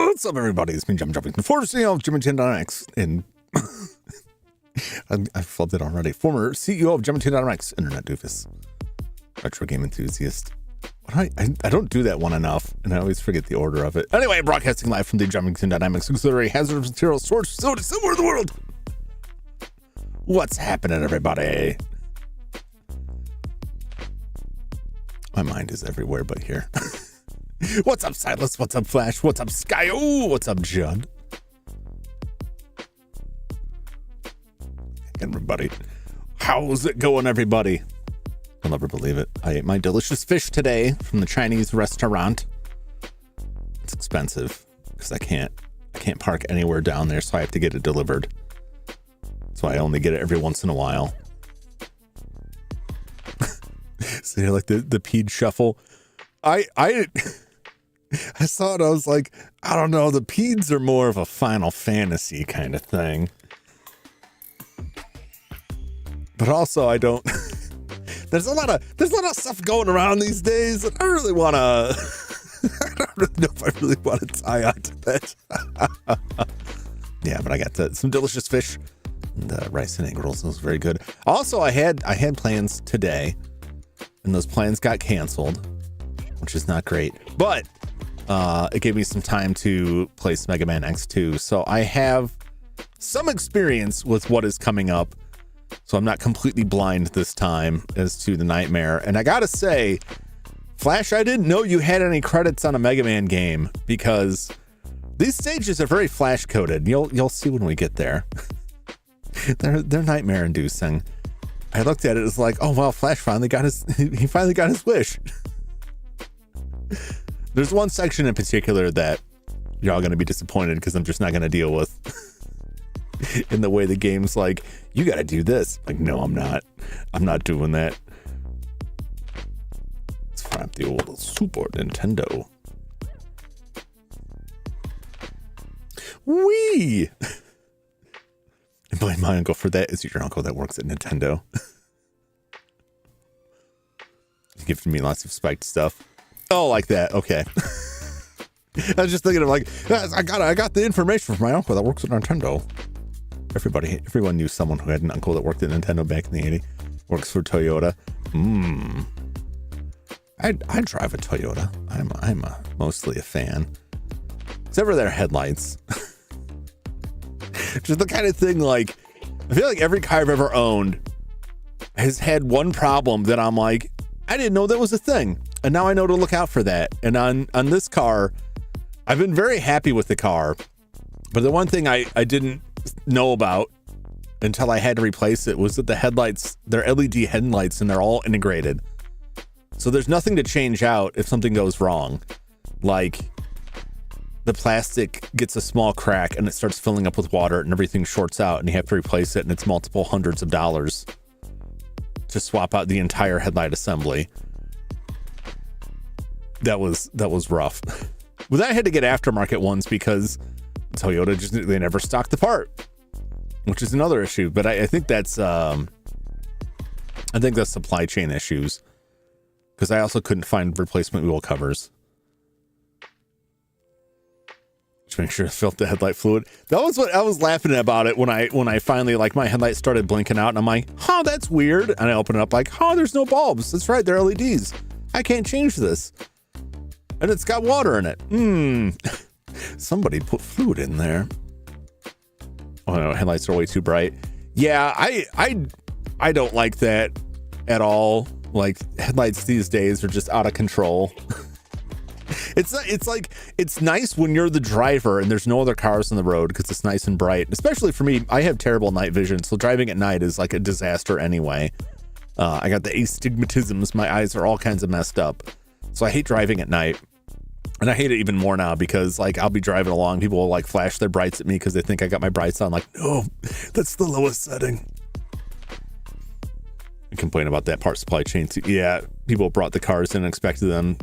What's up, everybody? It's me, Jum Jumington, former CEO of Jumington Dynamics, and I flubbed it already. Former CEO of Jumington Dynamics, internet doofus, retro game enthusiast. I don't do that one enough, and I always forget the order of it. Anyway, broadcasting live from the Jumington Dynamics auxiliary hazardous materials storage facility somewhere in the world. What's happening, everybody? My mind is everywhere but here. What's up, Silas? What's up, Flash? What's up, Sky? Oh, what's up, Judd? Everybody, how's it going, everybody? I'll never believe it. I ate my delicious fish today from the Chinese restaurant. It's expensive because I can't park anywhere down there, so I have to get it delivered. So I only get it every once in a while. So you like the peed shuffle. I saw it. I was like, I don't know. The peds are more of a Final Fantasy kind of thing. But also, I don't. There's a lot of stuff going around these days that I really want to. I don't really know if I really want to tie on to that. Yeah, but I got some delicious fish and rice and egg rolls. It was very good. Also, I had plans today, and those plans got canceled, which is not great. But it gave me some time to play some Mega Man X2. So I have some experience with what is coming up. So I'm not completely blind this time as to the nightmare. And I gotta say, Flash, I didn't know you had any credits on a Mega Man game, because these stages are very Flash coded. You'll see when we get there. They're nightmare inducing. I looked at it as like, oh wow, Flash finally got his wish. There's one section in particular that you're all gonna be disappointed because I'm just not gonna deal with. In the way the game's like, you gotta do this. Like, no, I'm not. I'm not doing that. It's from the old Super Nintendo. Wee! And blame my uncle for that. Is your uncle that works at Nintendo? He gifted me lots of spiked stuff. Oh, like that. Okay. I was just thinking of like, I got the information from my uncle that works at Nintendo. Everyone knew someone who had an uncle that worked at Nintendo back in the 80s. Works for Toyota. I drive a Toyota. I'm mostly a fan. Except for their headlights. Just the kind of thing like, I feel like every car I've ever owned has had one problem that I'm like, I didn't know that was a thing. And now I know to look out for that. And on this car, I've been very happy with the car. But the one thing I didn't know about until I had to replace it was that the headlights, they're LED headlights and they're all integrated. So there's nothing to change out if something goes wrong. Like the plastic gets a small crack and it starts filling up with water and everything shorts out and you have to replace it and it's multiple hundreds of dollars to swap out the entire headlight assembly. That was rough. But I had to get aftermarket ones because Toyota they never stocked the part, which is another issue. But I think that's supply chain issues because I also couldn't find replacement wheel covers. Just make sure to fill up the headlight fluid. That was what I was laughing about it when I finally, like, my headlight started blinking out and I'm like, oh, that's weird. And I open it up like, oh, there's no bulbs. That's right, they're LEDs. I can't change this. And it's got water in it. Somebody put fluid in there. Oh no, headlights are way too bright. Yeah, I don't like that at all. Like, headlights these days are just out of control. It's like, it's nice when you're the driver and there's no other cars on the road because it's nice and bright. Especially for me, I have terrible night vision, so driving at night is like a disaster anyway. I got the astigmatisms. My eyes are all kinds of messed up. So I hate driving at night. And I hate it even more now because, like, I'll be driving along. People will, like, flash their brights at me because they think I got my brights on. Like, no, that's the lowest setting. I complain about that part supply chain too. Yeah, people brought the cars in and expected them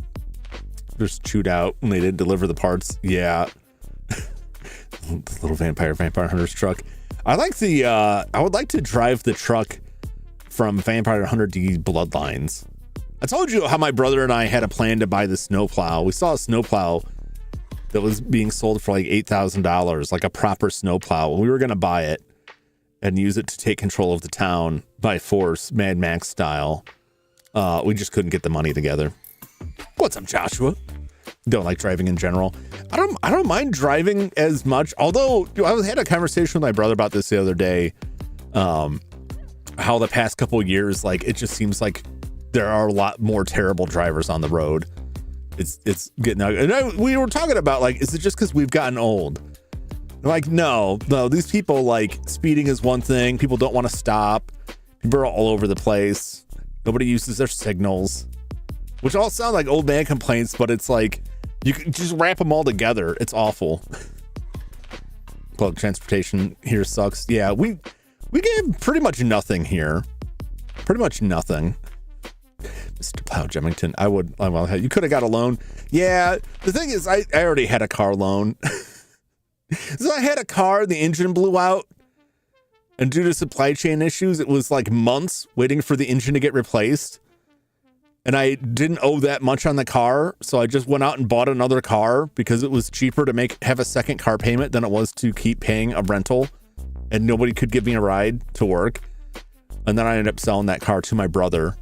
just chewed out when they didn't deliver the parts. Yeah. The little vampire hunter's truck. I would like to drive the truck from Vampire Hunter D Bloodlines. I told you how my brother and I had a plan to buy the snowplow. We saw a snowplow that was being sold for like $8,000, like a proper snowplow. We were going to buy it and use it to take control of the town by force, Mad Max style. We just couldn't get the money together. What's up, Joshua? Don't like driving in general. I don't mind driving as much. Although I had a conversation with my brother about this the other day. How the past couple of years, like, it just seems like there are a lot more terrible drivers on the road. It's getting out. And we were talking about, like, is it just because we've gotten old? I'm like, no, these people, like, speeding is one thing. People don't want to stop. People are all over the place. Nobody uses their signals, which all sound like old man complaints, but it's like, you can just wrap them all together. It's awful. Public transportation here sucks. Yeah, we gave pretty much nothing here. Pretty much nothing. Mr. Plow Jumington, well, you could have got a loan. Yeah, the thing is, I already had a car loan. So I had a car, the engine blew out, and due to supply chain issues, it was like months waiting for the engine to get replaced. And I didn't owe that much on the car, so I just went out and bought another car because it was cheaper to have a second car payment than it was to keep paying a rental, and nobody could give me a ride to work. And then I ended up selling that car to my brother.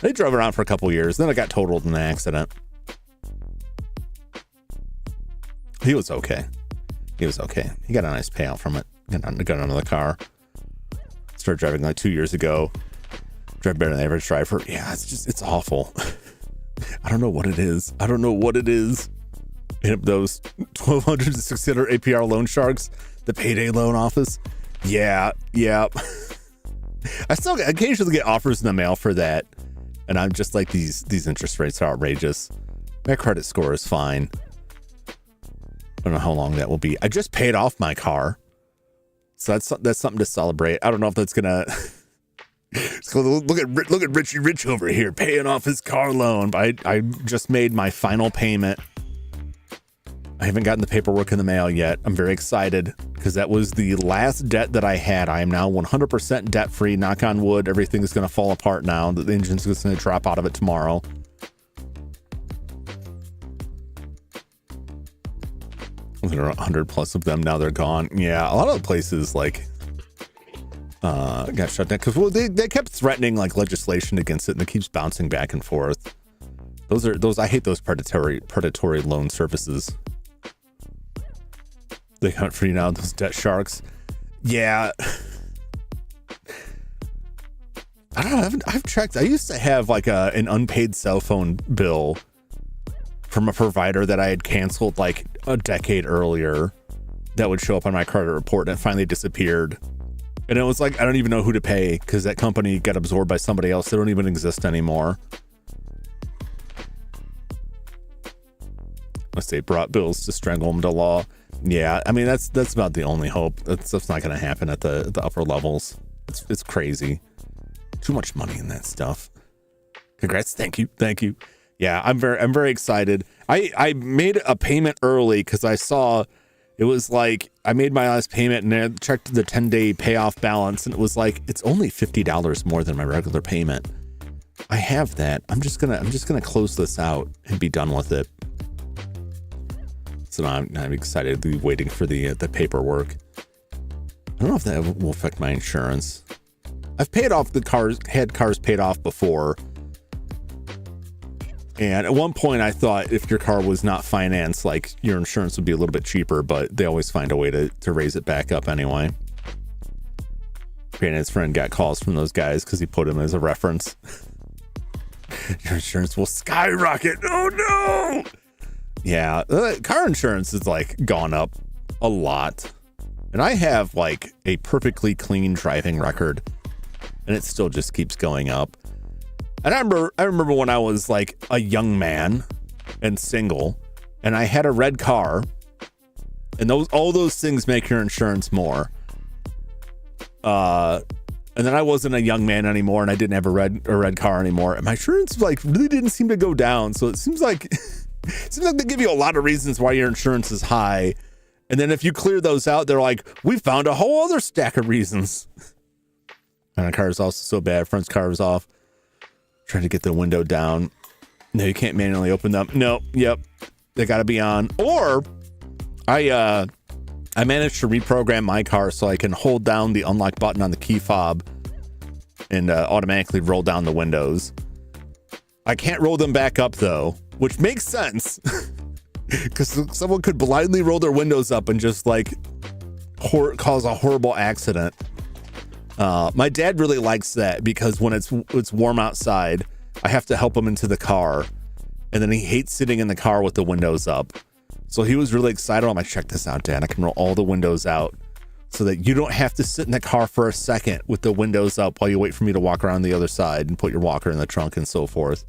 They drove around for a couple years. Then I got totaled in an accident. He was okay. He got a nice payout from it. Got another car. Started driving like 2 years ago. Drive better than the average driver. Yeah, it's awful. I don't know what it is. And those 1,200 to 600 APR loan sharks, the payday loan office. Yeah. I still occasionally get offers in the mail for that. And I'm just like, these interest rates are outrageous. My credit score is fine. I don't know how long that will be. I just paid off my car. So that's something to celebrate. I don't know if that's gonna look at Richie Rich over here paying off his car loan. But I just made my final payment. I haven't gotten the paperwork in the mail yet. I'm very excited because that was the last debt that I had. I am now 100% debt free. Knock on wood. Everything's going to fall apart now. The engine's just going to drop out of it tomorrow. There are 100 plus of them. Now they're gone. Yeah, a lot of the places like got shut down because they kept threatening like legislation against it, and it keeps bouncing back and forth. I hate those predatory loan services. They hunt for you now, those debt sharks. Yeah. I don't know. I've checked. I used to have like an unpaid cell phone bill from a provider that I had canceled like a decade earlier that would show up on my credit report, and it finally disappeared. And it was like, I don't even know who to pay because that company got absorbed by somebody else. They don't even exist anymore. Unless they brought bills to strangle them to law. Yeah, I mean, that's about the only hope. That's not going to happen at the upper levels. It's crazy. Too much money in that stuff. Congrats. Thank you. Yeah, I'm very excited. I made a payment early because I saw it was like I made my last payment and I checked the 10-day payoff balance, and it was like it's only $50 more than my regular payment. I have that. I'm just gonna close this out and be done with it. So now I'm excited to be waiting for the paperwork. I don't know if that will affect my insurance. I've paid off had cars paid off before. And at one point I thought if your car was not financed, like your insurance would be a little bit cheaper, but they always find a way to raise it back up anyway. And his friend got calls from those guys because he put him as a reference. Your insurance will skyrocket. Oh no! Yeah, car insurance is like gone up a lot. And I have like a perfectly clean driving record, and it still just keeps going up. And I remember when I was like a young man and single, and I had a red car, and all those things make your insurance more. And then I wasn't a young man anymore, and I didn't have a red car anymore, and my insurance like really didn't seem to go down. So it seems like they give you a lot of reasons why your insurance is high, and then if you clear those out, they're like, we found a whole other stack of reasons. And the car is also so bad. Friend's car was off. Trying to get the window down. No, you can't manually open them. No, yep, they got to be on. Or I managed to reprogram my car so I can hold down the unlock button on the key fob and automatically roll down the windows. I can't roll them back up though, which makes sense because someone could blindly roll their windows up and just like cause a horrible accident. My dad really likes that because when it's warm outside, I have to help him into the car, and then he hates sitting in the car with the windows up. So he was really excited. I'm like, check this out, Dad. I can roll all the windows out so that you don't have to sit in the car for a second with the windows up while you wait for me to walk around the other side and put your walker in the trunk and so forth.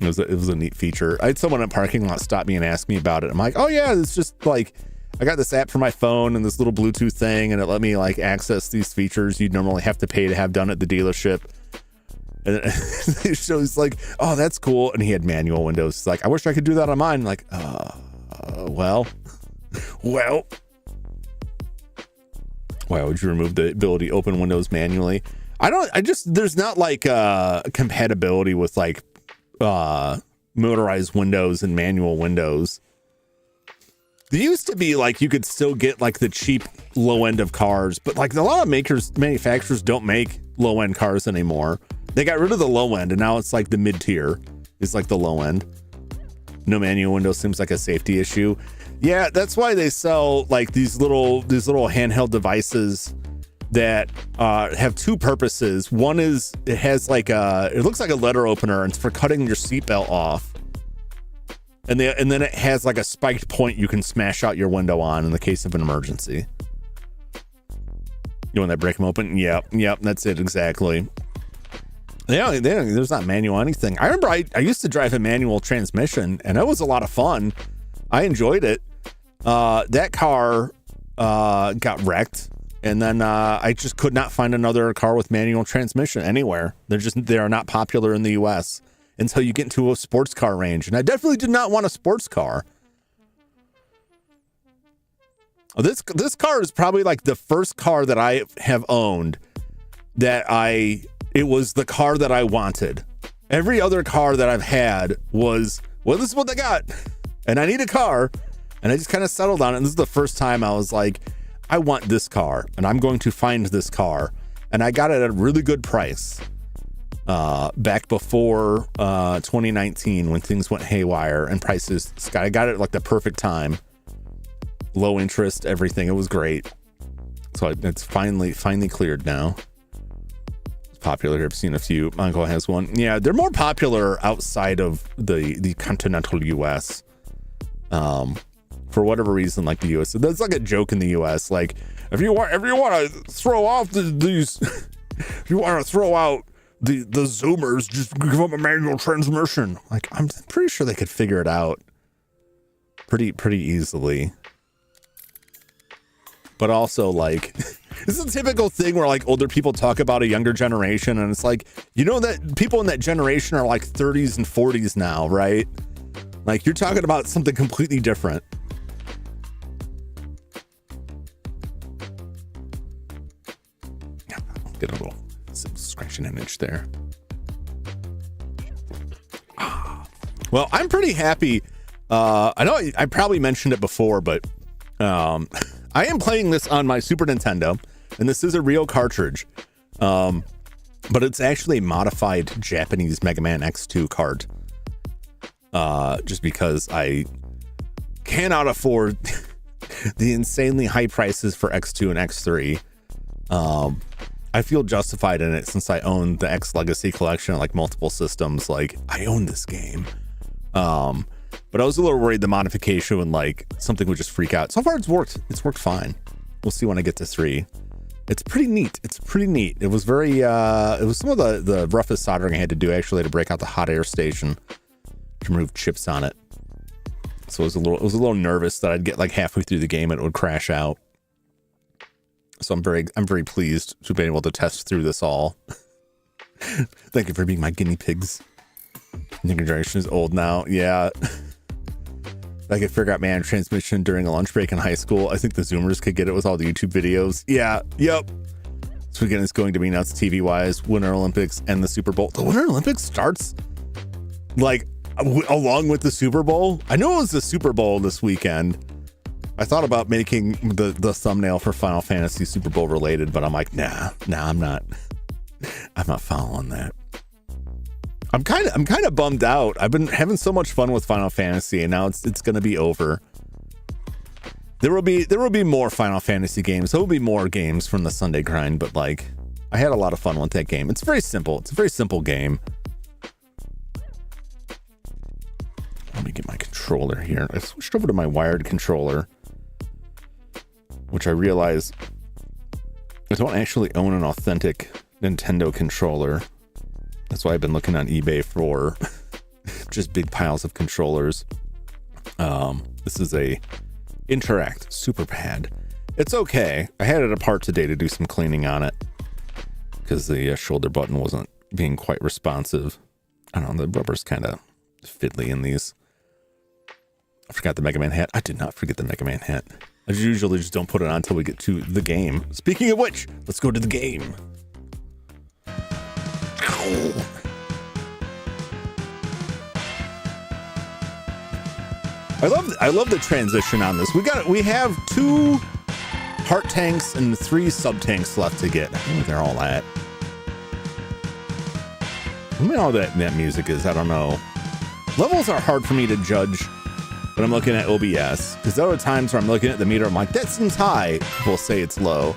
It was a neat feature. I had someone in a parking lot stop me and ask me about it. I'm like, oh yeah, it's just like, I got this app for my phone and this little Bluetooth thing, and it let me like access these features you'd normally have to pay to have done at the dealership. And so he's like, oh, that's cool. And he had manual windows. He's like, I wish I could do that on mine. I'm like, well, why would you remove the ability to open windows manually? There's not like compatibility with like motorized windows and manual windows. There used to be like you could still get like the cheap low end of cars, but like a lot of manufacturers don't make low end cars anymore. They got rid of the low end, and now it's like the mid tier is like the low end. No manual window seems like a safety issue. Yeah, that's why they sell like these little handheld devices that have two purposes. One is it has like it looks like a letter opener, and it's for cutting your seatbelt off. And then it has like a spiked point you can smash out your window on in the case of an emergency. You want that break them open? Yep, that's it exactly. Yeah, there's not manual anything. I remember I used to drive a manual transmission, and it was a lot of fun. I enjoyed it. That car got wrecked, and then I just could not find another car with manual transmission anywhere. They are not popular in the US until you get into a sports car range. And I definitely did not want a sports car. This car is probably like the first car that I have owned that it was the car that I wanted. Every other car that I've had was, well, this is what they got. And I need a car. And I just kind of settled on it. And this is the first time I was like, I want this car and I'm going to find this car. And I got it at a really good price. Back before 2019 when things went haywire and prices, I got it at like the perfect time. Low interest, everything. It was great. So it's finally cleared now. popular here. I've seen a few. My uncle has one. Yeah, they're more popular outside of the continental US. For whatever reason, like the US, that's like a joke in the US. Like if you want to throw off these, if you want to throw out the Zoomers, just give them a manual transmission. Like I'm pretty sure they could figure it out pretty easily. But also, like, this is a typical thing where like older people talk about a younger generation, and it's like, you know, that people in that generation are like 30s and 40s now, right? Like you're talking about something completely different. Get a little scratching image there. Well, I'm pretty happy. I know I probably mentioned it before, but I am playing this on my Super Nintendo, and this is a real cartridge. But it's actually a modified Japanese Mega Man X2 cart. Just because I cannot afford the insanely high prices for X2 and X3. I feel justified in it since I own the X Legacy collection, like multiple systems. Like I own this game. But I was a little worried the modification would like something would just freak out. So far it's worked. It's worked fine. We'll see when I get to 3. It's pretty neat. It was very, it was some of the roughest soldering I had to do actually to break out the hot air station to remove chips on it. So it was a little nervous that I'd get like halfway through the game and it would crash out. So I'm very pleased to be able to test through this all. Thank you for being my guinea pigs. Younger generation is old now. Yeah. I could figure out man transmission during a lunch break in high school. I think the Zoomers could get it with all the YouTube videos. Yeah. Yep. So again, it's going to be nuts TV wise. Winter Olympics and the Super Bowl. The Winter Olympics starts like along with the Super Bowl. I know it was the Super Bowl this weekend. I thought about making the thumbnail for Final Fantasy Super Bowl related, but I'm like, nah, I'm not following that. I'm kind of bummed out. I've been having so much fun with Final Fantasy, and now it's going to be over. There will be more Final Fantasy games. There will be more games from the Sunday grind, but like I had a lot of fun with that game. It's very simple. It's a very simple game. Let me get my controller here. I switched over to my wired controller, which I realize I don't actually own an authentic Nintendo controller. That's why I've been looking on eBay for just big piles of controllers. This is a Interact Super Pad. It's okay. I had it apart today to do some cleaning on it because the shoulder button wasn't being quite responsive. I don't know, the rubber's kind of fiddly in these. I forgot the Mega Man hat. I did not forget the Mega Man hat. I usually just don't put it on until we get to the game. Speaking of which, let's go to the game. Ow. I love the transition on this. We have 2 heart tanks and 3 sub tanks left to get. I don't know where they're all at. I don't know how that music is. I don't know. Levels are hard for me to judge when I'm looking at OBS, because there are times where I'm looking at the meter, I'm like, that seems high. We'll say it's low,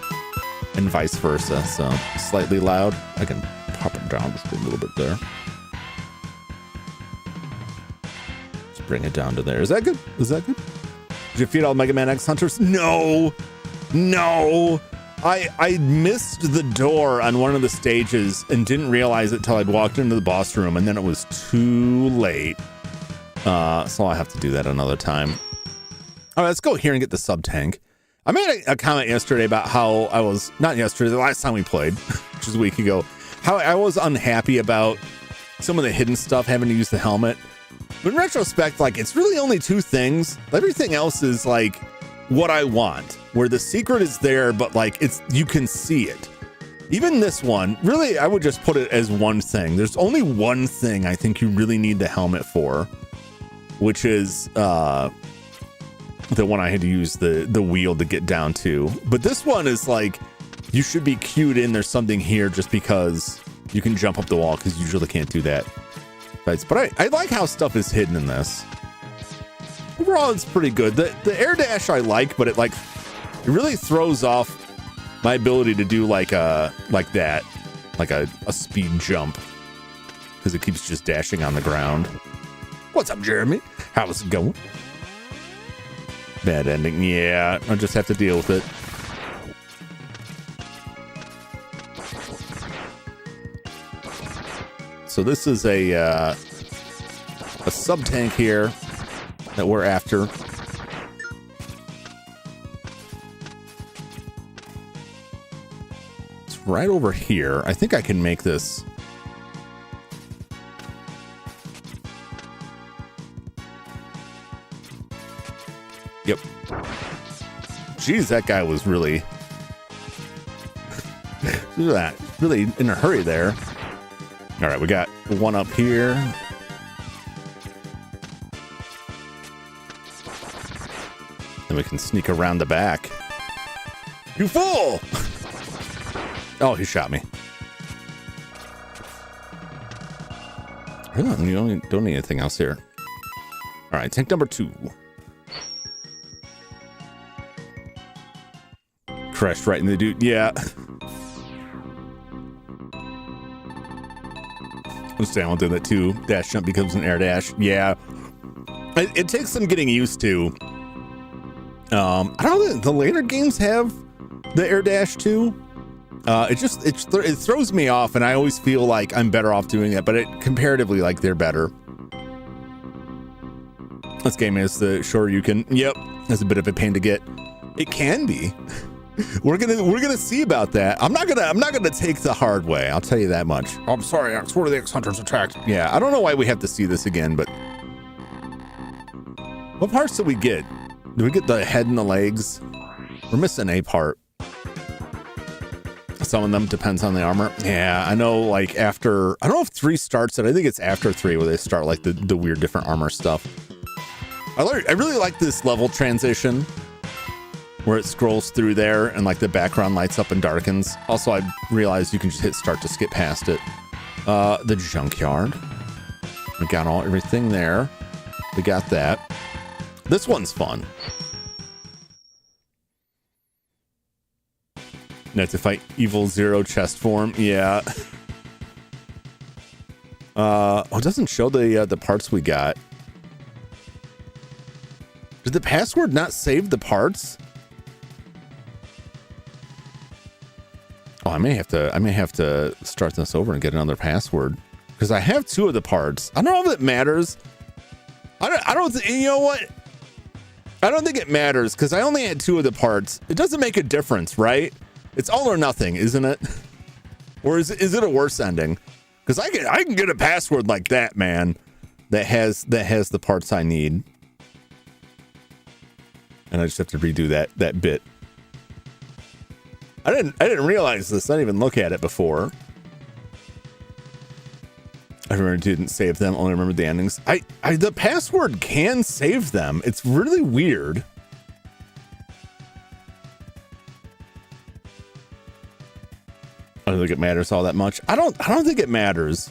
and vice versa. So slightly loud. I can pop it down just a little bit there. Just bring it down to there. Is that good? Is that good? Did you feed all Mega Man X hunters? No. I missed the door on one of the stages and didn't realize it till I'd walked into the boss room, and then it was too late. So I'll have to do that another time. All right, let's go here and get the sub tank. I made a comment yesterday about how I was, not yesterday, the last time we played, which was a week ago, how I was unhappy about some of the hidden stuff, having to use the helmet. But in retrospect, like, it's really only 2 things. Everything else is like what I want, where the secret is there, but like you can see it. Even this one, really, I would just put it as one thing. There's only one thing I think you really need the helmet for, which is the one I had to use the wheel to get down to. But this one is like, you should be cued in. There's something here just because you can jump up the wall, because you usually can't do that. But I like how stuff is hidden in this. Overall, it's pretty good. The air dash I like, but it really throws off my ability to do like that. like a speed jump, because it keeps just dashing on the ground. What's up, Jeremy? How's it going? Bad ending. Yeah, I'll just have to deal with it. So this is a sub-tank here that we're after. It's right over here. I think I can make this. Yep. Jeez, that guy was really really in a hurry there. All right, we got one up here. Then we can sneak around the back. You fool! Oh, he shot me. Hold on, you don't need anything else here. All right, tank number 2. Crashed right in the dude. Yeah. Understand I'll do that too. Dash jump becomes an air dash. Yeah. It takes some getting used to. I don't know, the later games have the air dash too. It throws me off, and I always feel like I'm better off doing that, but comparatively, like, they're better. This game is the Shoryuken. Yep. It's a bit of a pain to get. It can be. We're gonna see about that. I'm not gonna take the hard way. I'll tell you that much. Oh, I'm sorry, X. What are the X hunters attacked? Yeah, I don't know why we have to see this again, but what parts did we get? Did we get the head and the legs? We're missing a part. Some of them depends on the armor. Yeah, I know. Like after, I don't know if 3 starts it. I think it's after 3 where they start like the weird different armor stuff. I really like this level transition, where it scrolls through there and like the background lights up and darkens. Also, I realized you can just hit start to skip past it. The junkyard. We got everything there. We got that. This one's fun. Now to fight Evil Zero chest form. Yeah. It doesn't show the parts we got. Did the password not save the parts? Oh, I may have to start this over and get another password, because I have 2 of the parts. I don't know if it matters. I don't think, you know what? I don't think it matters, because I only had 2 of the parts. It doesn't make a difference, right? It's all or nothing, isn't it? Or is it a worse ending? Because I can get a password like that, man, that has the parts I need, and I just have to redo that bit. I didn't realize this. I didn't even look at it before. I remember didn't save them. Only remembered the endings. The password can save them. It's really weird. I don't think it matters all that much. I don't think it matters.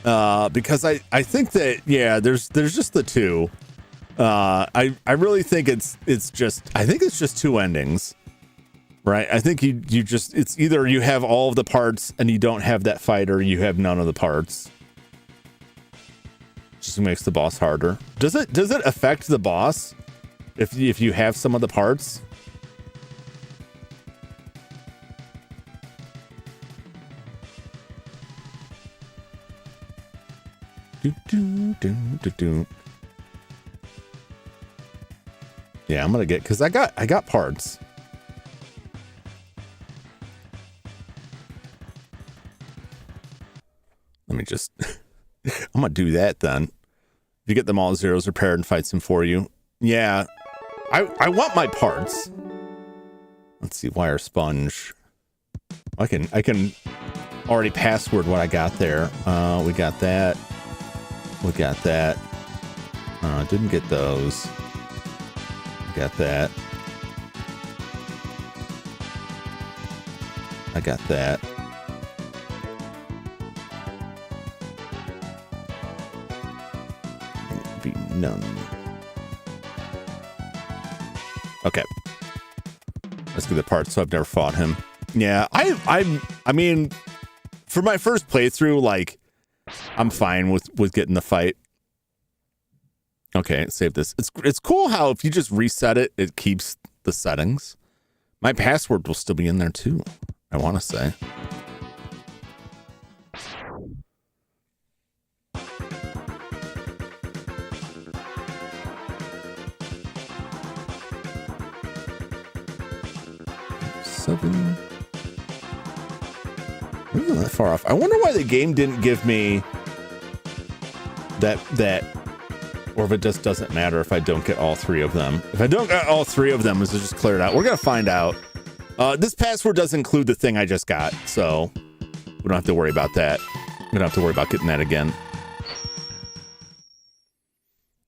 Because I think that, yeah, there's just the 2. I really think it's just 2 endings. Right, I think you just, it's either you have all of the parts and you don't have that fight, or you have none of the parts. Just makes the boss harder. Does it affect the boss if you have some of the parts? Yeah, I'm gonna get, because I got parts. Let me just, I'm gonna do that then. If you get them all zeros repaired and fights them for you. Yeah, I want my parts. Let's see, wire sponge. I can already password what I got there. We got that. We got that. Didn't get those. Got that. I got that. Be none. Okay. Let's get the parts. So I've never fought him. Yeah, I mean, for my first playthrough, like, I'm fine with getting the fight. Okay, save this. It's cool how if you just reset it, it keeps the settings. My password will still be in there too, I want to say. Seven. Isn't that far off? I wonder why the game didn't give me that, or if it just doesn't matter if I don't get all three of them. If I don't get all three of them, is it just cleared out? We're gonna find out. This password does include the thing I just got, so we don't have to worry about that. We don't have to worry about getting that again.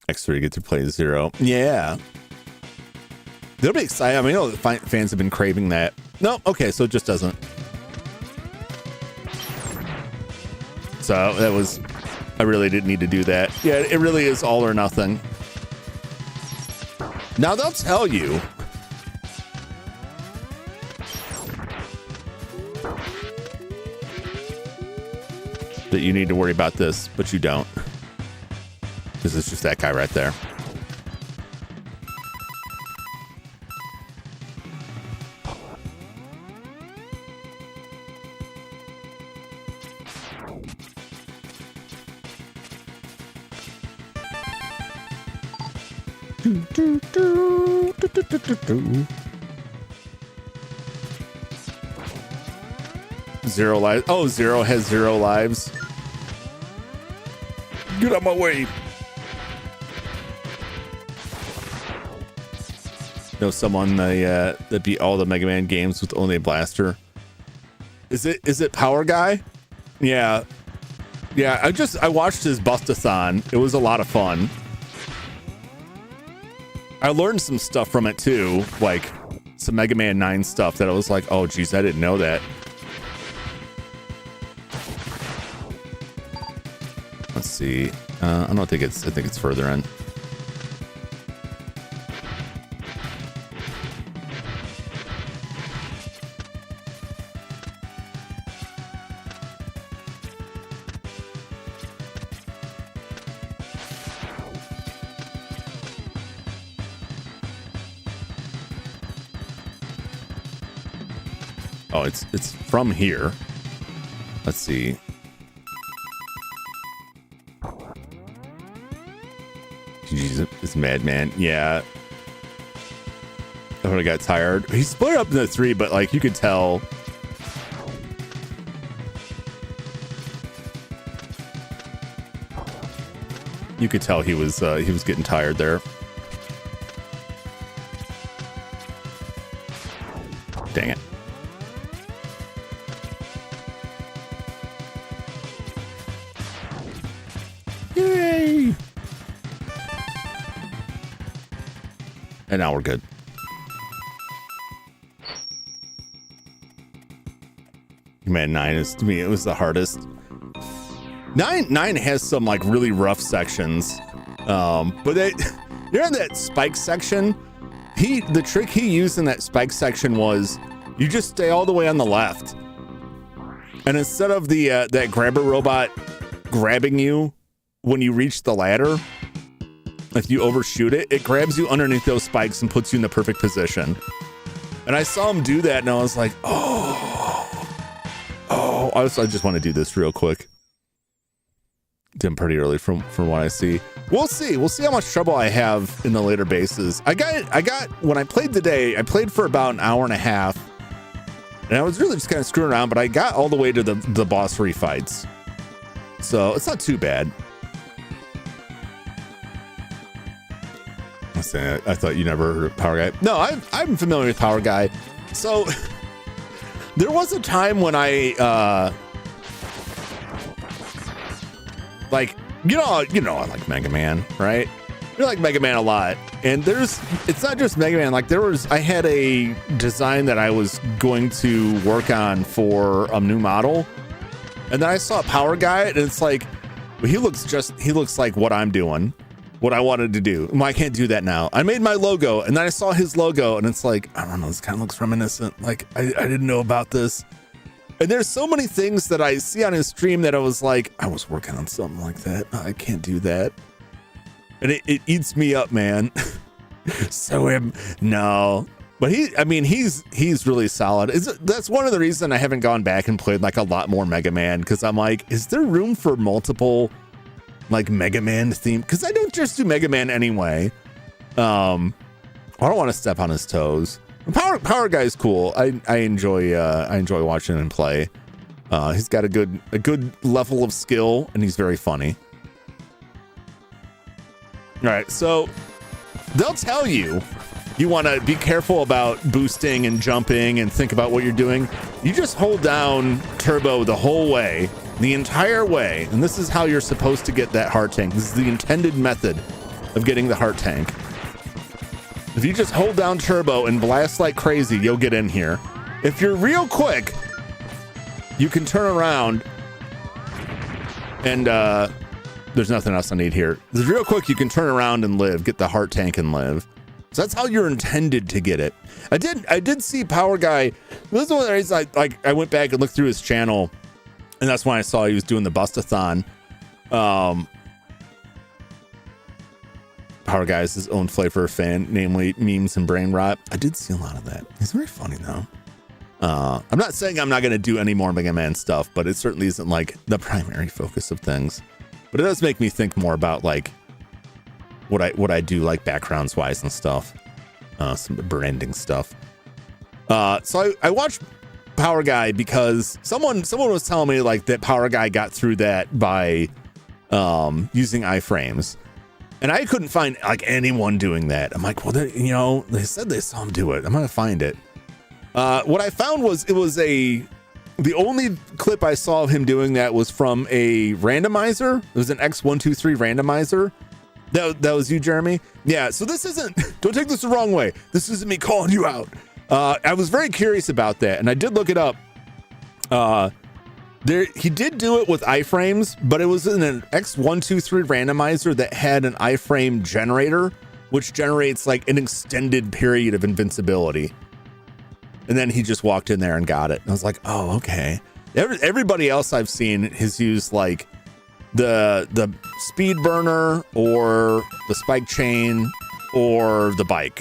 X3 get to play 0. Yeah. They'll be excited. I mean, I know the fans have been craving that. No, okay, so it just doesn't. So that was, I really didn't need to do that. Yeah, it really is all or nothing. Now they'll tell you. That you need to worry about this, but you don't. Because it's just that guy right there. Zero lives. Oh, Zero has 0 lives. Get out of my way. Know someone that beat all the Mega Man games with only a blaster. Is it Power Guy? Yeah. Yeah, I watched his Bustathon. It was a lot of fun. I learned some stuff from it too, like some Mega Man 9 stuff that I was like, oh geez, I didn't know that. Let's see. I don't think it's, I think it's further in. Oh, it's from here. Let's see. Jeez, it's Madman. Yeah. I would have got tired. He split up into 3, but like you could tell. You could tell he was getting tired there. Dang it. Yay! And now we're good. Man, 9 is, to me, it was the hardest. 9 has some like really rough sections, but you're in that spike section. The trick he used in that spike section was you just stay all the way on the left, and instead of the that grabber robot grabbing you when you reach the ladder, if you overshoot it, it grabs you underneath those spikes and puts you in the perfect position. And I saw him do that, and I was like, I just want to do this real quick. Did pretty early from what I see. We'll see how much trouble I have in the later bases. I got when I played today, I played for about an hour and a half, and I was really just kind of screwing around, but I got all the way to the boss refights, so it's not too bad. I thought you never heard of Power Guy. No, I'm familiar with Power Guy. So there was a time when I like, you know, I like Mega Man, right? You like Mega Man a lot. And it's not just Mega Man. Like I had a design that I was going to work on for a new model. And then I saw a Power Guy, and it's like, he looks like what I'm doing, what I wanted to do. Well, I can't do that now. I made my logo, and then I saw his logo, and it's like, I don't know, this kind of looks reminiscent. Like I didn't know about this. And there's so many things that I see on his stream that I was like, I was working on something like that. I can't do that. And it eats me up, man. No. But he's really solid. That's one of the reasons I haven't gone back and played like a lot more Mega Man, because I'm like, is there room for multiple like Mega Man theme? Because I don't just do Mega Man anyway. I don't want to step on his toes. Power Guy's cool. I enjoy watching him play. He's got a good level of skill, and he's very funny. All right, so they'll tell you want to be careful about boosting and jumping and think about what you're doing. You just hold down turbo the whole way, the entire way, and this is how you're supposed to get that heart tank. This is the intended method of getting the heart tank. If you just hold down turbo and blast like crazy, you'll get in here. If you're real quick, you can turn around and there's nothing else I need here. If real quick, you can turn around and live, get the heart tank and live. So that's how you're intended to get it. I did see Power Guy. This is one of the reasons I went back and looked through his channel, and that's when I saw he was doing the Bustathon. Power Guy is his own flavor of fan, namely memes and brain rot. I did see a lot of that. He's very funny though. I'm not saying I'm not going to do any more Mega Man stuff, but it certainly isn't like the primary focus of things. But it does make me think more about like what I do, like backgrounds wise and stuff, some branding stuff. So I watched Power Guy because someone was telling me like that Power Guy got through that by using iframes. And I couldn't find like anyone doing that. I'm like, well, they said they saw him do it. I'm going to find it. What I found was the only clip I saw of him doing that was from a randomizer. It was an X123 randomizer. That was you, Jeremy? Yeah. So this isn't, don't take this the wrong way. This isn't me calling you out. I was very curious about that, and I did look it up. He did do it with iframes, but it was in an X123 randomizer that had an iframe generator, which generates like an extended period of invincibility. And then he just walked in there and got it. And I was like, oh, okay. Everybody else I've seen has used like the speed burner or the spike chain or the bike,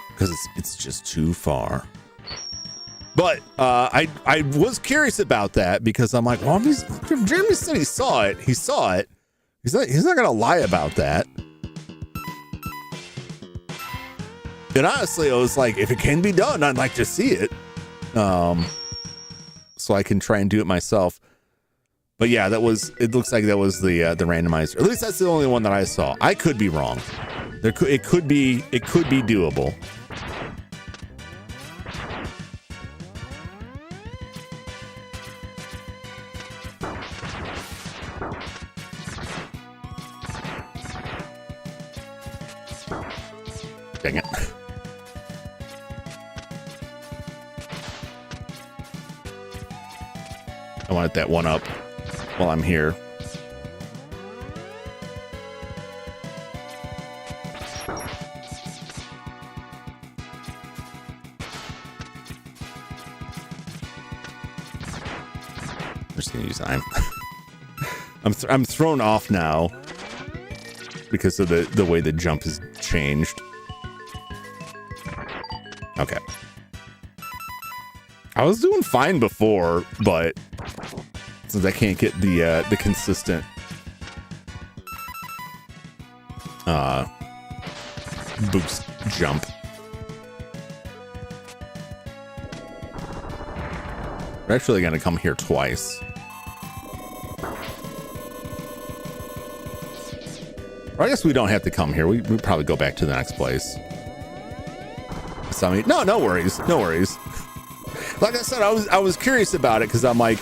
because it's just too far. But I was curious about that, because I'm like, well, if Jeremy said he saw it. He's not gonna lie about that. And honestly, I was like, if it can be done, I'd like to see it, so I can try and do it myself. But yeah, it looks like that was the randomizer. At least that's the only one that I saw. I could be wrong. It could be doable. Dang it. I wanted that one up while I'm here. I'm just gonna use I'm I'm thrown off now because of the way the jump has changed. Okay. I was doing fine before, but since I can't get the consistent boost jump. We're actually gonna come here twice. Or I guess we don't have to come here. We probably go back to the next place. No worries. No worries. Like I said, I was curious about it because I'm like,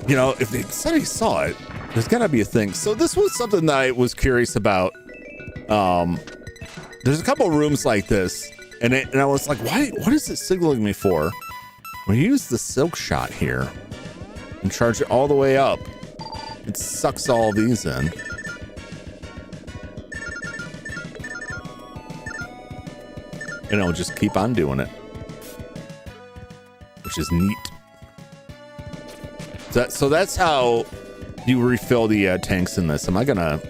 if they said he saw it, there's gotta be a thing. So this was something that I was curious about. There's a couple rooms like this, and I was like, what is it signaling me for? When you use the silk shot here and charge it all the way up, it sucks all these in. And it'll just keep on doing it. which is neat. So that's how you refill the tanks in this. Am I gonna...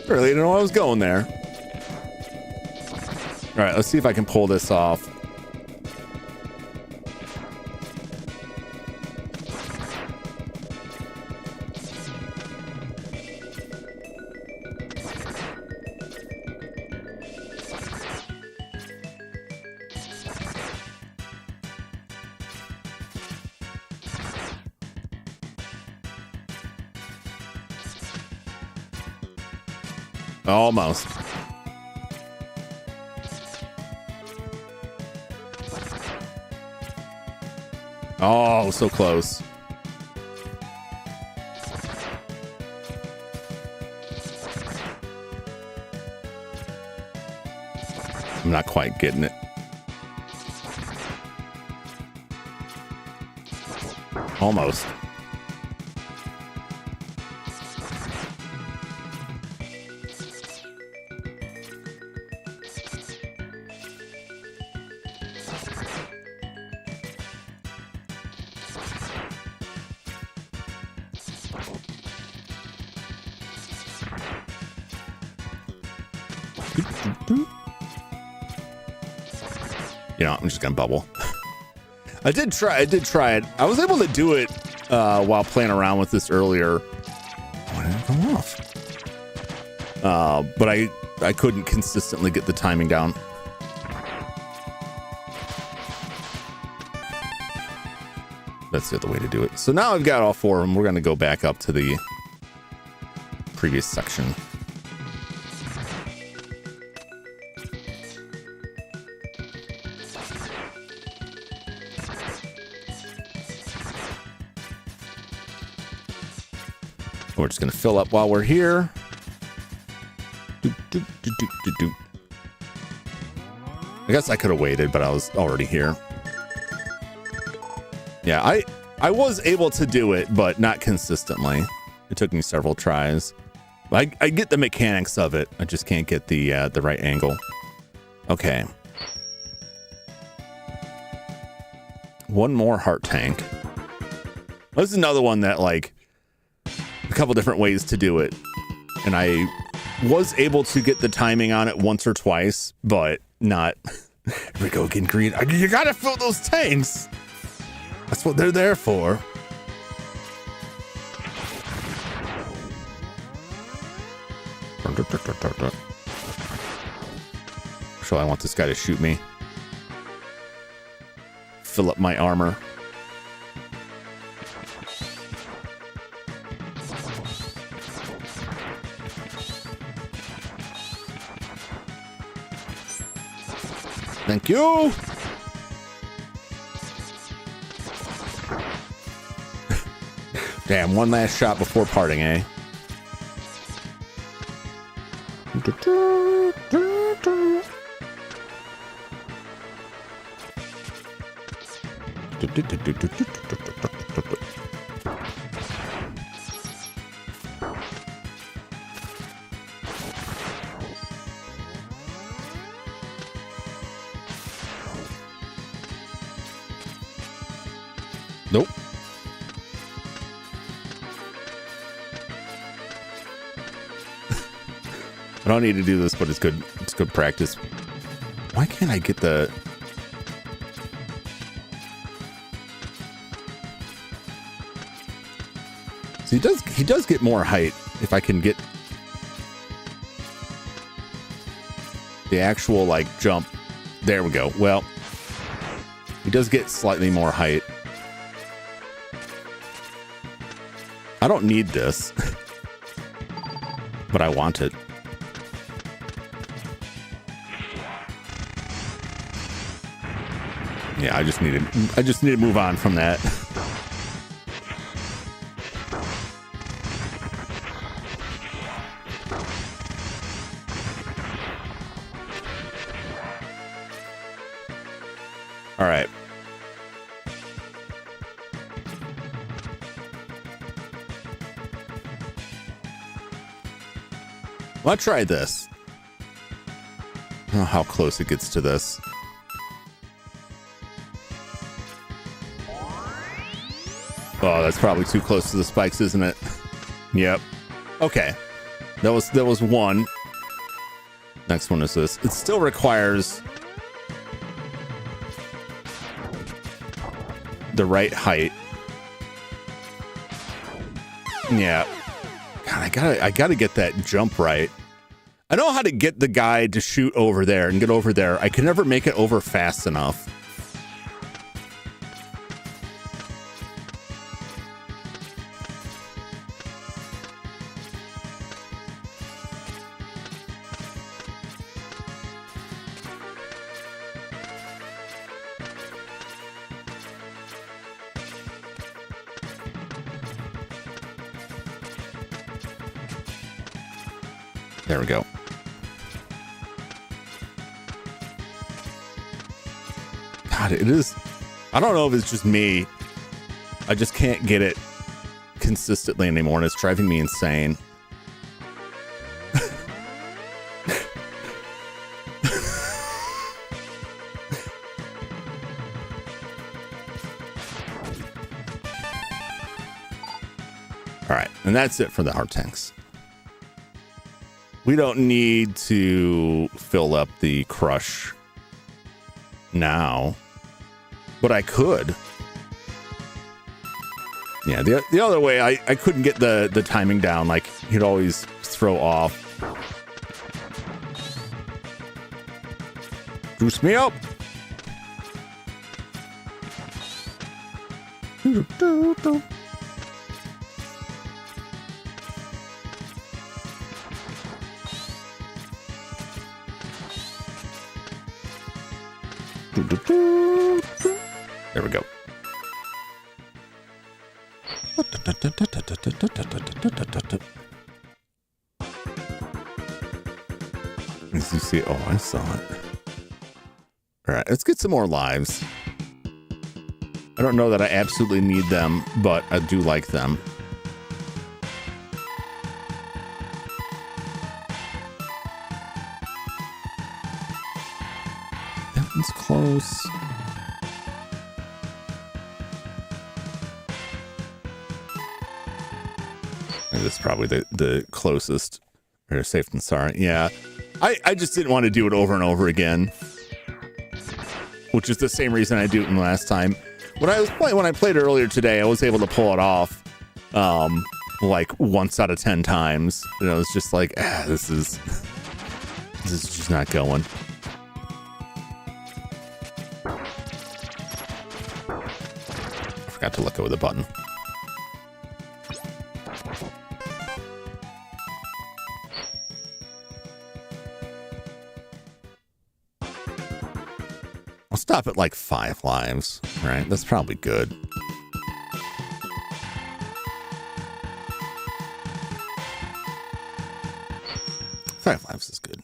really didn't know I was going there. All right, let's see if I can pull this off. Almost. Oh, so close. I'm not quite getting it. Almost. You know, I'm just gonna bubble. I did try it. I was able to do it while playing around with this earlier. Why did it go off? But I couldn't consistently get the timing down. That's the other way to do it. So now I've got all four of them. We're gonna go back up to the previous section. We're just going to fill up while we're here. I guess I could have waited, but I was already here. Yeah, I was able to do it, but not consistently. It took me several tries. I get the mechanics of it. I just can't get the right angle. Okay. One more heart tank. This is another one that, like, a couple different ways to do it, and I was able to get the timing on it once or twice, but not. Here we go again, Green. You gotta fill those tanks. That's what they're there for. So I want this guy to shoot me. Fill up my armor. Thank you. Damn, one last shot before parting, eh? Nope. I don't need to do this, but it's good. It's good practice. Why can't I get the... So he does get more height if I can get the actual, like, jump. There we go. Well, he does get slightly more height. I don't need this, but I want it. Yeah, I just need to move on from that. All right. Well, I tried this. I don't know how close it gets to this. Oh, that's probably too close to the spikes, isn't it? Yep. Okay. That was one. Next one is this. It still requires the right height. Yeah. God, I gotta get that jump right. I know how to get the guy to shoot over there and get over there. I can never make it over fast enough. There we go. God, it is. I don't know if it's just me. I just can't get it consistently anymore, and it's driving me insane. All right, and that's it for the heart tanks. We don't need to fill up the crush now, but I could. Yeah, the other way, I couldn't get the timing down. Like, he'd always throw off. Juice me up. There we go. As you see, oh, I saw it. All right, let's get some more lives. I don't know that I absolutely need them, but I do like them. That one's close. That's probably the closest. Or safe than sorry. Yeah. I just didn't want to do it over and over again. Which is the same reason I do it last time. When I played it earlier today, I was able to pull it off like once out of 10 times. And I was just like, this is just not going. I forgot to let go of the button. I'll stop at like 5 lives, right? That's probably good. Five lives is good.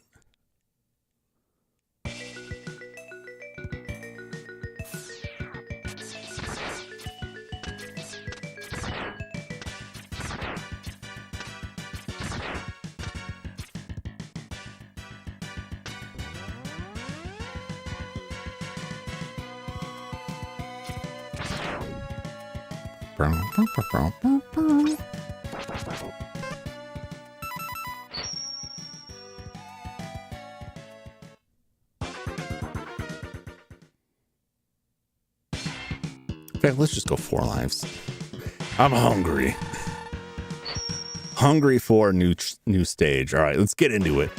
Okay, let's just go 4 lives. I'm hungry. Hungry for a new stage. All right, let's get into it.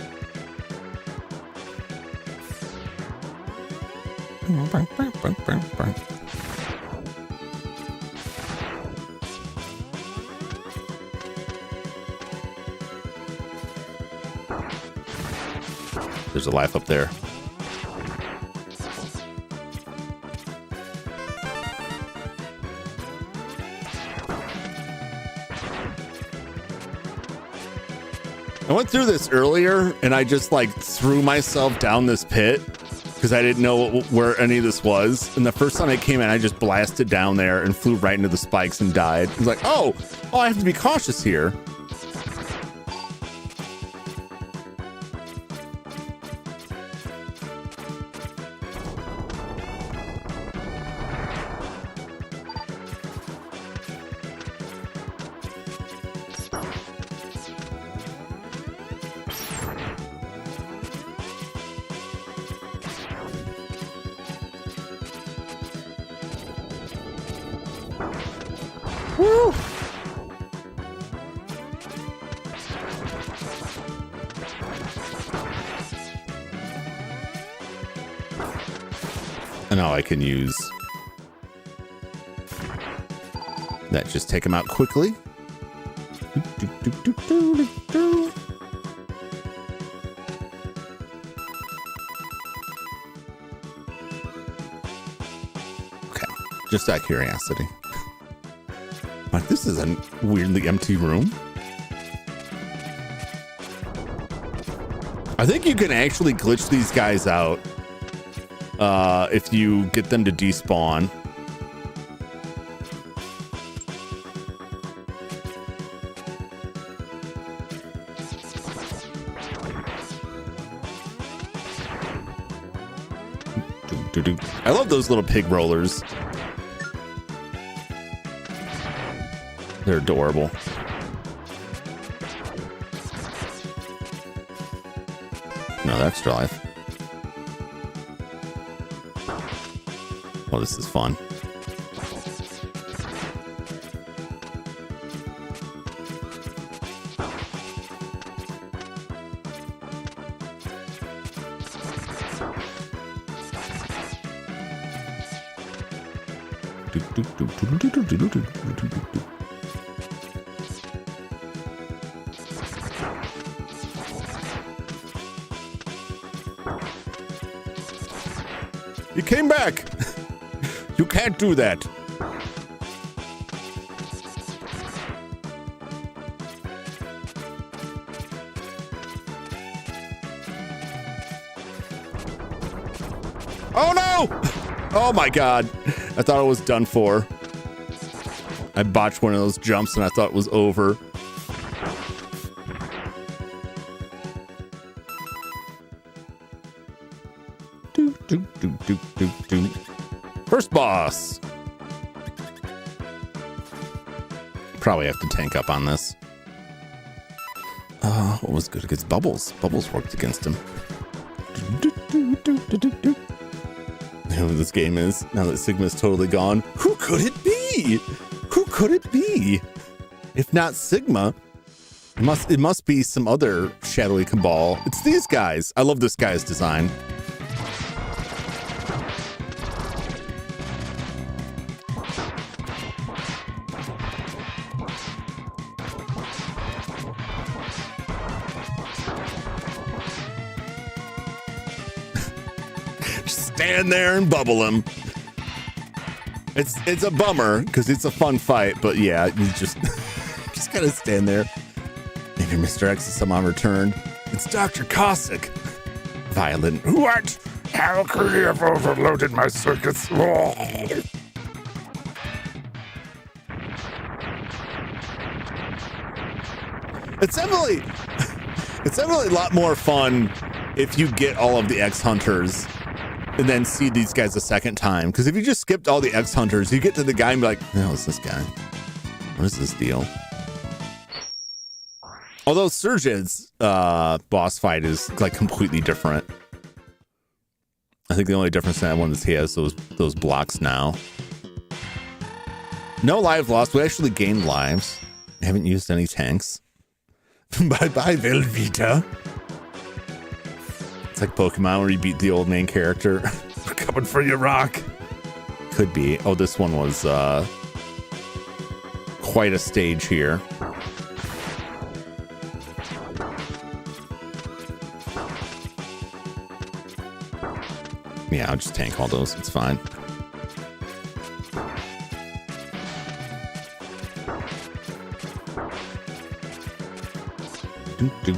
There's a life up there. I went through this earlier and I just like threw myself down this pit because I didn't know where any of this was. And the first time I came in, I just blasted down there and flew right into the spikes and died. I was like, oh, I have to be cautious here. Woo! And now I can use that. Just take him out quickly. Okay, just out of curiosity. Like, this is a weirdly empty room. I think you can actually glitch these guys out if you get them to despawn. I love those little pig rollers. They're adorable. Another extra life. Oh, this is fun. You came back. You can't do that. Oh no! Oh my god. I thought it was done for. I botched one of those jumps and I thought it was over. First boss. Probably have to tank up on this. What was good against Bubbles? Bubbles worked against him. You know what this game is? Now that Sigma's totally gone, who could it be? Who could it be? If not Sigma, it must be some other shadowy cabal. It's these guys. I love this guy's design. Stand there and bubble him. It's a bummer because it's a fun fight, but yeah, you just gotta stand there. Maybe Mr. X is somehow returned. It's Dr. Cossack. Violent. What? How could he have overloaded my circuits? It's definitely a lot more fun if you get all of the X Hunters and then see these guys a second time. Because if you just skipped all the X Hunters, you get to the guy and be like, no, it's this guy. What is this deal? Although Surge's boss fight is like completely different. I think the only difference in that one is he has those blocks now. No life lost. We actually gained lives. I haven't used any tanks. Bye-bye, Velveeta. It's like Pokemon where you beat the old main character. We're coming for you, Rock. Could be. Oh, this one was quite a stage here. Yeah, I'll just tank all those. It's fine. Do.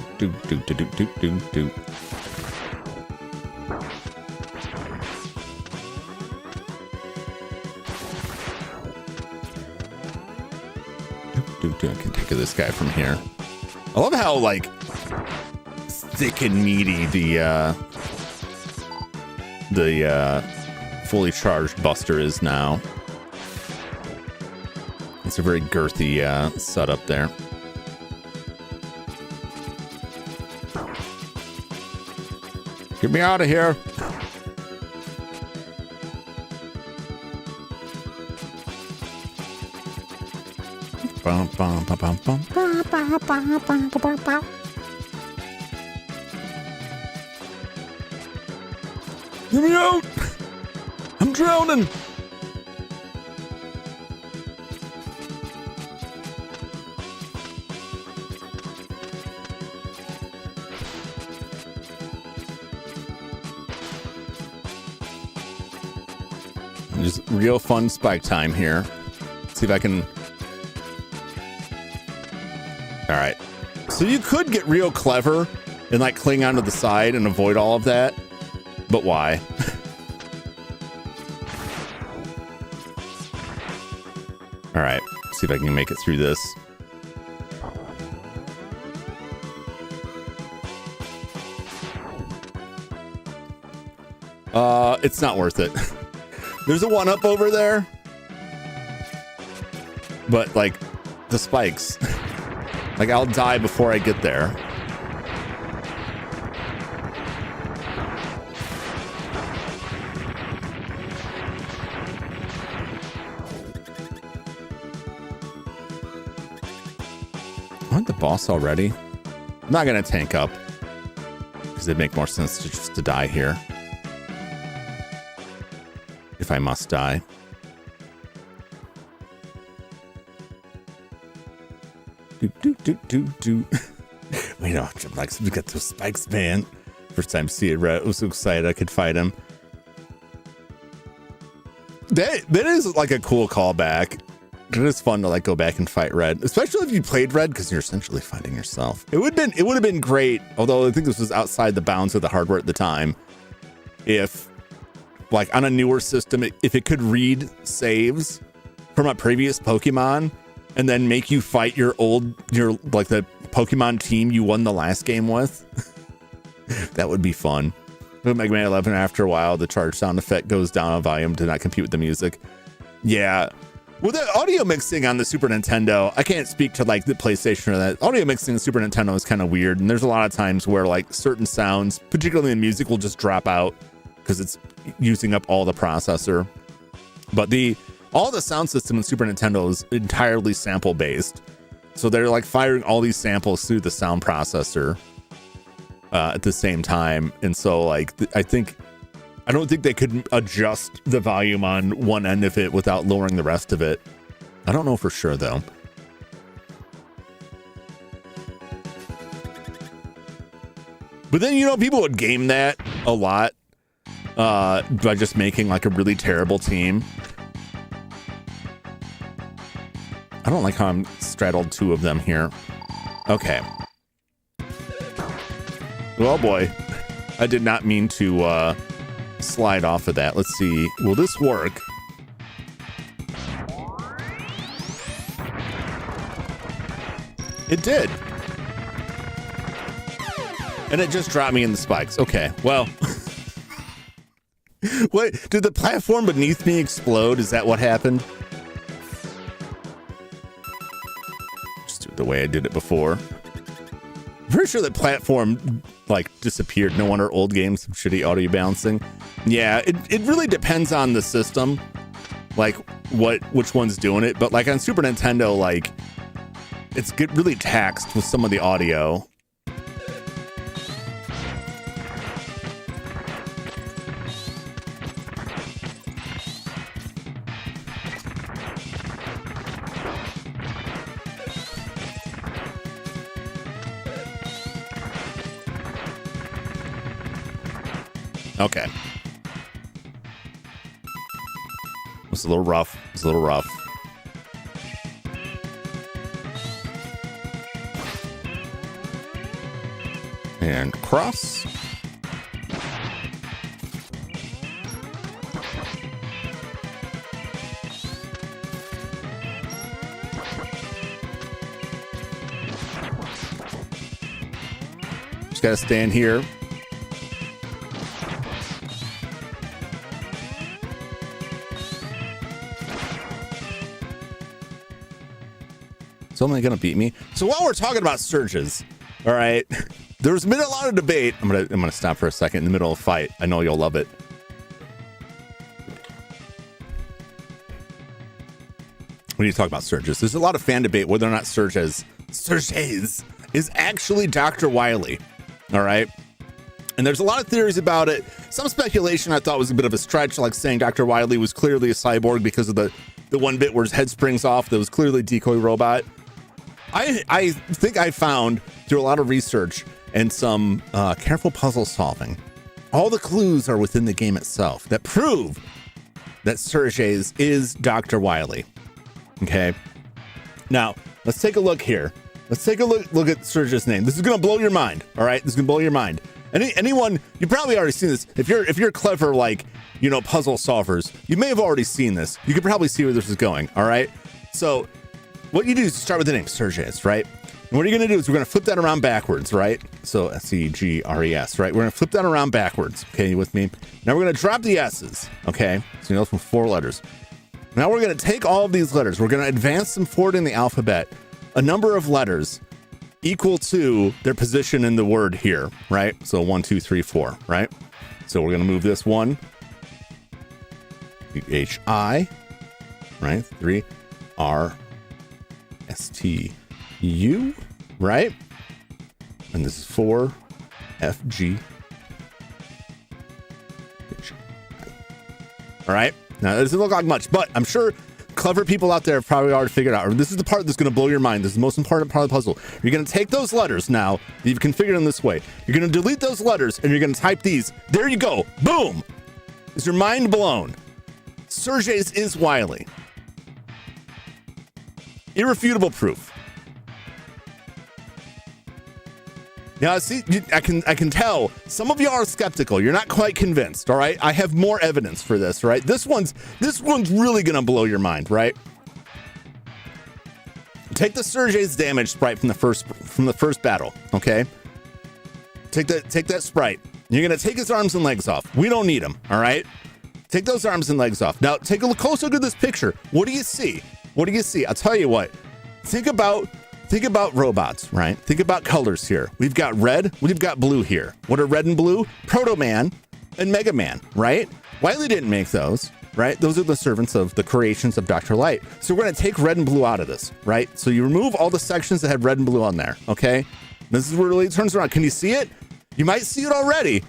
I can take this guy from here. I love how like thick and meaty the fully charged Buster is now. It's a very girthy setup there. Get me out of here. Get me out! I'm drowning! Just real fun spike time here. See if I can... Alright. So you could get real clever and like cling onto the side and avoid all of that. But why? Alright. See if I can make it through this. It's not worth it. There's a 1-up over there. But like the spikes. Like I'll die before I get there. Aren't the boss already? I'm not gonna tank up because it'd make more sense to just to die here. If I must die. Do. Wait, no, I'm like, we got those spikes, man. First time see it, Red. I was so excited I could fight him. That is like a cool callback. It is fun to like go back and fight Red, especially if you played Red because you're essentially fighting yourself. It would have been great, although I think this was outside the bounds of the hardware at the time. If like on a newer system, if it could read saves from a previous Pokemon and then make you fight your like the Pokemon team you won the last game with, that would be fun. With Mega Man 11, after a while, the charge sound effect goes down a volume to not compete with the music. Yeah. Well, the audio mixing on the Super Nintendo, I can't speak to like the PlayStation or that. Audio mixing on the Super Nintendo is kind of weird. And there's a lot of times where like certain sounds, particularly in music, will just drop out because it's using up all the processor. But all the sound system in Super Nintendo is entirely sample based. So they're like firing all these samples through the sound processor at the same time. And so like, I don't think they could adjust the volume on one end of it without lowering the rest of it. I don't know for sure though. But then, people would game that a lot by just making like a really terrible team. I don't like how I'm straddled two of them here. Okay. Oh boy. I did not mean to slide off of that. Let's see. Will this work? It did. And it just dropped me in the spikes. Okay, well. What? Did the platform beneath me explode? Is that what happened? Just do it the way I did it before. I'm pretty sure the platform like disappeared. No wonder old games have shitty audio balancing. Yeah, it really depends on the system, like which one's doing it. But like on Super Nintendo, like it's really taxed with some of the audio. Okay. It's a little rough. It's a little rough. And cross. Just gotta stand here. Someone gonna beat me. So while we're talking about surges, all right, there's been a lot of debate. I'm gonna stop for a second in the middle of a fight. I know you'll love it. when you talk about Surges. There's a lot of fan debate whether or not Surges is actually Dr. Wily. All right. And there's a lot of theories about it. Some speculation I thought was a bit of a stretch, like saying Dr. Wily was clearly a cyborg because of the one bit where his head springs off that was clearly a decoy robot. I think I found through a lot of research and some careful puzzle solving, all the clues are within the game itself that prove that Surges is Dr. Wily. Okay. Now, let's take a look here. Let's take a look at Surge's name. This is going to blow your mind. All right. This is going to blow your mind. Anyone, you probably already seen this. If you're clever, like, you know, puzzle solvers, you may have already seen this. You could probably see where this is going. All right. So what you do is start with the name Surges, right? And what you're going to do is we're going to flip that around backwards, right? So Segres, right? We're going to flip that around backwards. Okay. You with me? Now we're going to drop the S's. Okay. So you know, from 4 letters. Now we're going to take all of these letters. We're going to advance them forward in the alphabet, a number of letters equal to their position in the word here, right? So 1, 2, 3, 4, right? So we're going to move this 1, H-I, right? 3, R, S-T-U, right? And this is 4, F-G, H-I. All right? Now, it doesn't look like much, but I'm sure clever people out there have probably already figured out. Or this is the part that's going to blow your mind. This is the most important part of the puzzle. You're going to take those letters now. You've configured them this way. You're going to delete those letters, and you're going to type these. There you go. Boom. Is your mind blown? Surges is Wily. Irrefutable proof. Now, see, I can tell some of you are skeptical. You're not quite convinced, all right? I have more evidence for this, right? This one's really gonna blow your mind, right? Take the Surges damage sprite from the first battle, okay? Take that sprite. You're gonna take his arms and legs off. We don't need them, all right? Take those arms and legs off. Now, take a closer look at this picture. What do you see? What do you see? I'll tell you what. Think about robots, right? Think about colors here. We've got red, we've got blue here. What are red and blue? Proto Man and Mega Man, right? Wily didn't make those, right? Those are the servants of the creations of Dr. Light. So we're going to take red and blue out of this, right? So you remove all the sections that had red and blue on there, okay? This is where it really turns around. Can you see it? You might see it already,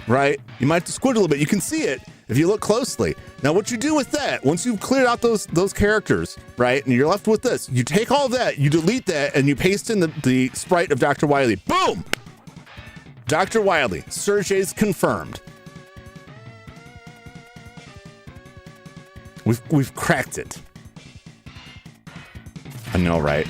right? You might have to squint a little bit. You can see it if you look closely. Now, what you do with that, once you've cleared out those characters, right, and you're left with this, you take all of that, you delete that, and you paste in the sprite of Dr. Wily. Boom! Dr. Wily, Surges confirmed. We've cracked it. I know, right?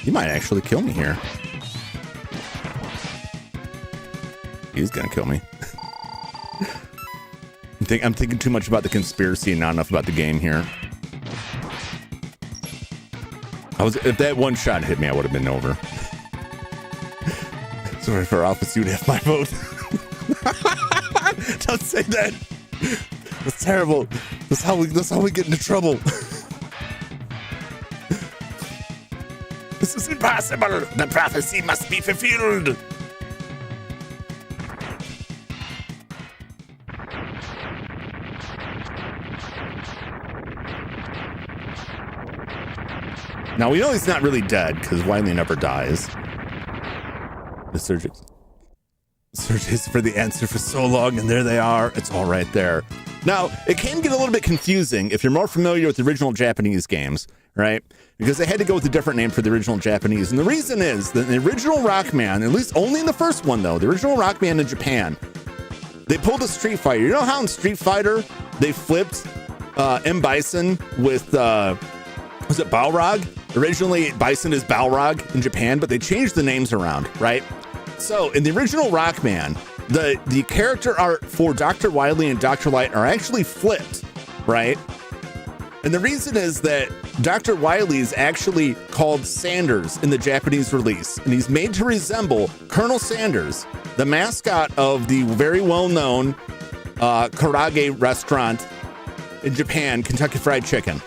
He might actually kill me here. He's gonna kill me. I'm thinking too much about the conspiracy and not enough about the game here. If that one shot hit me, I would have been over. Sorry for Alpha Suit F my vote. Don't say that. That's terrible. That's how we get into trouble. This is impossible. The prophecy must be fulfilled. Now we know he's not really dead because Wily never dies. The Surges for the answer for so long, and there they are. It's all right there. Now, it can get a little bit confusing if you're more familiar with the original Japanese games, right? Because they had to go with a different name for the original Japanese. And the reason is that the original Rockman, at least only in the first one though, the original Rockman in Japan, they pulled a Street Fighter. You know how in Street Fighter, they flipped M. Bison with, was it Balrog? Originally, Bison is Balrog in Japan, but they changed the names around, right? So in the original Rockman, the character art for Dr. Wily and Dr. Light are actually flipped, right? And the reason is that Dr. Wily is actually called Sanders in the Japanese release, and he's made to resemble Colonel Sanders, the mascot of the very well-known karage restaurant in Japan, Kentucky Fried Chicken,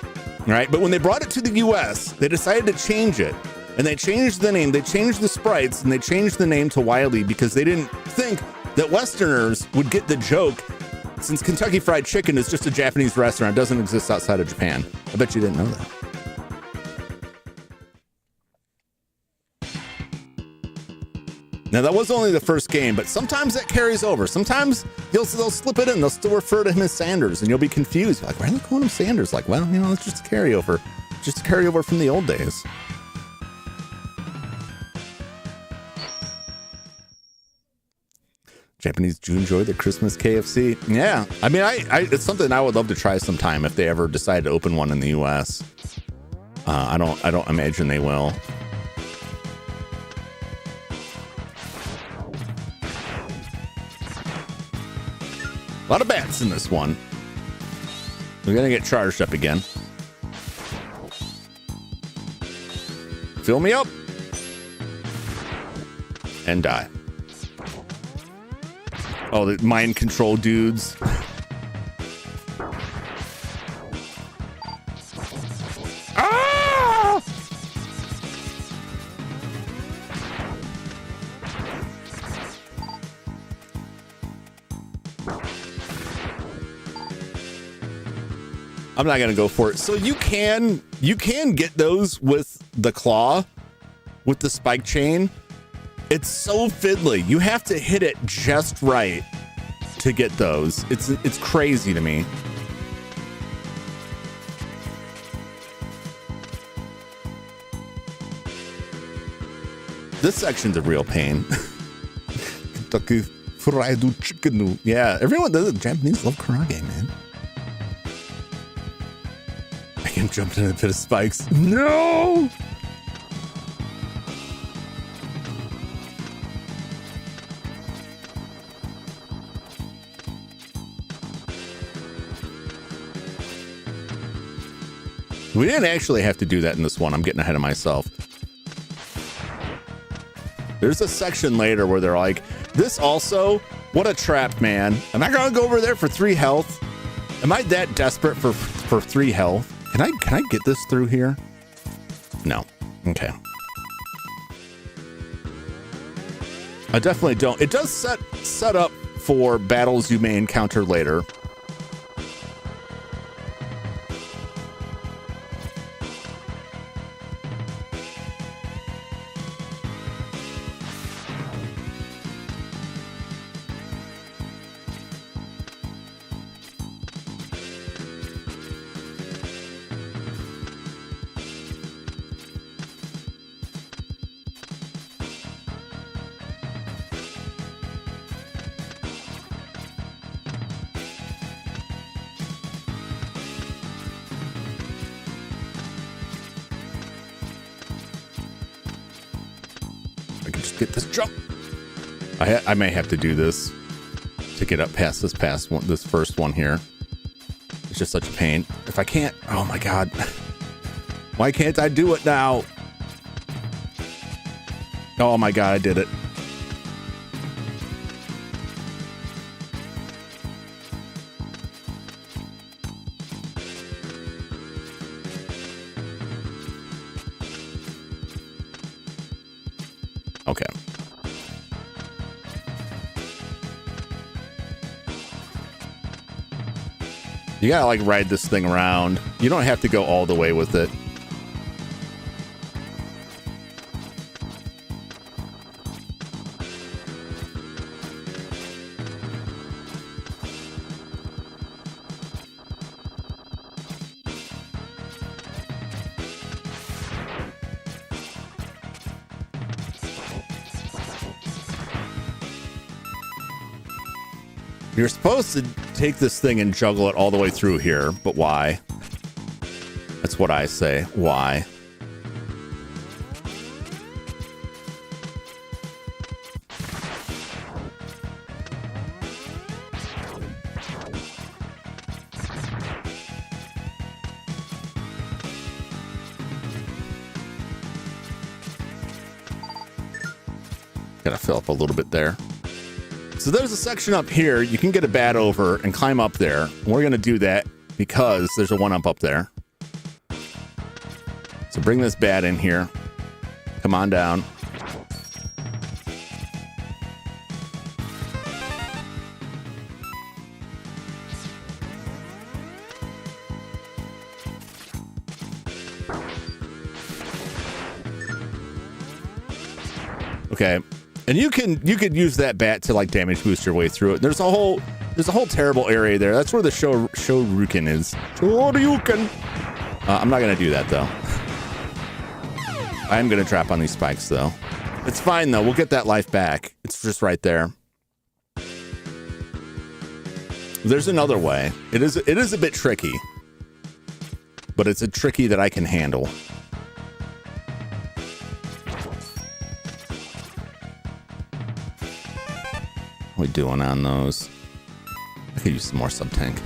right? But when they brought it to the US, they decided to change it And they changed the name, they changed the sprites, and they changed the name to Wiley because they didn't think that Westerners would get the joke, since Kentucky Fried Chicken is just a Japanese restaurant, it doesn't exist outside of Japan. I bet you didn't know that. Now, that was only the first game, but sometimes that carries over. Sometimes they'll slip it in. They'll still refer to him as Sanders, and you'll be confused. Like, why are they calling him Sanders? Like, well, you know, it's just a carryover. Just a carryover from the old days. Japanese do enjoy the Christmas KFC. Yeah, I mean, it's something I would love to try sometime if they ever decide to open one in the U.S. I don't imagine they will. A lot of bats in this one. We're gonna get charged up again. Fill me up. And die. Oh, the mind control dudes. Ah! I'm not gonna go for it. So you can get those with the claw, with the spike chain. It's so fiddly. You have to hit it just right to get those. It's crazy to me. This section's a real pain. Kentucky Fried Chicken. Yeah, everyone does it. Japanese love karage, man. I am jumping in a pit of spikes. No! We didn't actually have to do that in this one. I'm getting ahead of myself. There's a section later where they're like, this also, what a trap, man. Am I gonna go over there for 3 health? Am I that desperate for 3 health? Can I get this through here? No. Okay. I definitely don't. It does set up for battles you may encounter later. Get this jump. I may have to do this to get up past this first one here. It's just such a pain. If I can't, oh my God. Why can't I do it now? Oh my God, I did it. Okay. You gotta like ride this thing around. You don't have to go all the way with it. You're supposed to take this thing and juggle it all the way through here, but why? That's what I say. Why? Gotta fill up a little bit there. So there's a section up here. You can get a bat over and climb up there. We're going to do that because there's a 1-up up there. So bring this bat in here. Come on down. Okay. And you could use that bat to like damage boost your way through it. There's a whole terrible area there. That's where the Shoryuken is. Shoryuken. I'm not gonna do that though. I am gonna trap on these spikes though. It's fine though. We'll get that life back. It's just right there. There's another way. It is a bit tricky, but it's a tricky that I can handle. What are we doing on those? I could use some more sub-tank.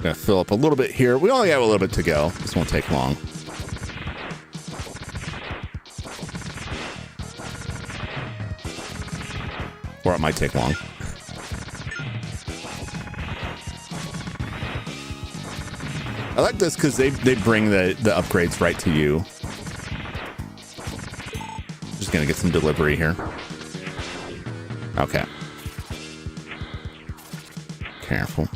Gonna fill up a little bit here. We only have a little bit to go. This won't take long. Or it might take long. I like this because they bring the upgrades right to you. Just gonna get some delivery here. Okay. Careful.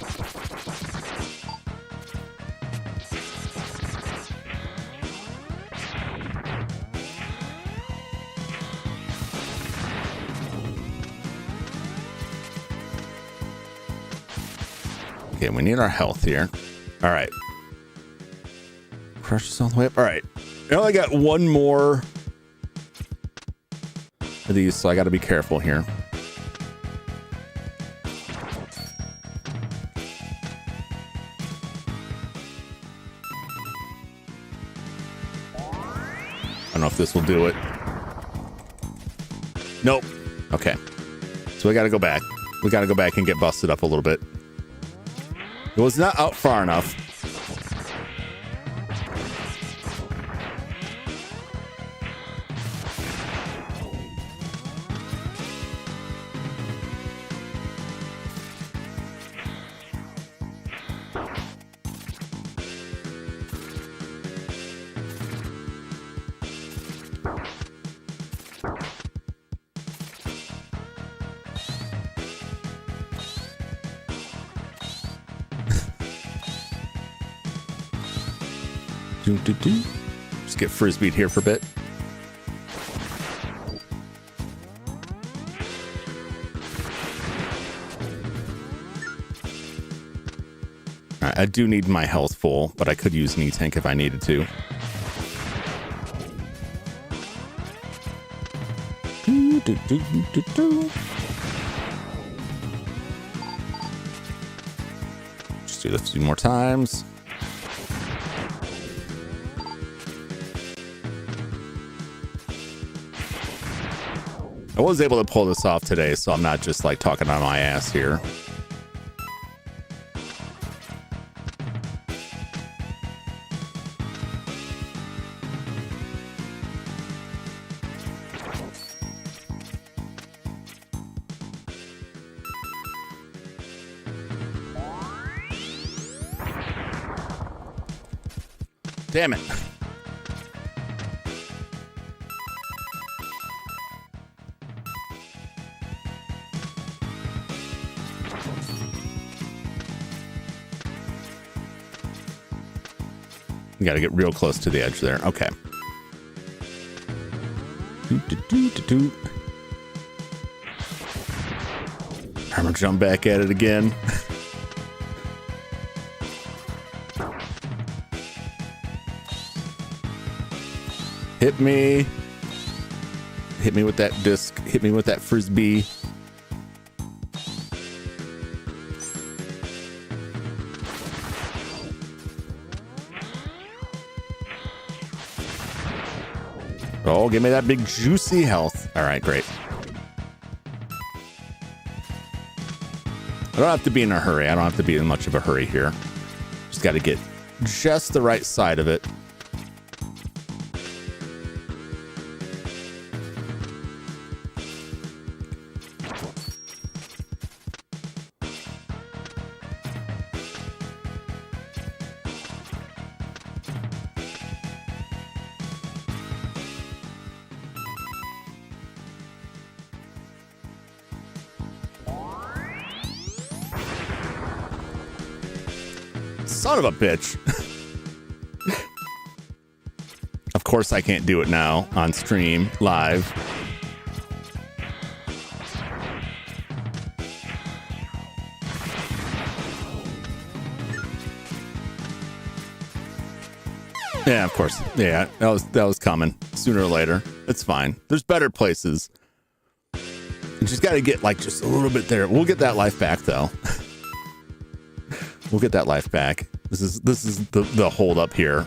Okay, we need our health here. All right. Crush this all the way up. All right. I only got one more of these, so I got to be careful here. I don't know if this will do it. Nope. Okay. So we got to go back. We got to go back and get busted up a little bit. It was not out far enough. Just get frisbeed here for a bit. All right, I do need my health full, but I could use an E-tank if I needed to. Just do this a few more times. I was able to pull this off today, so I'm not just like talking on my ass here. Damn it. You gotta get real close to the edge there. Okay. I'm gonna jump back at it again. Hit me. Hit me with that disc. Hit me with that frisbee. Oh, give me that big juicy health. All right, great. I don't have to be in a hurry. I don't have to be in much of a hurry here. Just got to get just the right side of it. Son of a bitch. Of course I can't do it now on stream live. Yeah, of course. Yeah, that was coming sooner or later. It's fine. There's better places. You just got to get like just a little bit there. We'll get that life back though. We'll get that life back. This is the hold up here.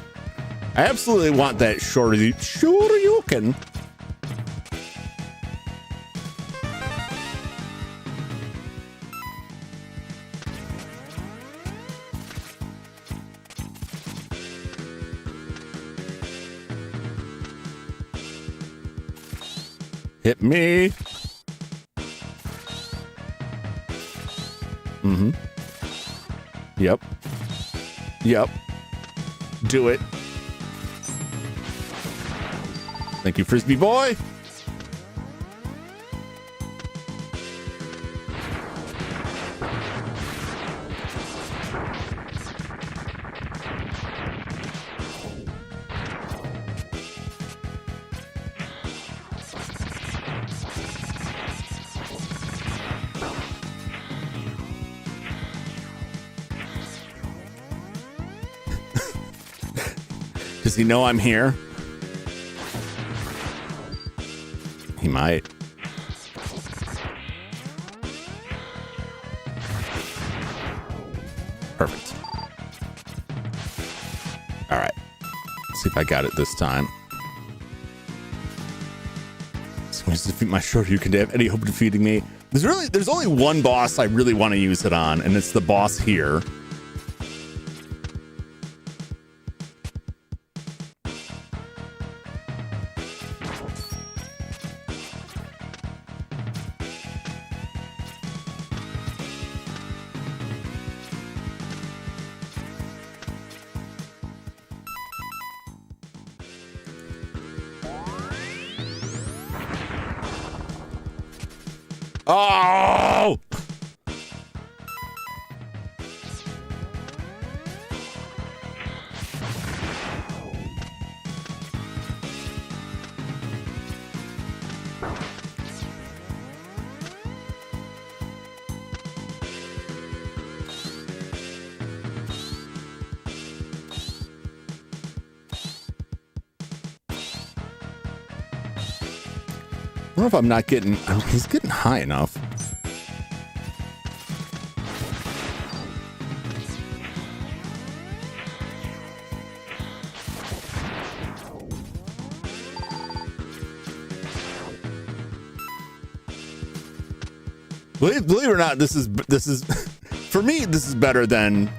I absolutely want that Shoryuken. Hit me. Mm-hmm. Yep. Yep. Do it. Thank you, Frisbee boy. Does he know I'm here? He might. Perfect. All right. Let's see if I got it this time. So I'm just defeat my short. You can have any hope of defeating me. There's only one boss I really want to use it on, and it's the boss here. Oh! I don't know if I'm not getting... he's getting high enough. Believe it or not, this is for me, this is better than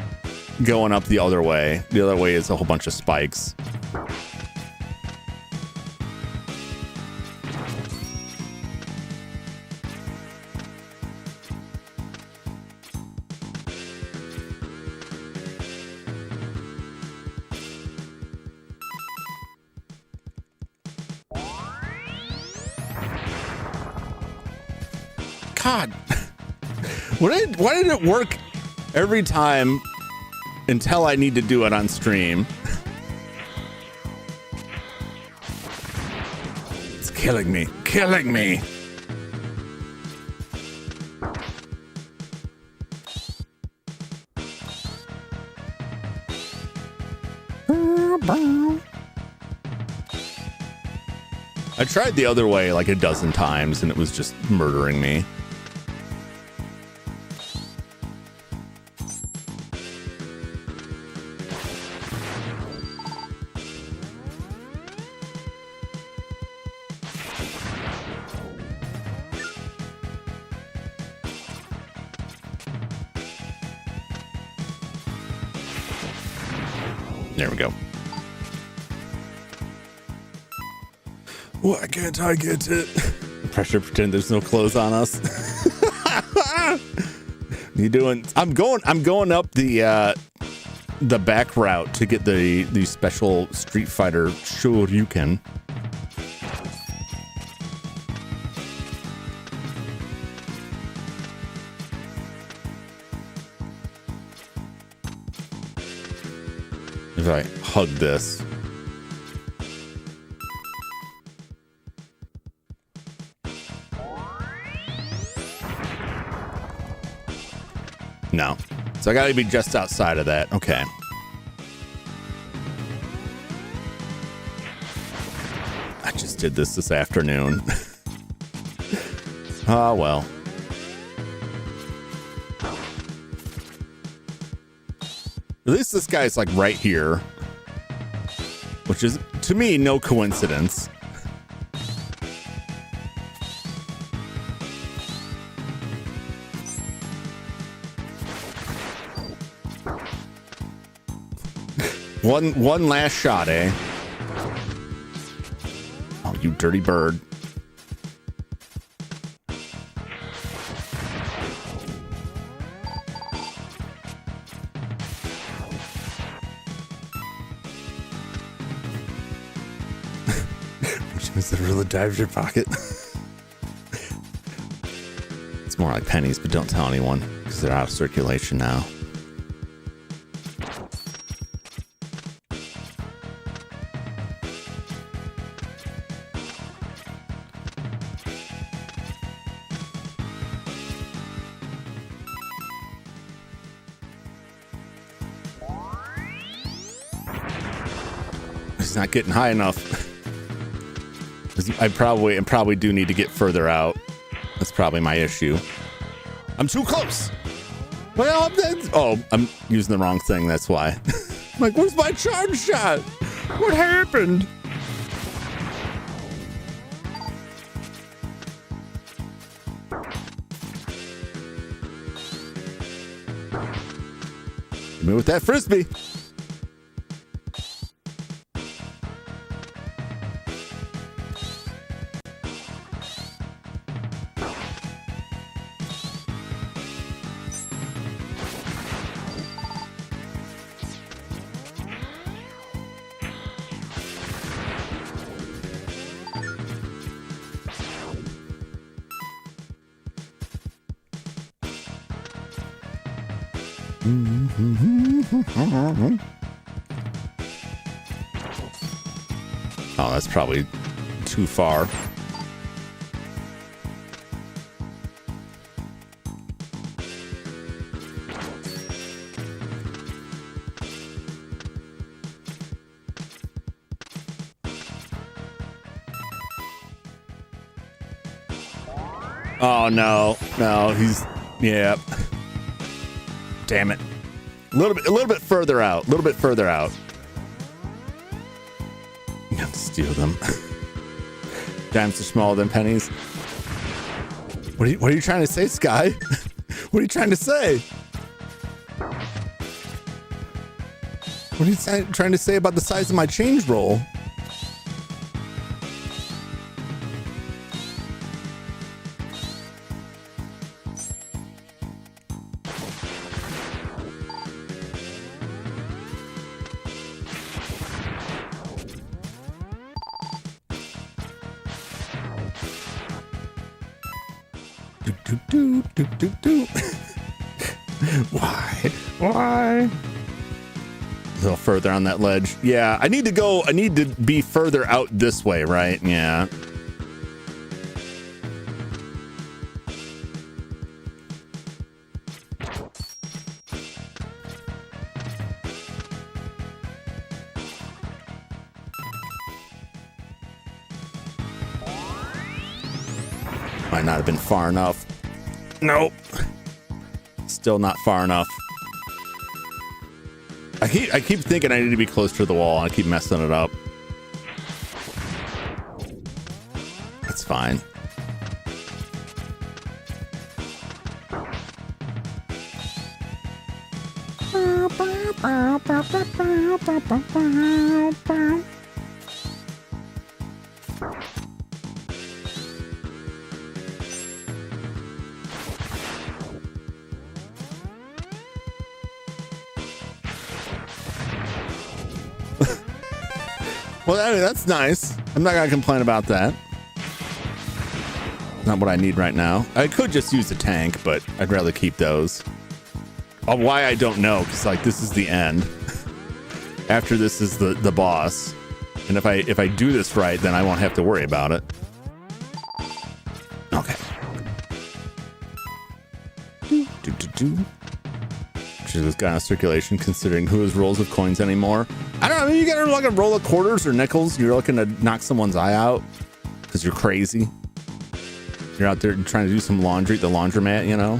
going up the other way. The other way is a whole bunch of spikes. God, why did it work every time until I need to do it on stream? It's killing me, killing me. I tried the other way like a dozen times and it was just murdering me. There we go. Why can't I get it? Pressure pretend there's no clothes on us. You doing? I'm going up the back route to get the special Street Fighter Shoryuken. If I hug this. No. So I gotta be just outside of that. Okay. I just did this afternoon. Oh, well. At least this guy's like right here, which is, to me, no coincidence. One last shot, eh? Oh, you dirty bird. Which means that really dives your pocket. It's more like pennies, but don't tell anyone because they're out of circulation now. He's not getting high enough. I probably do need to get further out. That's probably my issue. I'm too close. Well, I'm using the wrong thing. That's why. I'm like, where's my charge shot? What happened? Hit me with that frisbee. Oh, that's probably too far. Oh no, he's, yeah. Damn it. A little bit further out. I'm gonna steal them. Dimes are smaller than pennies. What are you trying to say, Sky? What are you trying to say? What are you trying to say about the size of my change roll? Do. Why? A little further on that ledge. Yeah, I need to be further out this way, right? Yeah. Might not have been far enough. Nope. Still not far enough. I keep thinking I need to be close to the wall. I keep messing it up. That's fine. Well, I mean, that's nice. I'm not gonna complain about that. Not what I need right now. I could just use a tank, but I'd rather keep those. Why, I don't know, because like this is the end. After this is the boss, and if I do this right, then I won't have to worry about it. Okay. Should this guy on circulation, considering who has rolls of coins anymore? I don't know. Maybe you got like a roll of quarters or nickels. You're looking to knock someone's eye out because you're crazy. You're out there trying to do some laundry at the laundromat, you know.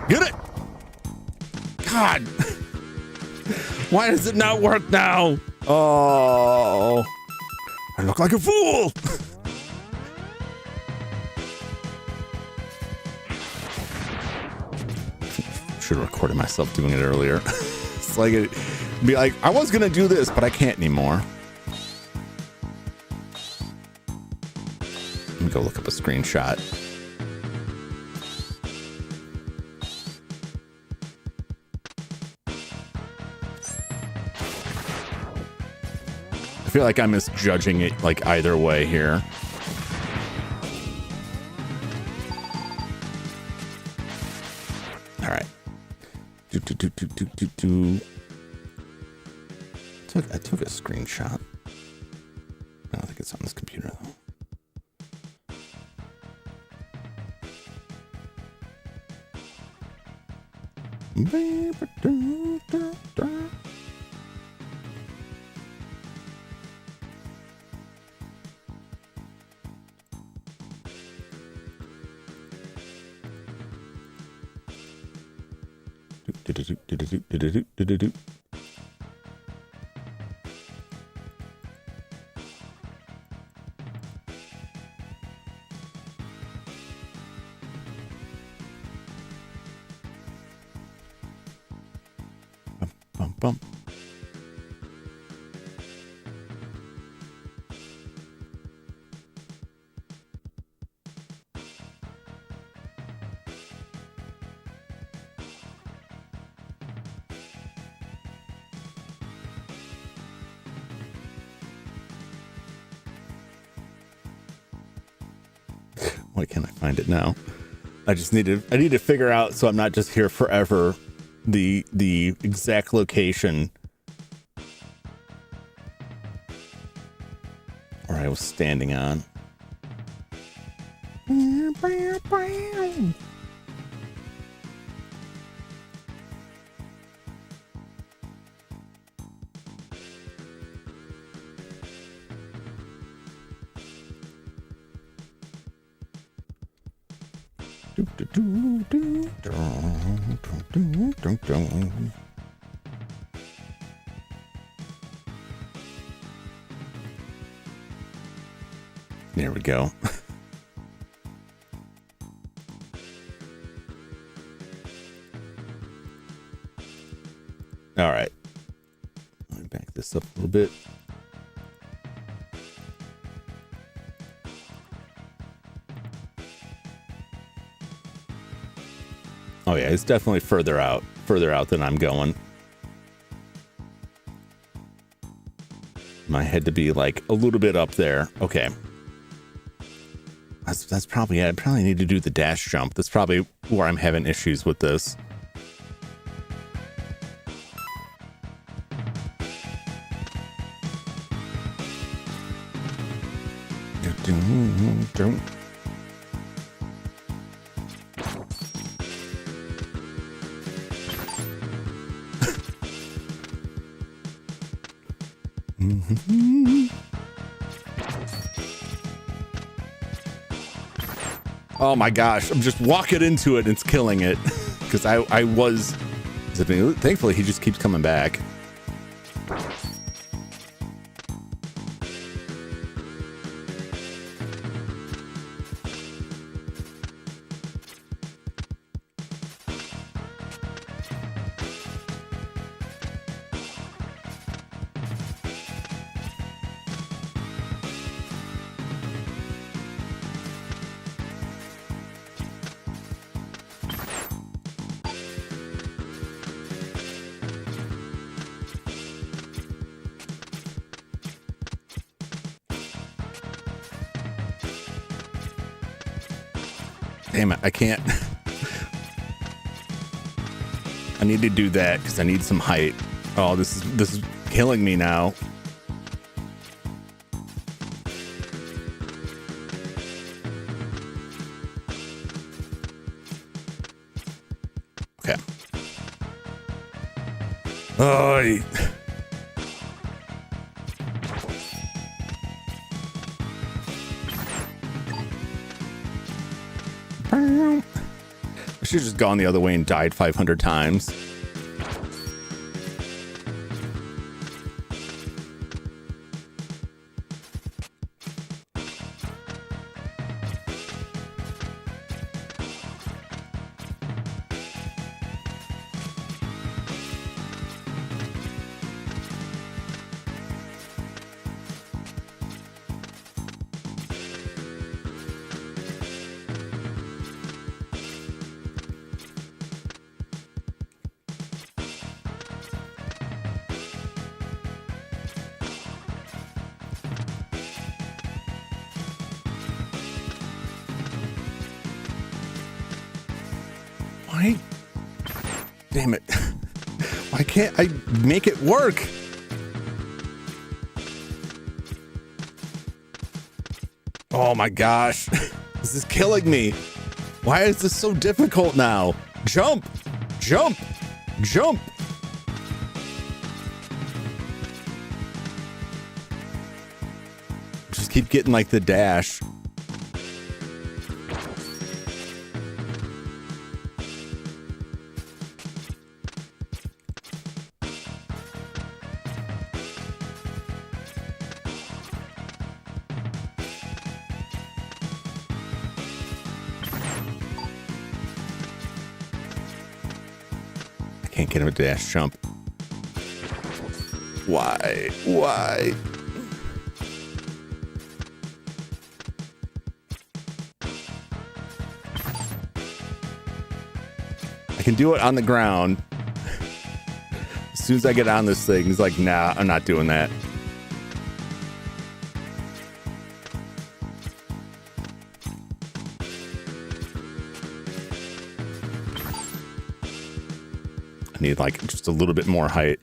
Get it! God! Why does it not work now? Oh, I look like a fool! Should have recorded myself doing it earlier. It's like it'd be like, I was gonna do this, but I can't anymore. Let me go look up a screenshot. I feel like I'm misjudging it like either way here. All right. I took a screenshot. I don't think it's on this computer though. Bum, bum. Why can't I find it now? I need to figure out, so I'm not just here forever, the exact location where I was standing on. There we go. All right. Let me back this up a little bit. Oh yeah, it's definitely further out than I'm going. My head to be like a little bit up there. Okay. That's probably it. I probably need to do the dash jump. That's probably where I'm having issues with this. Oh my gosh, I'm just walking into it and it's killing it. because I was, thankfully he just keeps coming back. Damn it, I can't. I need to do that because I need some height. Oh, this is killing me now. Okay. Oh. I should have just gone the other way and died 500 times. Why? Damn it. Why can't I make it work? Oh my gosh. This is killing me. Why is this so difficult now? Jump! Jump! Jump! Just keep getting like the dash. Can't get him a dash jump. Why? Why? I can do it on the ground. As soon as I get on this thing, he's like, nah, I'm not doing that. Need like just a little bit more height.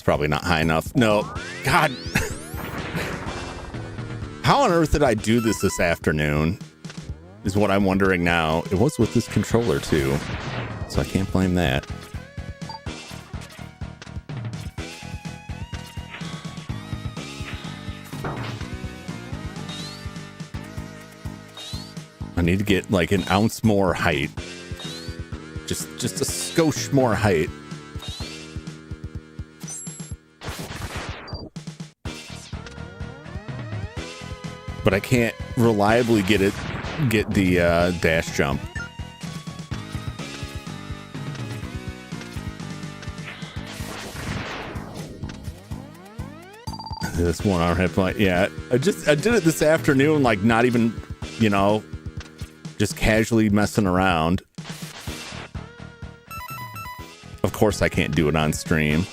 Probably not high enough. No. God. How on earth did I do this afternoon? Is what I'm wondering now. It was with this controller too, so I can't blame that. I need to get like an ounce more height. Just a skosh more height. But I can't reliably get the dash jump. This 1 hour hit point. Yeah, I did it this afternoon, like not even, you know, just casually messing around. Of course I can't do it on stream.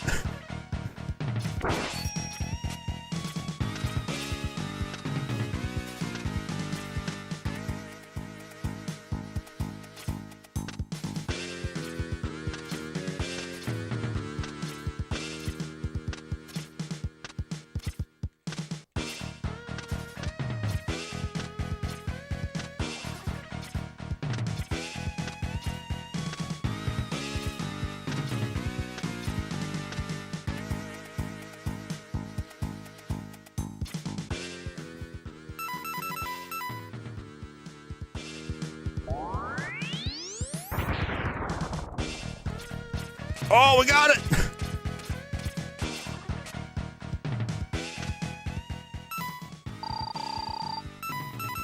Oh, we got it.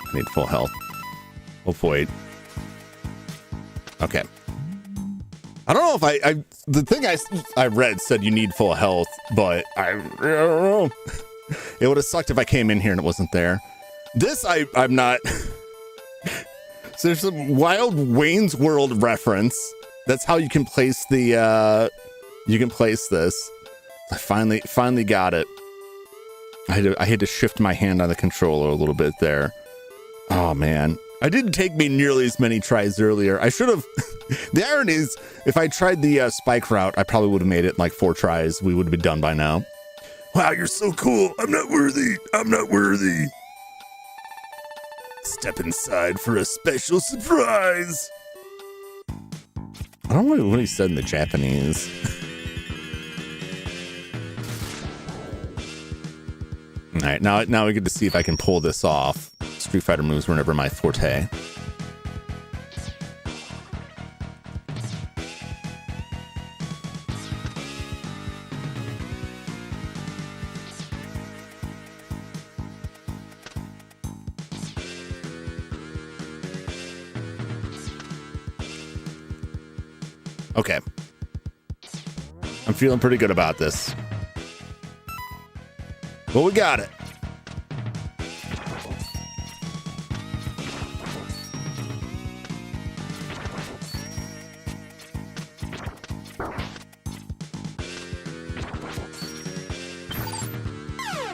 I need full health. Oh, wait. Okay. I don't know if the thing I read said you need full health, but I don't know. It would have sucked if I came in here and it wasn't there. This, I'm not. So there's some wild Wayne's World reference. That's how you can place the, you can place this. I finally got it. I had to shift my hand on the controller a little bit there. Oh, man. It didn't take me nearly as many tries earlier. I should have. The irony is, if I tried the spike route, I probably would have made it in like 4 tries. We would have been done by now. Wow, you're so cool. I'm not worthy. I'm not worthy. Step inside for a special surprise. I don't know what he said in the Japanese. All right, now we get to see if I can pull this off. Street Fighter moves were never my forte. Okay. I'm feeling pretty good about this. Well, we got it.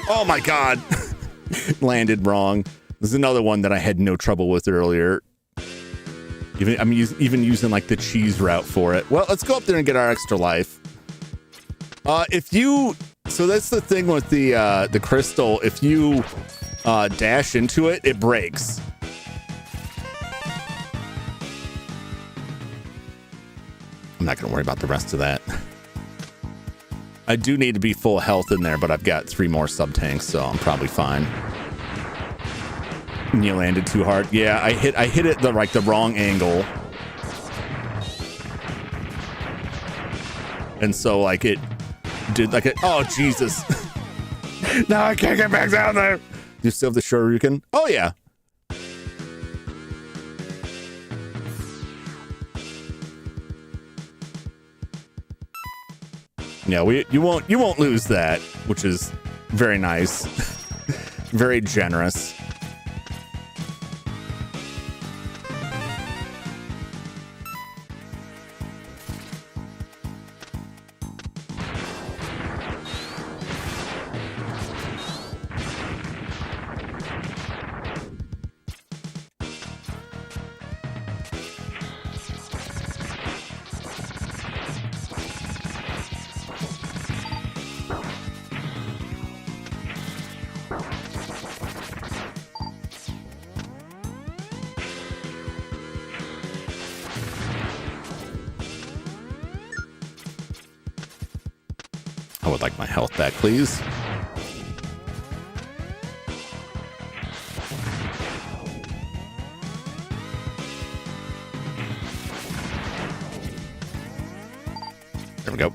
Oh my God. Landed wrong. This is another one that I had no trouble with earlier. I'm even using like the cheese route for it. Well, let's go up there and get our extra life. So that's the thing with the crystal. If you dash into it, it breaks. I'm not gonna worry about the rest of that. I do need to be full health in there, but I've got 3 more sub tanks, so I'm probably fine. You landed too hard. Yeah, I hit it the wrong angle. And so like it did like oh Jesus. Now I can't get back down there. You still have the Shoryuken? Oh yeah. Yeah, you won't lose that, which is very nice. Very generous. I would like my health back, please. There we go.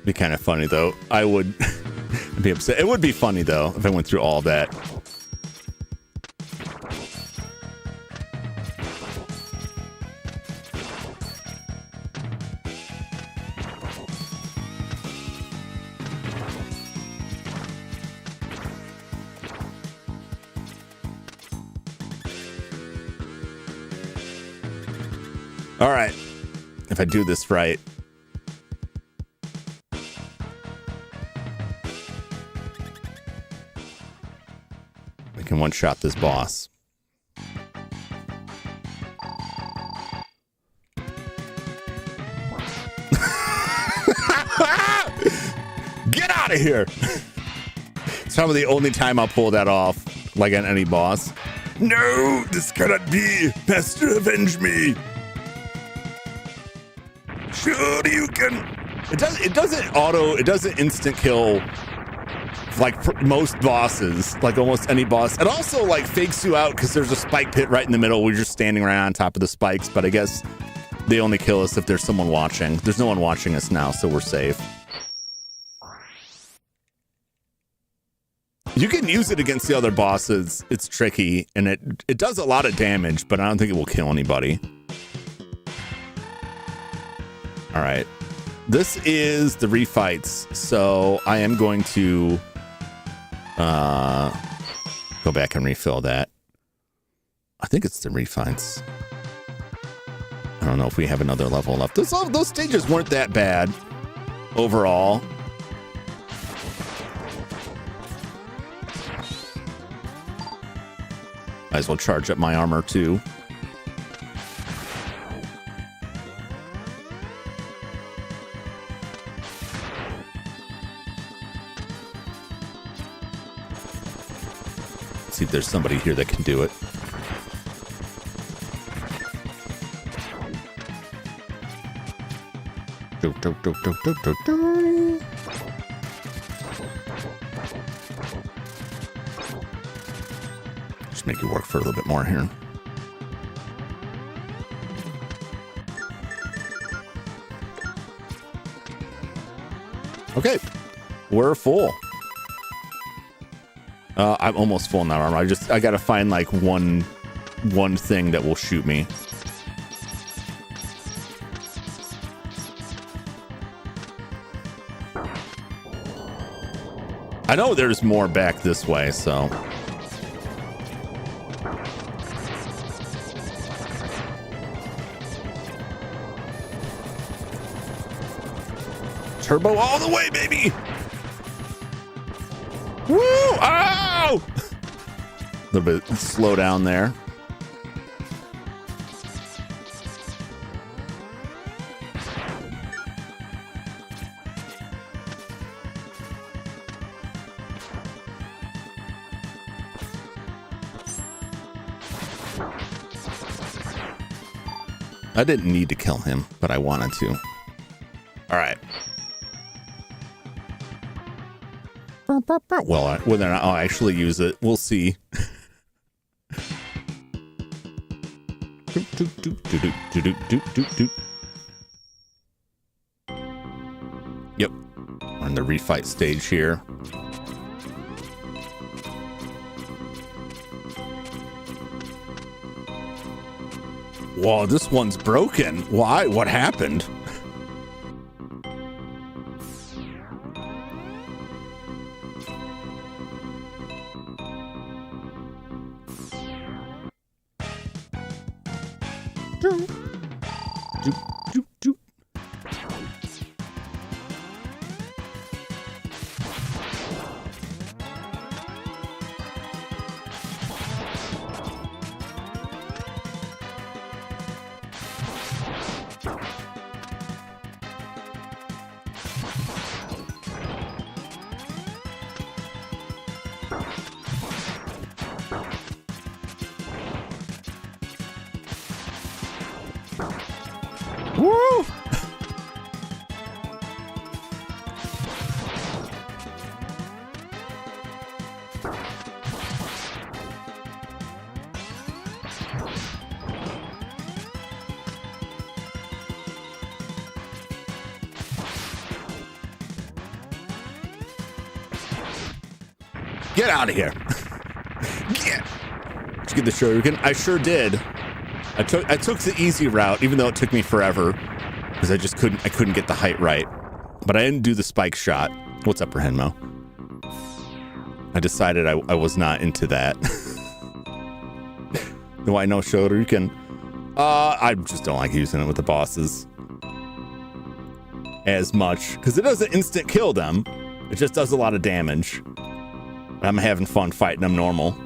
Be kind of funny though. I would be upset. It would be funny though if I went through all that. All right, if I do this right. I can one-shot this boss. Get out of here! It's probably the only time I'll pull that off, like on any boss. No, this cannot be! Master, avenge me! Sure you can. It doesn't instant kill like most bosses, like almost any boss. It also like fakes you out because there's a spike pit right in the middle where you're just standing around on top of the spikes. But I guess they only kill us if there's someone watching. There's no one watching us now, so we're safe. You can use it against the other bosses. It's tricky, and it does a lot of damage, but I don't think it will kill anybody. All right. This is the refights, so I am going to go back and refill that. I think it's the refights. I don't know if we have another level left. Those stages weren't that bad overall. Might as well charge up my armor too. Let's see if there's somebody here that can do it. Just make it work for a little bit more here. Okay, we're full. I'm almost full in that armor. I gotta find like one thing that will shoot me. I know there's more back this way, so. Turbo all the way, baby! Woo! Ow! A little bit slow down there. I didn't need to kill him, but I wanted to. All right. Well, whether or not I'll actually use it, we'll see. Yep. We're in the refight stage here. Whoa, this one's broken. Why? What happened? Woo! Get out of here. Get. Did you get the shuriken? I sure did. I took the easy route, even though it took me forever, because I couldn't get the height right. But I didn't do the spike shot. What's up, Renmo? I decided I was not into that. Do I know shuriken? I just don't like using it with the bosses as much, because it doesn't instant kill them. It just does a lot of damage. I'm having fun fighting them normal.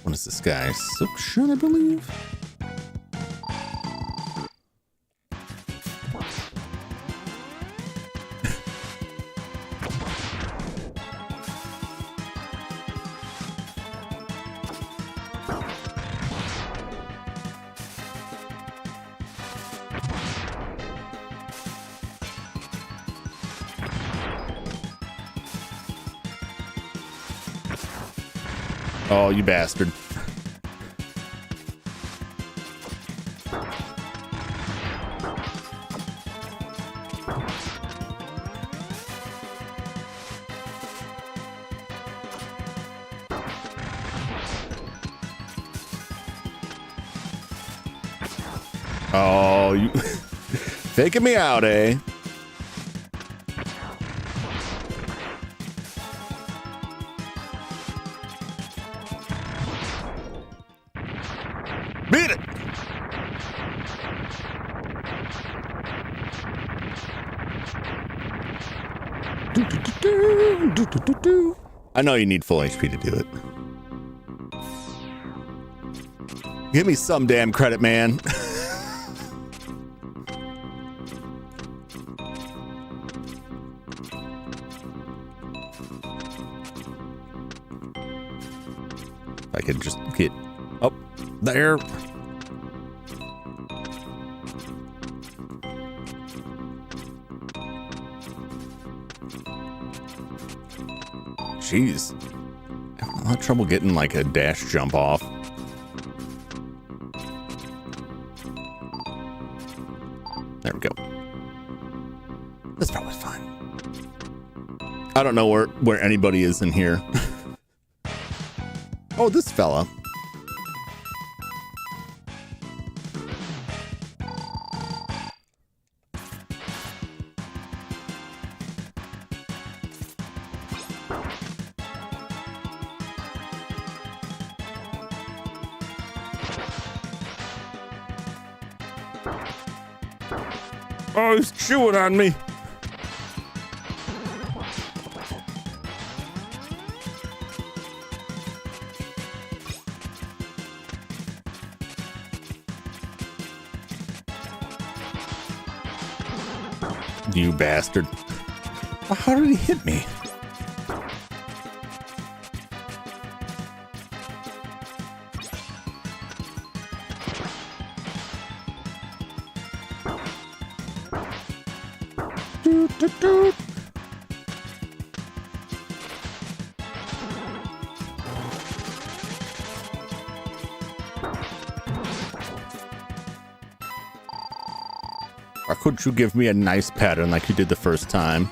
What is this guy? Suction, I believe. Oh, you bastard. Oh, you faking me out, eh? Beat it! I know you need full HP to do it. Give me some damn credit, man. I could just get up there. Jeez. I have trouble getting like a dash jump off. There we go. That's probably fine. I don't know where anybody is in here. Oh, this fella. Oh, he's chewing on me. You bastard. How did he hit me? Or could you give me a nice pattern like you did the first time?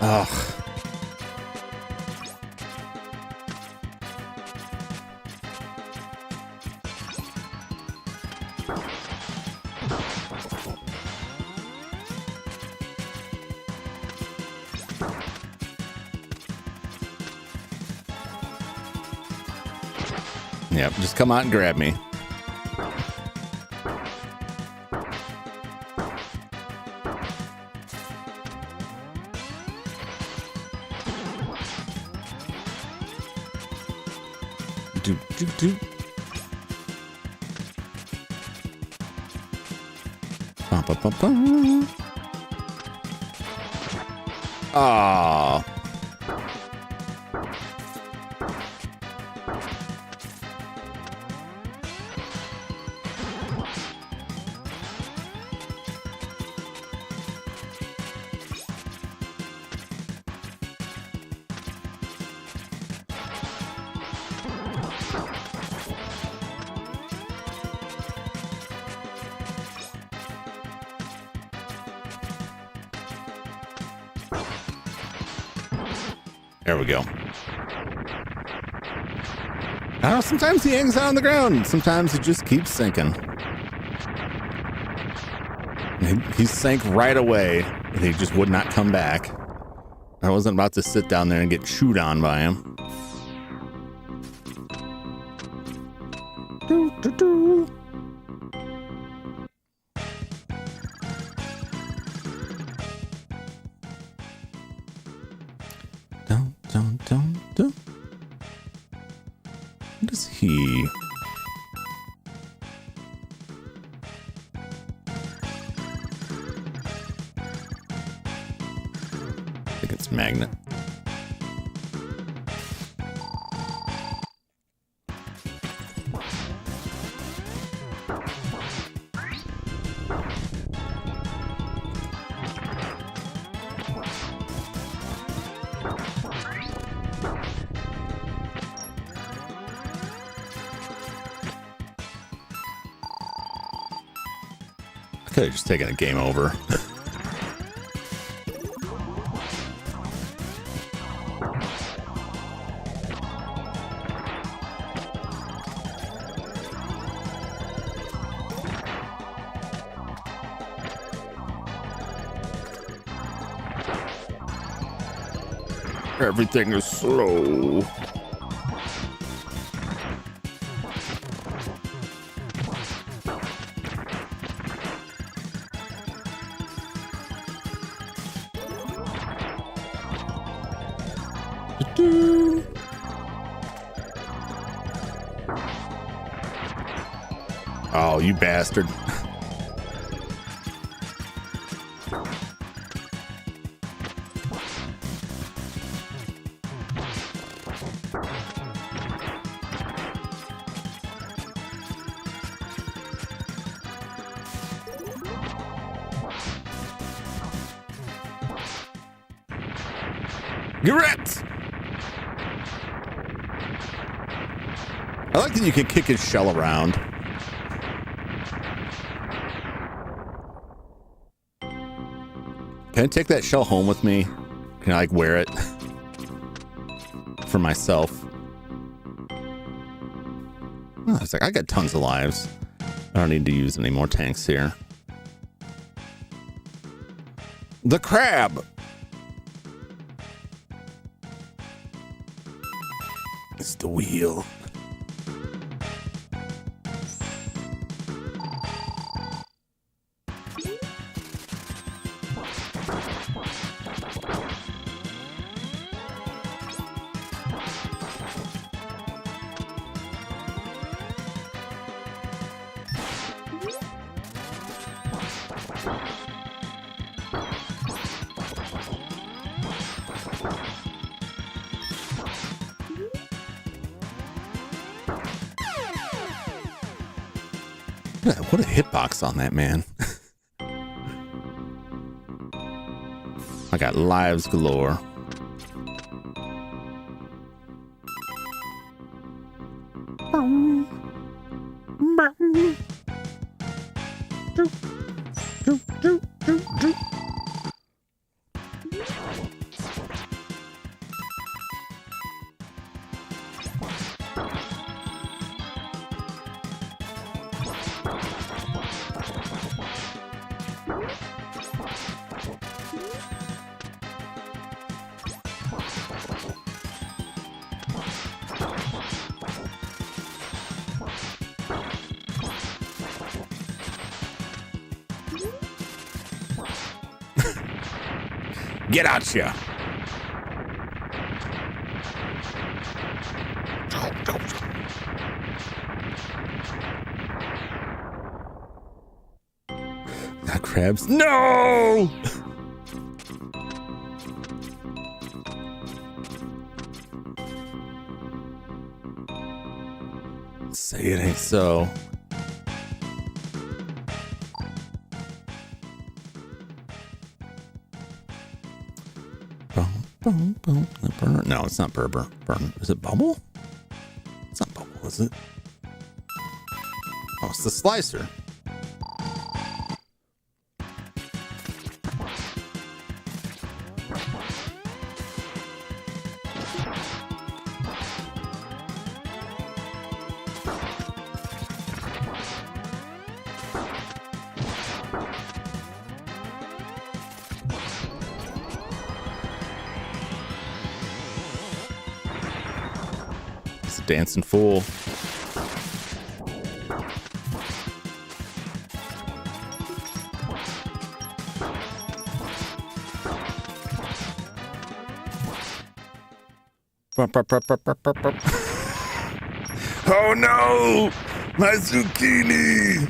Ugh. Yep, just come out and grab me. Do. Ah. There we go. I don't know, sometimes he hangs out on the ground. Sometimes he just keeps sinking. He sank right away. And he just would not come back. I wasn't about to sit down there and get chewed on by him. Do. Don't. What is he? I think it's magnet. Could have just taken a game over. Everything is slow. Oh, you bastard. You're it! I like that you can kick his shell around. Can I take that shell home with me? Can I like wear it for myself? Oh, it's like I got tons of lives. I don't need to use any more tanks here. The crab. It's the wheel. What a hitbox on that, man. I got lives galore. Get out here. That crabs. No! Say it ain't so. Boom, boom. Burner? No, it's not Burner. Is it Bubble? It's not Bubble, is it? Oh, it's the slicer. Dancing fool. Oh no! My zucchini!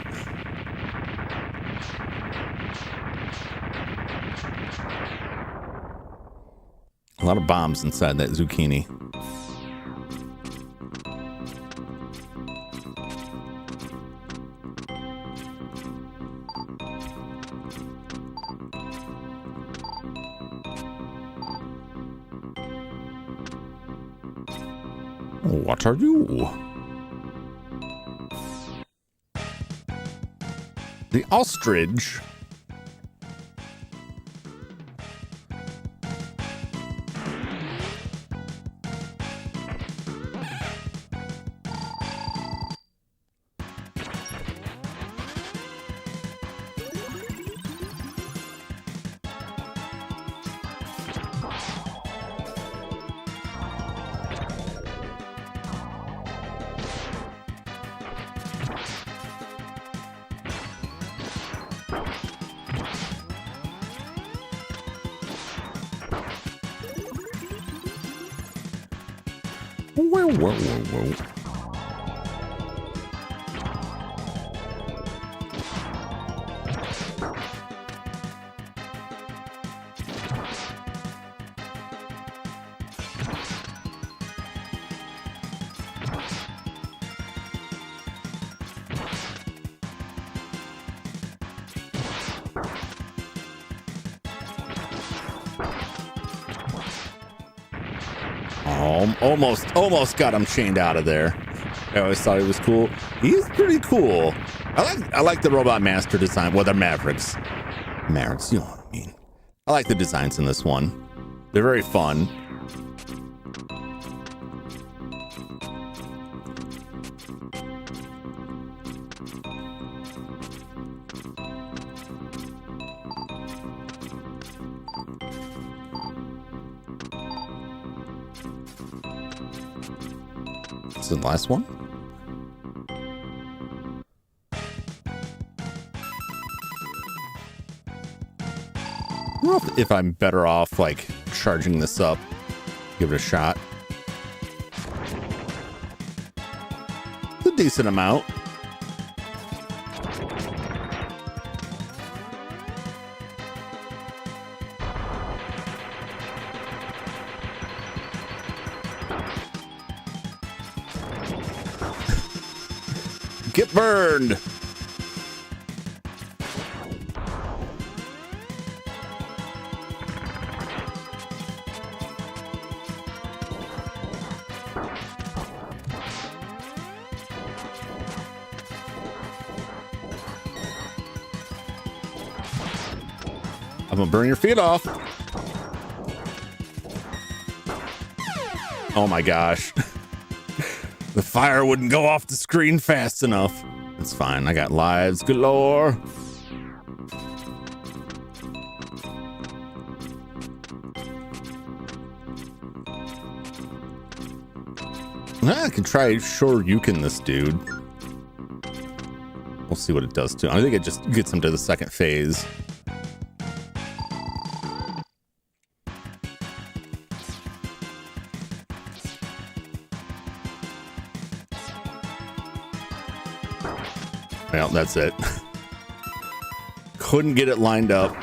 A lot of bombs inside that zucchini. What are you? The ostrich. Whoa, whoa, whoa, whoa. Almost got him chained out of there. I always thought he was cool. He's pretty cool. I like the robot master design. Well, they're Mavericks, you know what I mean. I like the designs in this one. They're very fun. The last one. I don't know if I'm better off like charging this up. Give it a shot. It's a decent amount. Get burned. I'm gonna burn your feet off. Oh my gosh. The fire wouldn't go off the screen fast enough. It's fine. I got lives galore. I can try Shoryuken this dude. We'll see what it does to him. I think it just gets him to the second phase. Well, that's it. Couldn't get it lined up.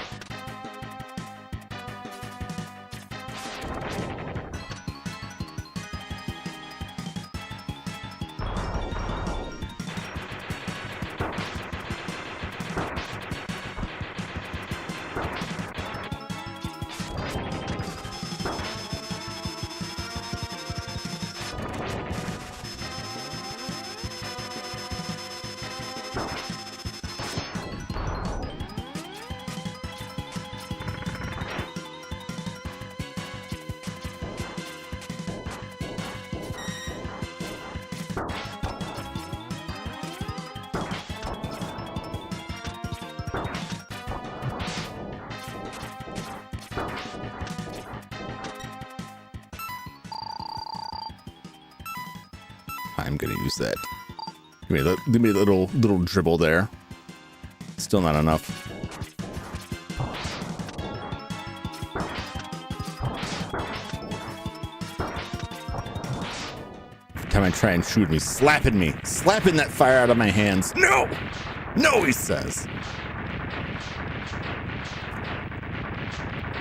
I'm gonna use that. Give me a little dribble there. Still not enough. Every time I try and shoot me, slapping that fire out of my hands. No, no, he says.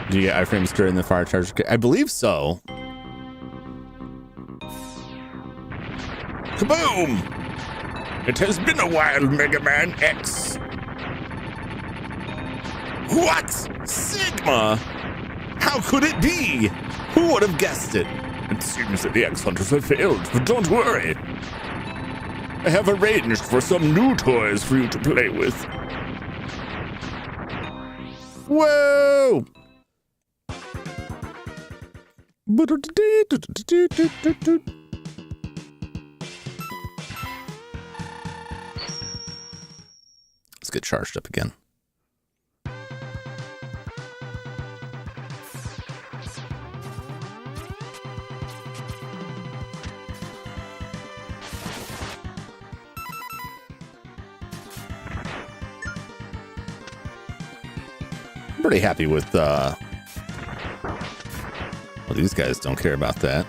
Do you get iframes during the fire charge? I believe so. Kaboom! It has been a while, Mega Man X. What? Sigma? How could it be? Who would have guessed it? It seems that the X-Hunters have failed, but don't worry. I have arranged for some new toys for you to play with. Whoa! Let's get charged up again. I'm pretty happy with, well, these guys don't care about that.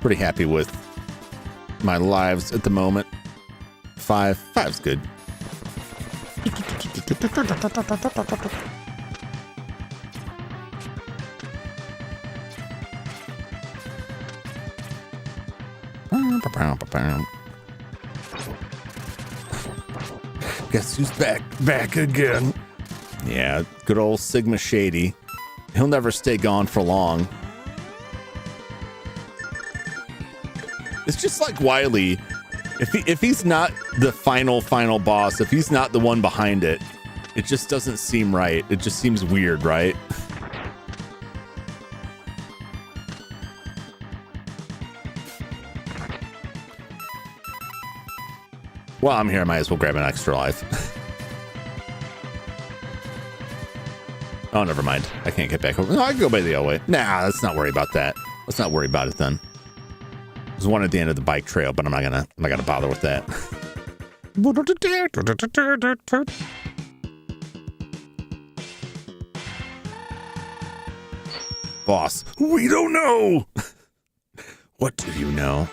Pretty happy with my lives at the moment. Five's good. Guess who's back again? Yeah, good old Sigma Shady. He'll never stay gone for long. It's just like Wily. If he's not the final boss, if he's not the one behind it, it just doesn't seem right. It just seems weird, right? Well, I'm here. I might as well grab an extra life. Oh, never mind. I can't get back over. No, I can go by the other way. Nah, let's not worry about that. Let's not worry about it then. There's one at the end of the bike trail, but I'm not gonna bother with that. Boss, we don't know. What do you know?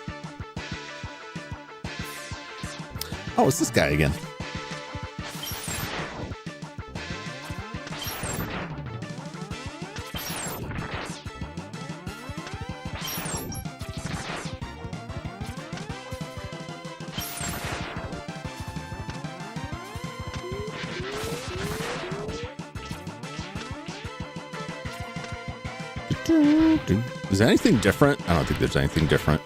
Oh, it's this guy again. Is there anything different? I don't think there's anything different.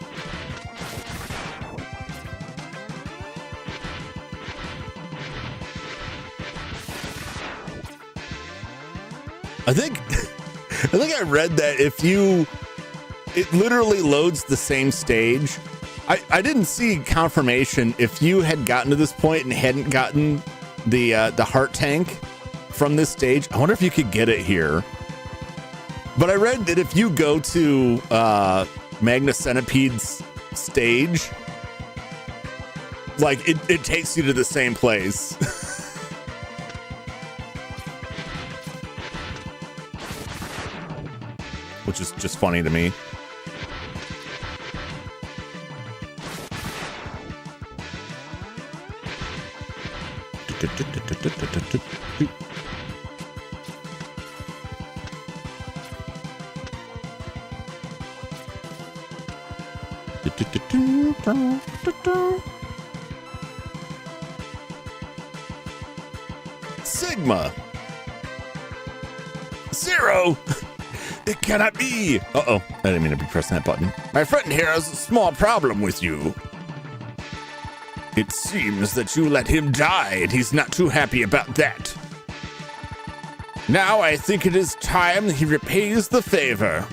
I think I read that it literally loads the same stage. I didn't see confirmation if you had gotten to this point and hadn't gotten the heart tank from this stage. I wonder if you could get it here. But I read that if you go to Magna Centipede's stage, like it takes you to the same place. Which is just funny to me. Sigma 0. It cannot be. Uh-oh. I didn't mean to be pressing that button. My friend here has a small problem with you. It seems that you let him die, and he's not too happy about that. Now I think it is time he repays the favor.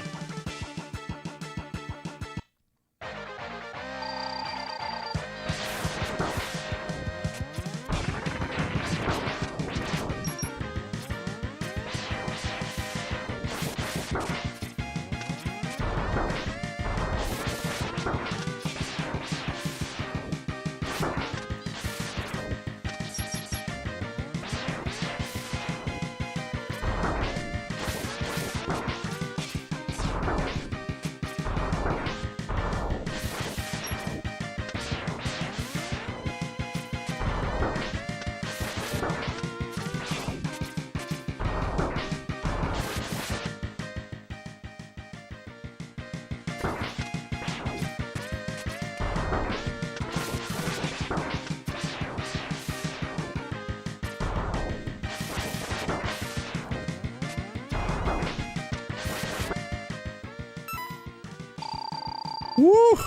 Woo!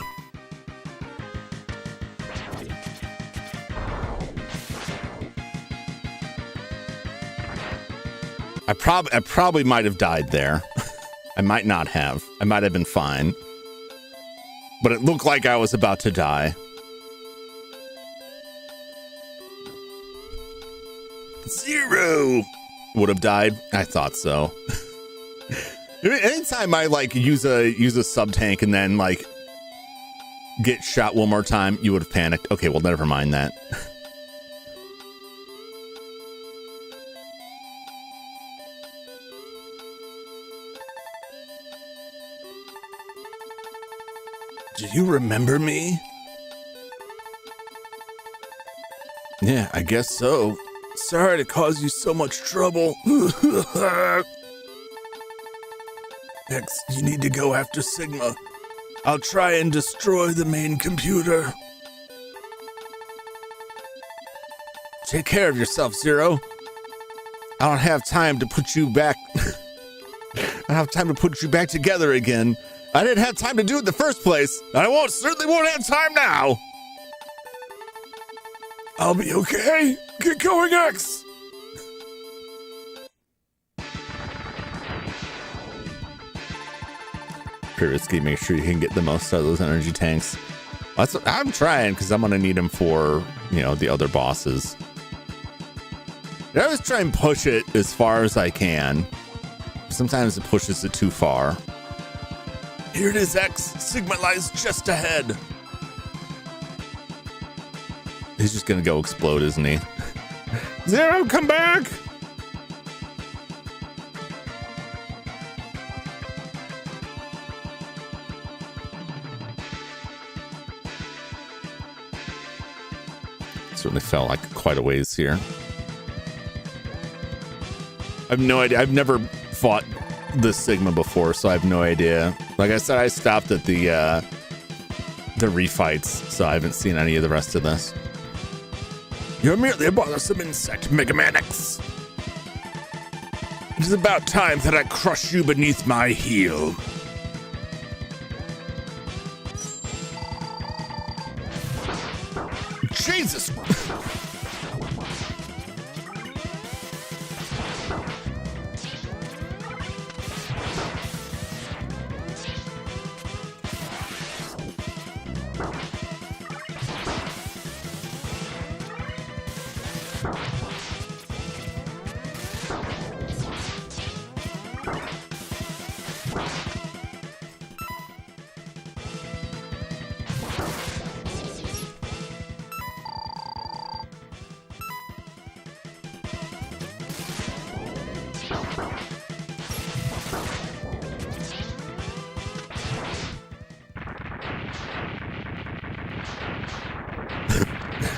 I probably might have died there. I might not have. I might have been fine. But it looked like I was about to die. Zero would have died. I thought so. Anytime I like use a sub tank and then like get shot one more time, you would have panicked. Okay, well, never mind that. Do you remember me? Yeah, I guess so. Sorry to cause you so much trouble. X, you need to go after Sigma. I'll try and destroy the main computer. Take care of yourself, Zero. I don't have time to put you back. I don't have time to put you back together again. I didn't have time to do it in the first place. I certainly won't have time now. I'll be okay. Get going, X. Periodski, make sure you can get the most out of those energy tanks. That's what I'm trying, because I'm going to need them for, you know, the other bosses. I always try and push it as far as I can. Sometimes it pushes it too far. Here it is, X. Sigma lies just ahead. He's just going to go explode, isn't he? Zero, come back! Certainly felt like quite a ways here. I have no idea. I've never fought this Sigma before, so I have no idea. Like I said, I stopped at the refights, so I haven't seen any of the rest of this. You're merely a bothersome insect, Mega Man X. It is about time that I crush you beneath my heel. Jesus!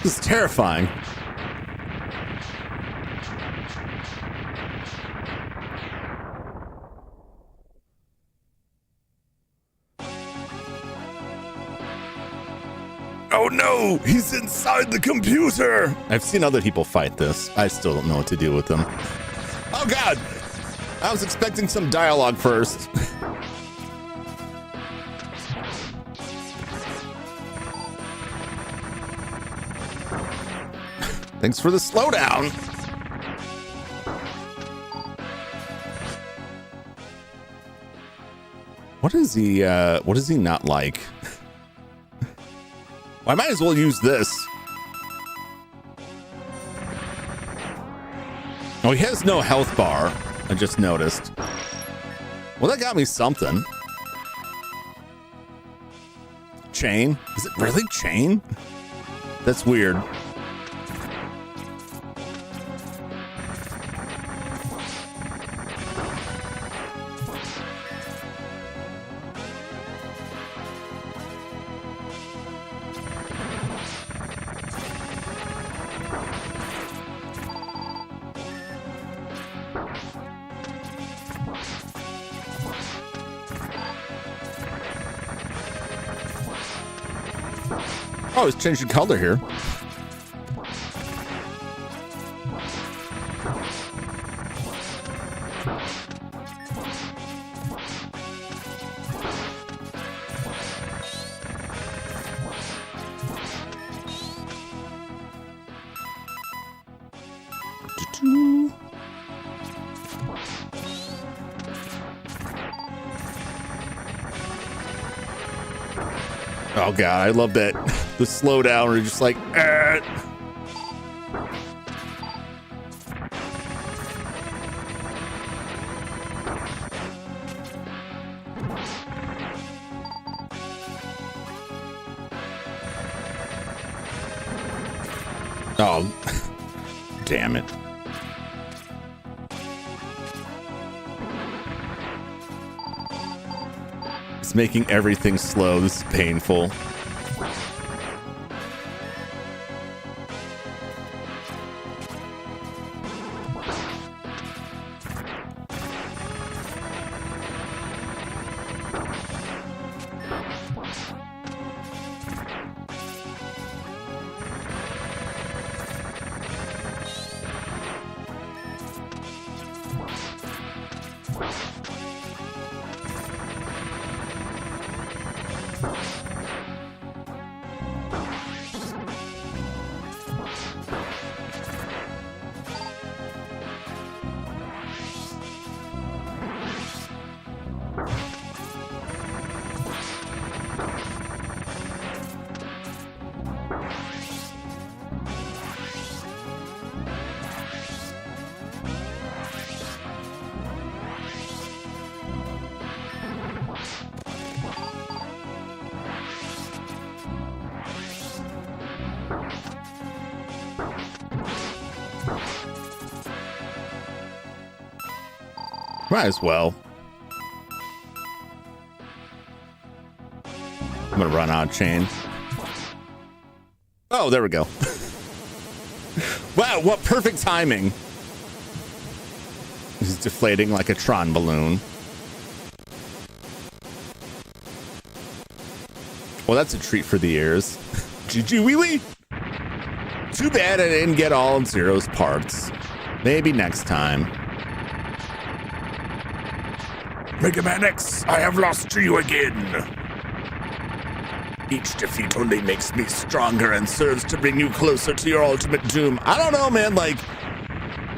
This is terrifying. Oh no, he's inside the computer. I've seen other people fight this. I still don't know what to do with them. Oh God, I was expecting some dialogue first. Thanks for the slowdown. What is he not like? Well, I might as well use this. Oh, he has no health bar. I just noticed. Well, that got me something. Chain? Is it really chain? That's weird. Oh, it's changing color here. Oh god, I love that. The slowdown where you're just like, Oh, damn it. It's making everything slow. This is painful. Might as well. I'm gonna run out of chain. Oh, there we go. Wow, what perfect timing. He's deflating like a Tron balloon. Well, that's a treat for the ears. GG wee wee. Too bad I didn't get all of Zero's parts. Maybe next time. Mega Man X, I have lost to you again. Each defeat only makes me stronger and serves to bring you closer to your ultimate doom. I don't know, man. Like,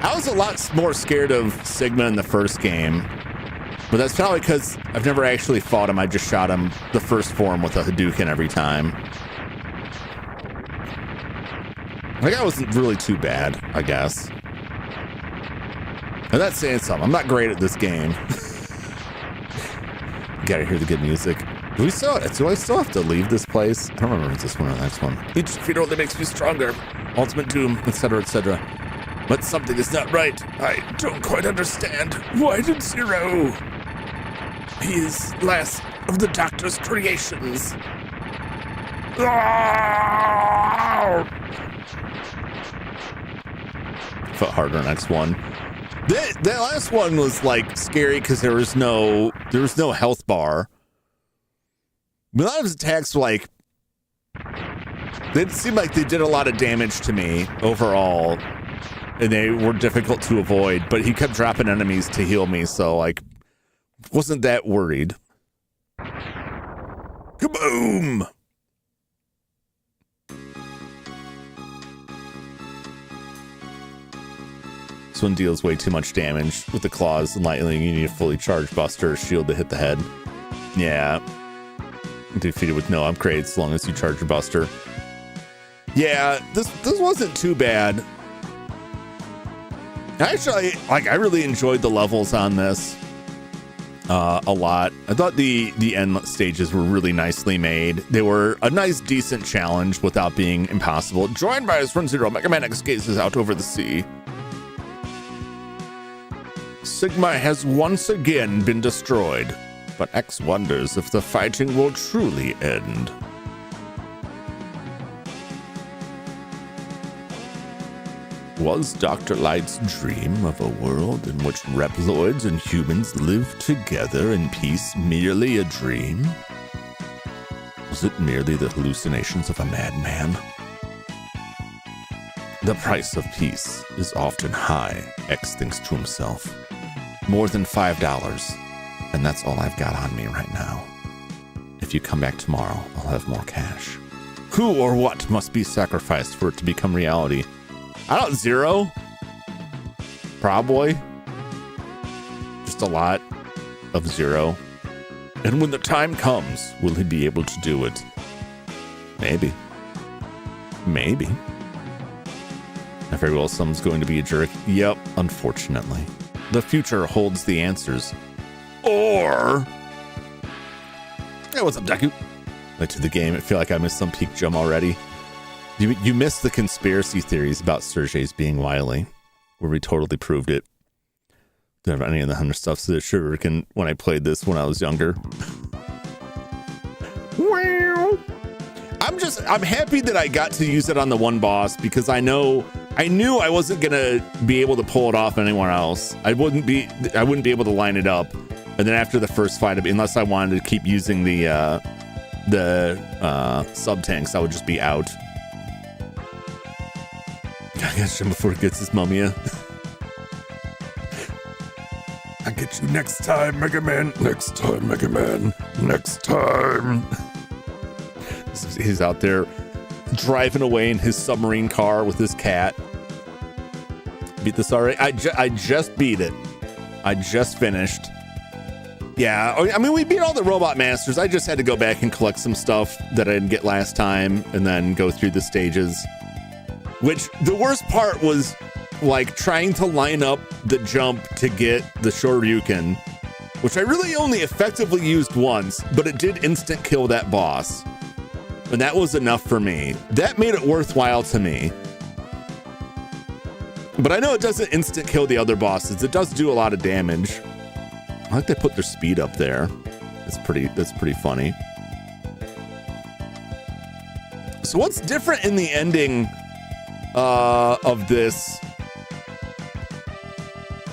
I was a lot more scared of Sigma in the first game. But that's probably because I've never actually fought him. I just shot him the first form with a Hadouken every time. Like, I wasn't really too bad, I guess. And that's saying something. I'm not great at this game. Gotta hear the good music. Do I still have to leave this place? I don't remember if it's this one or the next one. Each defeat only makes me stronger. Ultimate doom, etc., etc. But something is not right. I don't quite understand. Why did Zero? He is last of the Doctor's creations. Fought harder next one. That last one was like scary because there was no health bar. But a lot of his attacks were like, they seemed like they did a lot of damage to me overall, and they were difficult to avoid. But he kept dropping enemies to heal me, so like, wasn't that worried. Kaboom! This one deals way too much damage with the claws and lightning. You need a fully charged buster or shield to hit the head. Yeah. Defeated with no upgrades as long as you charge your buster. Yeah, this wasn't too bad. Actually, like, I really enjoyed the levels on this a lot. I thought the end stages were really nicely made. They were a nice, decent challenge without being impossible. Joined by his friend Zero, Mega Man X gazes out over the sea. Sigma has once again been destroyed, but X wonders if the fighting will truly end. Was Dr. Light's dream of a world in which Reploids and humans live together in peace merely a dream? Was it merely the hallucinations of a madman? The price of peace is often high, X thinks to himself. More than $5, and that's all I've got on me right now. If you come back tomorrow, I'll have more cash. Who or what must be sacrificed for it to become reality? I don't Zero. Probably. Just a lot of Zero. And when the time comes, will he be able to do it? Maybe. Very well, someone's going to be a jerk. Yep, unfortunately. The future holds the answers. Or... Hey, what's up, Deku? Late to the game. I feel like I missed some peak Jum already. You missed the conspiracy theories about Sergei's being wily, where we totally proved it. Don't have any of the hunter stuff, so sure can when I played this when I was younger. Wow. I'm happy that I got to use it on the one boss because I knew I wasn't gonna be able to pull it off anyone else. I wouldn't be able to line it up. And then after the first fight, unless I wanted to keep using the sub tanks, I would just be out. I guess him before it gets his mumia. I get you next time, Mega Man. Next time, Mega Man. Next time. He's out there driving away in his submarine car with his cat. Beat this already? I just beat it. I just finished. Yeah, I mean, we beat all the robot masters. I just had to go back and collect some stuff that I didn't get last time and then go through the stages. Which the worst part was like trying to line up the jump to get the Shoryuken, which I really only effectively used once, but it did instant kill that boss. And that was enough for me. That made it worthwhile to me. But I know it doesn't instant kill the other bosses. It does do a lot of damage. I like they put their speed up there. That's pretty funny. So what's different in the ending of this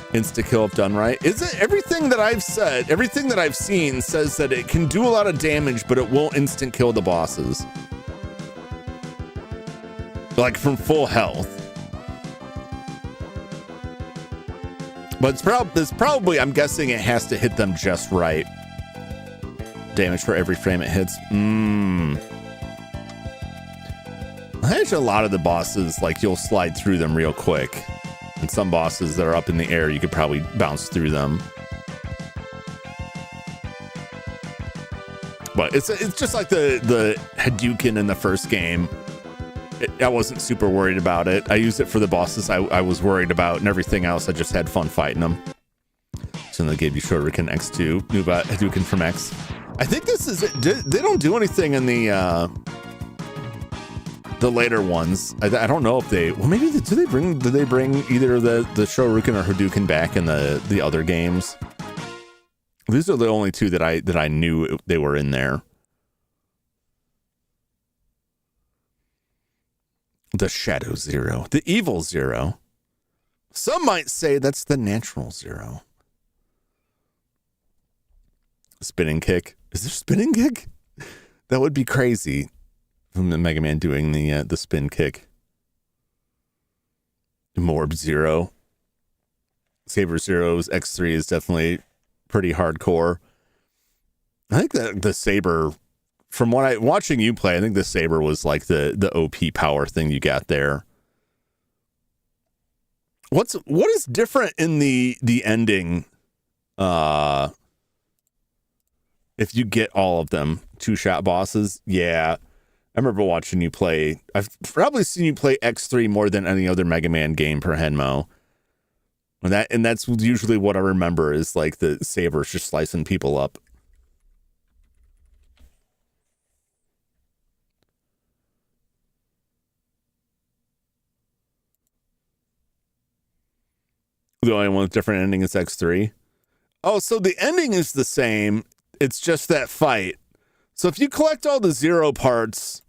insta kill if done right? Is it everything that I've said, everything that I've seen says that it can do a lot of damage, but it won't instant kill the bosses. Like from full health. But it's probably, I'm guessing it has to hit them just right. Damage for every frame it hits. Actually, a lot of the bosses, like you'll slide through them real quick. And some bosses that are up in the air, you could probably bounce through them. But it's just like the Hadouken in the first game. I wasn't super worried about it. I used it for the bosses I was worried about, and everything else I just had fun fighting them. So then they gave you Shuriken X2, new Hadouken from X. I think this is it. They don't do anything in the later ones. I don't know if they. Well, maybe do they bring either the Shoryuken or Hadouken back in the other games? These are the only two that I knew they were in there. The Shadow Zero, the Evil Zero. Some might say that's the natural Zero. Spinning kick. Is there spinning kick? That would be crazy. From the Mega Man doing the spin kick. Morb Zero. Saber Zero's X3 is definitely pretty hardcore. I think that the Saber, from what watching you play, I think the Saber was like the OP power thing you got there. What is different in the ending? If you get all of them, 2-shot bosses, yeah. I remember watching you play. I've probably seen you play X3 more than any other Mega Man game per Henmo. And that's usually what I remember is like the sabers just slicing people up. The only one with different ending is X3. Oh, so the ending is the same. It's just that fight. So if you collect all the Zero parts,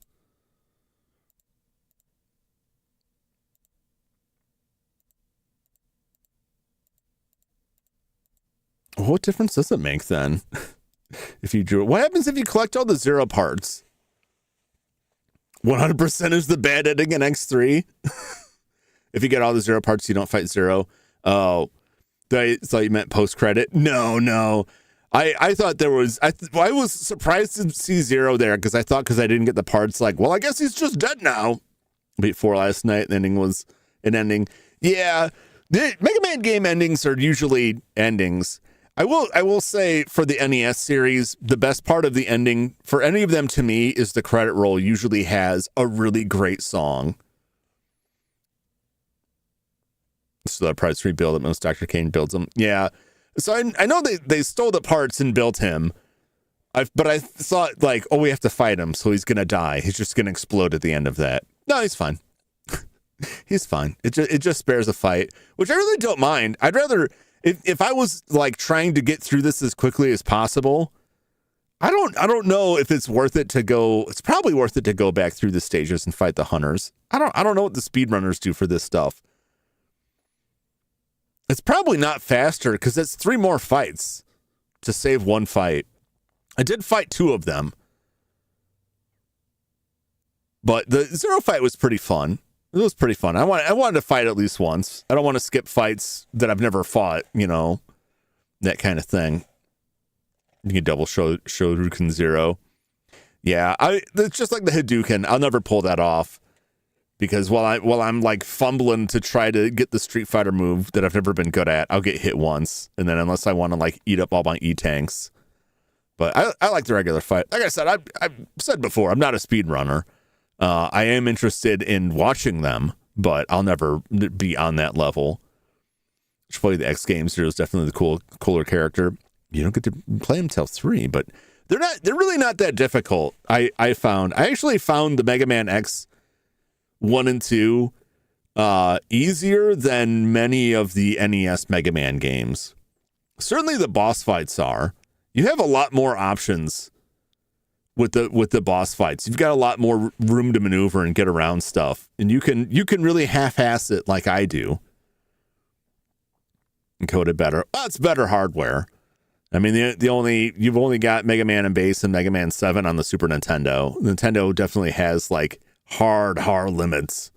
what difference does it make then? If you drew it, what happens if you collect all the Zero parts? 100% is the bad ending in X3. If you get all the Zero parts, you don't fight Zero. Oh, I thought you meant post credit. No. I thought there was. I was surprised to see Zero there because I I didn't get the parts. Like, well, I guess he's just dead now. Before last night, the ending was an ending. Yeah, the Mega Man game endings are usually endings. I will say for the NES series, the best part of the ending for any of them to me is the credit roll usually has a really great song. So the price rebuild that most Dr. Kane builds them. Yeah. So I know they stole the parts and built him. But I thought like, oh, we have to fight him. So he's going to die. He's just going to explode at the end of that. No, he's fine. He's fine. It just spares a fight, which I really don't mind. I'd rather, if I was like trying to get through this as quickly as possible, I don't know if it's worth it to go. It's probably worth it to go back through the stages and fight the hunters. I don't know what the speedrunners do for this stuff. It's probably not faster because it's 3 more fights to save 1 fight. I did fight 2 of them, but the 0 fight was pretty fun. It was pretty fun. I wanted to fight at least once. I don't want to skip fights that I've never fought, you know, that kind of thing. You can double Shoryuken 0. Yeah, it's just like the Hadouken. I'll never pull that off because while I'm like fumbling to try to get the Street Fighter move that I've never been good at, I'll get hit once, and then unless I want to like eat up all my E-tanks. But I like the regular fight. Like I said, I've said before, I'm not a speedrunner. I am interested in watching them, but I'll never be on that level. Should play the X Games. Zero is definitely the cooler character. You don't get to play them till 3, but they're really not that difficult. I actually found the Mega Man X 1 and 2 easier than many of the NES Mega Man games. Certainly the boss fights are. You have a lot more options with the boss fights. You've got a lot more room to maneuver and get around stuff, and you can really half-ass it like I do. Encode it better. Well, it's better hardware. I mean, you've only got Mega Man and Base and Mega Man 7 on the Super Nintendo. Nintendo definitely has like hard limits.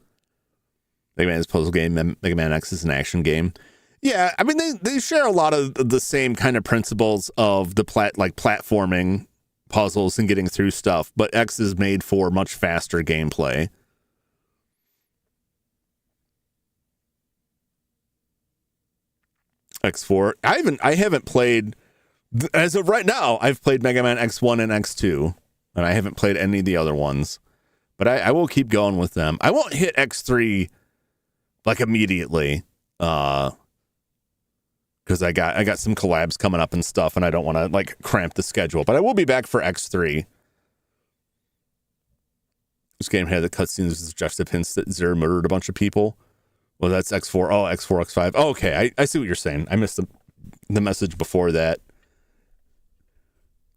Mega Man is a puzzle game. Mega Man X is an action game. Yeah, I mean they share a lot of the same kind of principles of the platforming puzzles and getting through stuff, but X is made for much faster gameplay. X4. I haven't played as of right now. I've played Mega Man X1 and X2, and I haven't played any of the other ones. But I will keep going with them. I won't hit X3 like immediately. Because I got some collabs coming up and stuff, and I don't want to like cramp the schedule. But I will be back for X3. This game had the cutscenes with suggestive hints that Zero murdered a bunch of people. Well, that's X4. Oh, X4, X5. Oh, okay, I see what you're saying. I missed the message before that.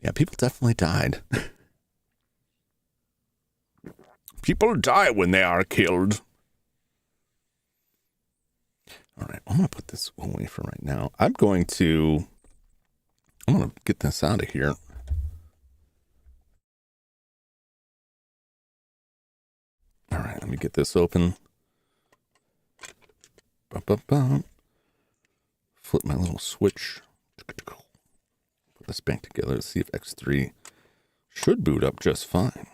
Yeah, people definitely died. People die when they are killed. All right, I'm going to put this away for right now. I'm going to get this out of here. All right, let me get this open. Flip my little switch. Put this back together. Let's see if X3 should boot up just fine.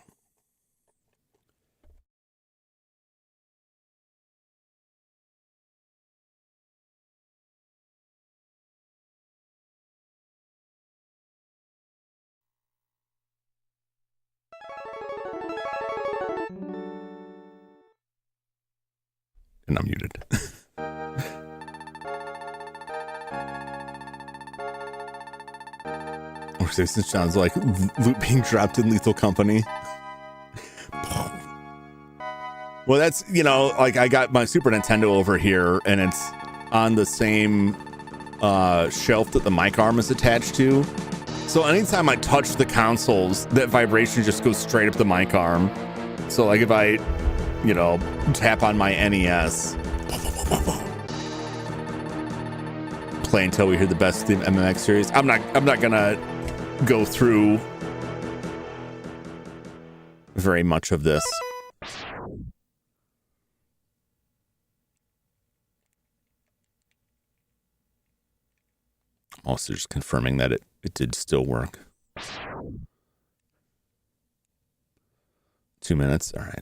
And I'm muted. Or this sounds like loot being dropped in Lethal Company. Well, that's, you know, like I got my Super Nintendo over here, and it's on the same shelf that the mic arm is attached to. So anytime I touch the consoles, that vibration just goes straight up the mic arm. So like if I, you know, tap on my NES, play until we hear the best theme MMX series. I'm not gonna go through very much of this. Also just confirming that it did still work. 2 minutes, all right.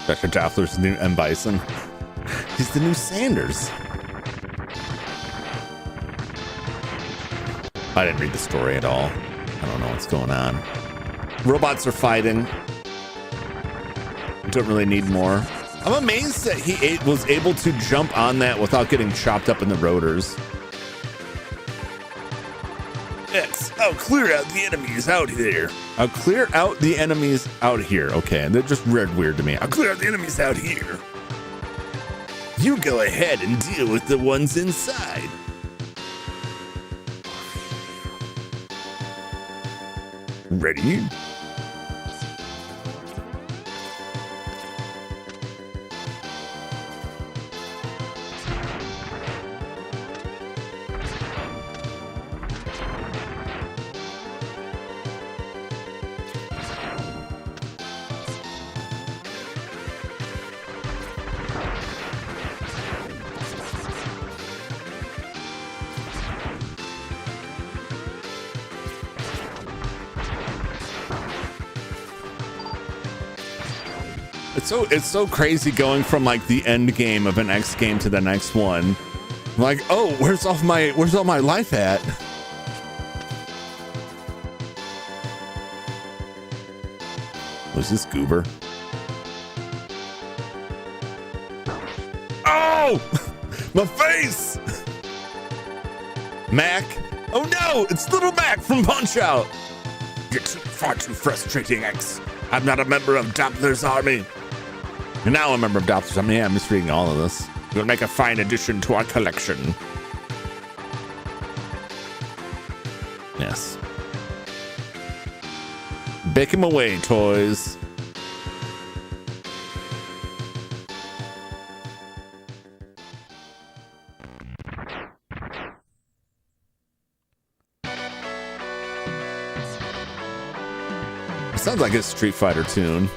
Dr. Doppler's the new M. Bison. He's the new Sanders. I didn't read the story at all. I don't know what's going on. Robots are fighting. Don't really need more. I'm amazed that he was able to jump on that without getting chopped up in the rotors. X, I'll clear out the enemies out here. I'll clear out the enemies out here. Okay, and that just read weird to me. I'll clear out the enemies out here. You go ahead and deal with the ones inside. Ready? It's so crazy going from like the end game of an X game to the next one. Like, oh, where's all my life at? Was this Goober? Oh, my face! Mac. Oh no, it's Little Mac from Punch Out. You're far too frustrating, X. I'm not a member of Doppler's army. You're now a member of Doppler's army. Yeah, I'm just reading all of this. You'll make a fine addition to our collection. Yes. Bake him away, toys. It sounds like a Street Fighter tune.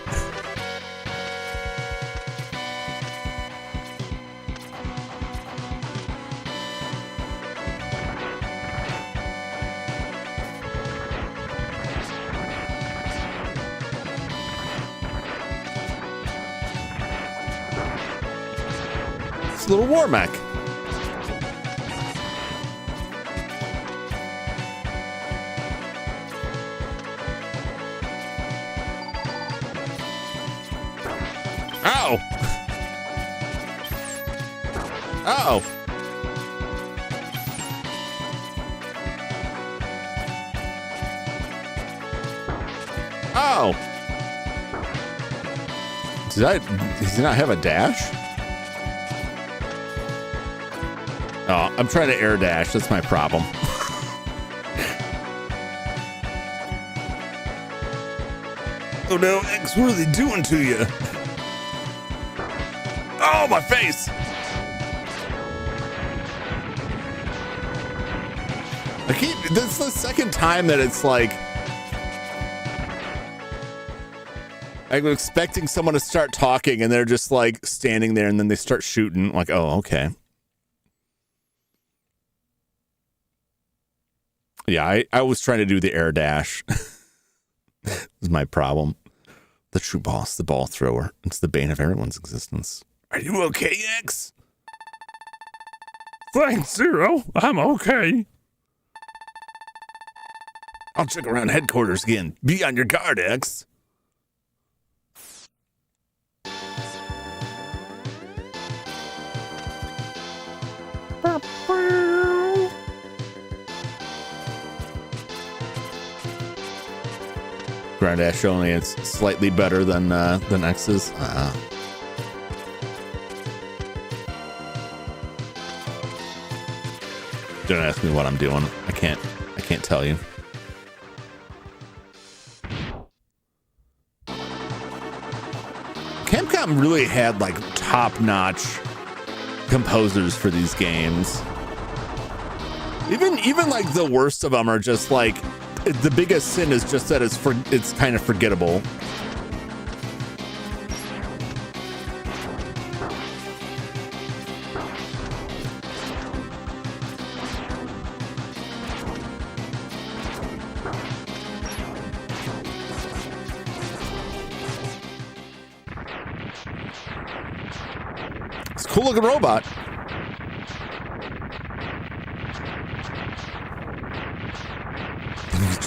Little War Mac. Ow! Uh-oh. Oh! Does he not have a dash? Oh, I'm trying to air dash. That's my problem. Oh no, X, what are they doing to you? Oh, my face! This is the second time that it's like I'm expecting someone to start talking and they're just like standing there and then they start shooting. Like, oh, okay. Yeah, I was trying to do the air dash. This is my problem. The true boss, the ball thrower. It's the bane of everyone's existence. Are you okay, X? Thanks, Zero. I'm okay. I'll check around headquarters again. Be on your guard, X. Ground dash only, it's slightly better than X's. Don't ask me what I'm doing. I can't tell you. Capcom really had like top-notch composers for these games. Even like the worst of them are just like, the biggest sin is just that it's kind of forgettable. It's a cool looking robot.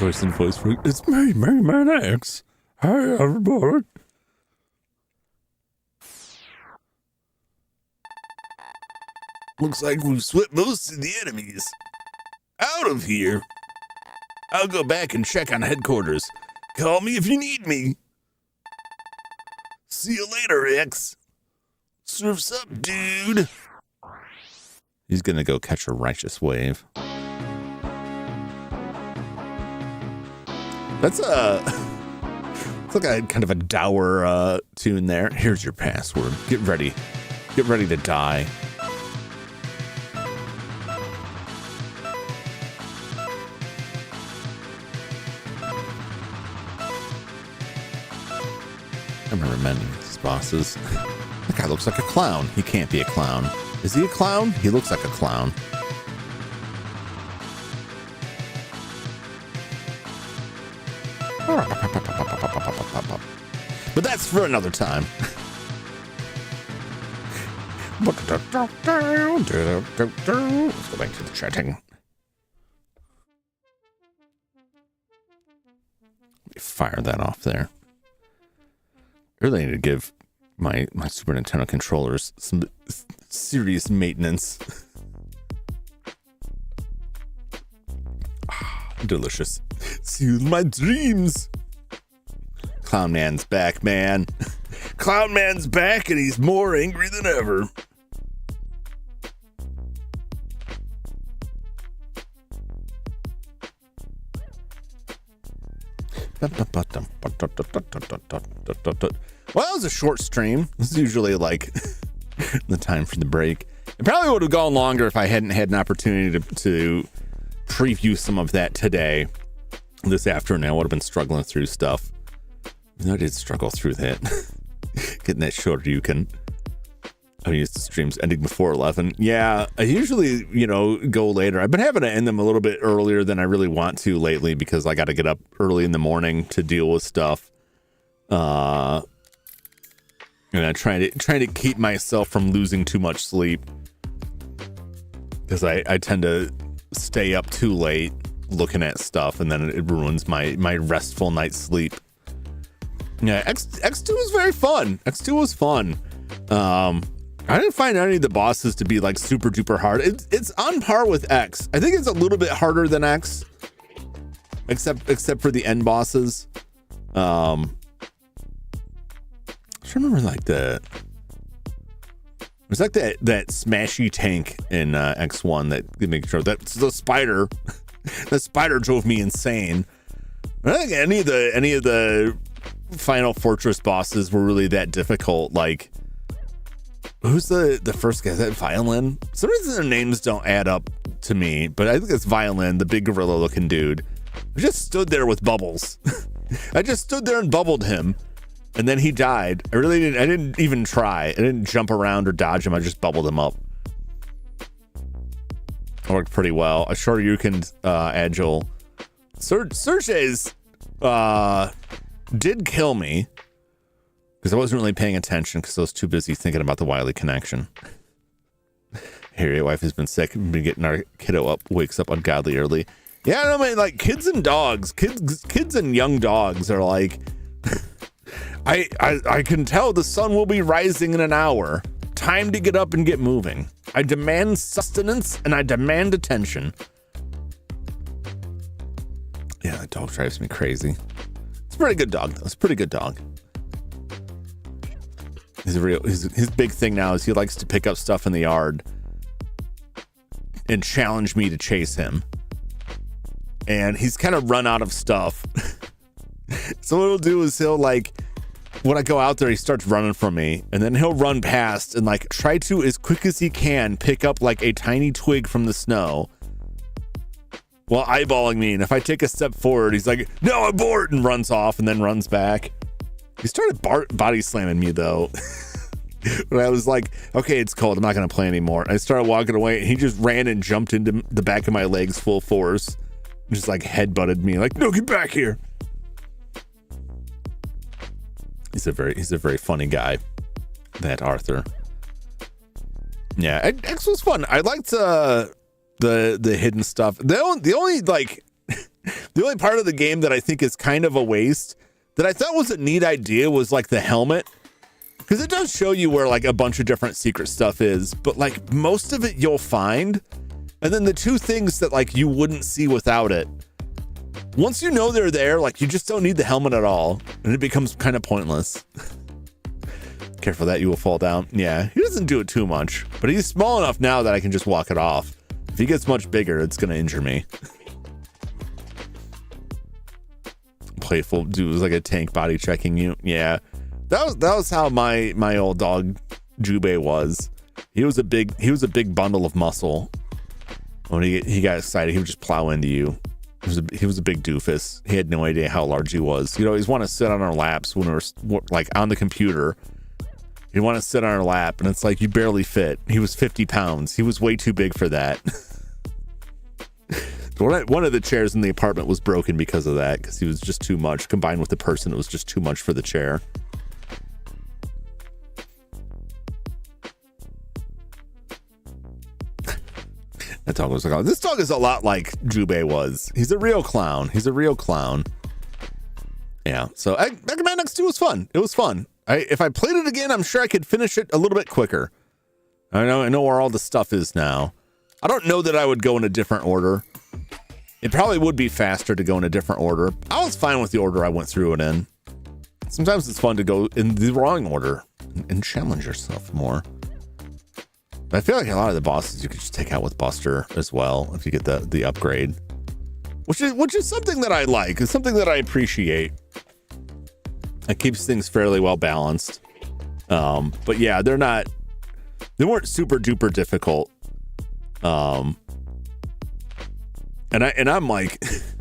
choice in voice for it's me, Man X. Hey, everybody. Looks like we've swept most of the enemies out of here. I'll go back and check on headquarters. Call me if you need me. See you later, X. Surf's up, dude. He's gonna go catch a righteous wave. That's it's like a kind of a dour tune there. Here's your password. Get ready to die. I remember many of these bosses. That guy looks like a clown. He can't be a clown. Is he a clown? He looks like a clown. But that's for another time. Let's go back to the chatting. Fire that off there. I really need to give my Super Nintendo controllers some serious maintenance. Delicious. Soothe my dreams. Clown Man's back, man. Clown Man's back and he's more angry than ever. Well, that was a short stream. This is usually like the time for the break. It probably would have gone longer if I hadn't had an opportunity to preview some of that today. This afternoon, I would have been struggling through stuff. I did struggle through that. Getting that shorter, you can. I'm used to streams ending before 11. Yeah, I usually, go later. I've been having to end them a little bit earlier than I really want to lately because I got to get up early in the morning to deal with stuff. And I'm trying to keep myself from losing too much sleep because I tend to stay up too late looking at stuff, and then it ruins my restful night's sleep. Yeah, X2 was very fun. X2 was fun. I didn't find any of the bosses to be like super duper hard. It's on par with X. I think it's a little bit harder than X, except for the end bosses. I remember like it was like that smashy tank in X1 that makes sure that the spider. The spider drove me insane. I don't think any of the Final Fortress bosses were really that difficult. Like, who's the first guy? Is that Violin? For some reason their names don't add up to me, but I think it's Violin, the big gorilla looking dude. I just stood there with bubbles. I just stood there and bubbled him, and then he died. I didn't even try. I didn't jump around or dodge him. I just bubbled him up. Worked pretty well. A Shoryuken agile. Sergei's did kill me because I wasn't really paying attention because I was too busy thinking about the Wily connection. Here, your wife has been sick. We've been getting our kiddo up, wakes up ungodly early. Yeah, I mean, like kids and young dogs are like, I can tell the sun will be rising in an hour. Time to get up and get moving. I demand sustenance and I demand attention. Yeah, that dog drives me crazy. It's a pretty good dog, though. It's a pretty good dog. His big thing now is he likes to pick up stuff in the yard and challenge me to chase him. And he's kind of run out of stuff. So what he'll do is he'll like, when I go out there, he starts running from me, and then he'll run past and like try to, as quick as he can, pick up like a tiny twig from the snow while eyeballing me. And if I take a step forward, he's like, "No, abort," and runs off and then runs back. He started body slamming me though. But I was like, okay, it's cold. I'm not going to play anymore. I started walking away, and he just ran and jumped into the back of my legs full force. Just like headbutted me like, "No, get back here." He's a very funny guy, that Arthur. Yeah, X was fun. I liked the hidden stuff. The only like The only part of the game that I think is kind of a waste that I thought was a neat idea was like the helmet. Because it does show you where like a bunch of different secret stuff is, but like most of it you'll find. And then the two things that like you wouldn't see without it. Once you know they're there, like you just don't need the helmet at all. And it becomes kind of pointless. Careful that you will fall down. Yeah, he doesn't do it too much, but he's small enough now that I can just walk it off. If he gets much bigger, it's going to injure me. Playful dude was like a tank body checking you. Yeah, that was how my old dog Jubei was. He was a big bundle of muscle. When he got excited, he would just plow into you. He was a big doofus. He had no idea how large he was. He'd always want to sit on our laps when we were like on the computer. He'd want to sit on our lap, and it's like you barely fit. He was 50 pounds. He was way too big for that. One of the chairs in the apartment was broken because of that, because he was just too much. Combined with the person, it was just too much for the chair. That dog was like, oh, this dog is a lot like Jubei was. He's a real clown. Yeah, so Mega Man X2 was fun. It was fun. If I played it again, I'm sure I could finish it a little bit quicker. I know where all the stuff is now. I don't know that I would go in a different order. It probably would be faster to go in a different order. I was fine with the order I went through it in. Sometimes it's fun to go in the wrong order and challenge yourself more. But I feel like a lot of the bosses you could just take out with Buster as well if you get the upgrade. Which is something that I like. It's something that I appreciate. It keeps things fairly well balanced. But yeah, they weren't super duper difficult. And I'm like this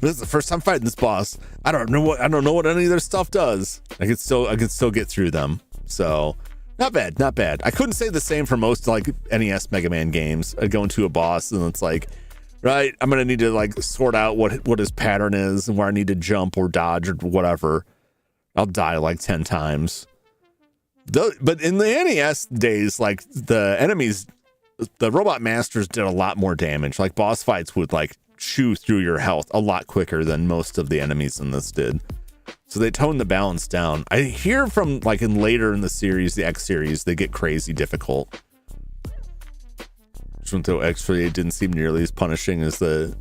is the first time fighting this boss. I don't know what any of their stuff does. I could still get through them. So not bad. I couldn't say the same for most like NES Mega Man games. I'd go into a boss and it's like, right, I'm gonna need to like sort out what his pattern is and where I need to jump or dodge or whatever. I'll die like 10 times. But in the NES days, like the enemies, the robot masters did a lot more damage. Like boss fights would like chew through your health a lot quicker than most of the enemies in this did. So they toned the balance down. I hear from like later in the series, the X series, they get crazy difficult. Junto X-Ray didn't seem nearly as punishing as the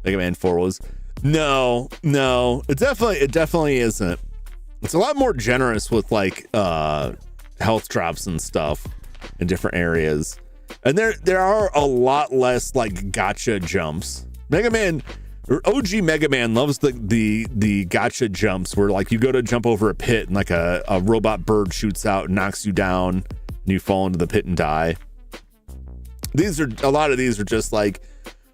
Mega Man 4 was. No, it definitely isn't. It's a lot more generous with like health drops and stuff in different areas. And there are a lot less like gotcha jumps. Mega Man or OG Mega Man loves the gotcha jumps where like you go to jump over a pit and like a robot bird shoots out and knocks you down and you fall into the pit and die. A lot of these are just like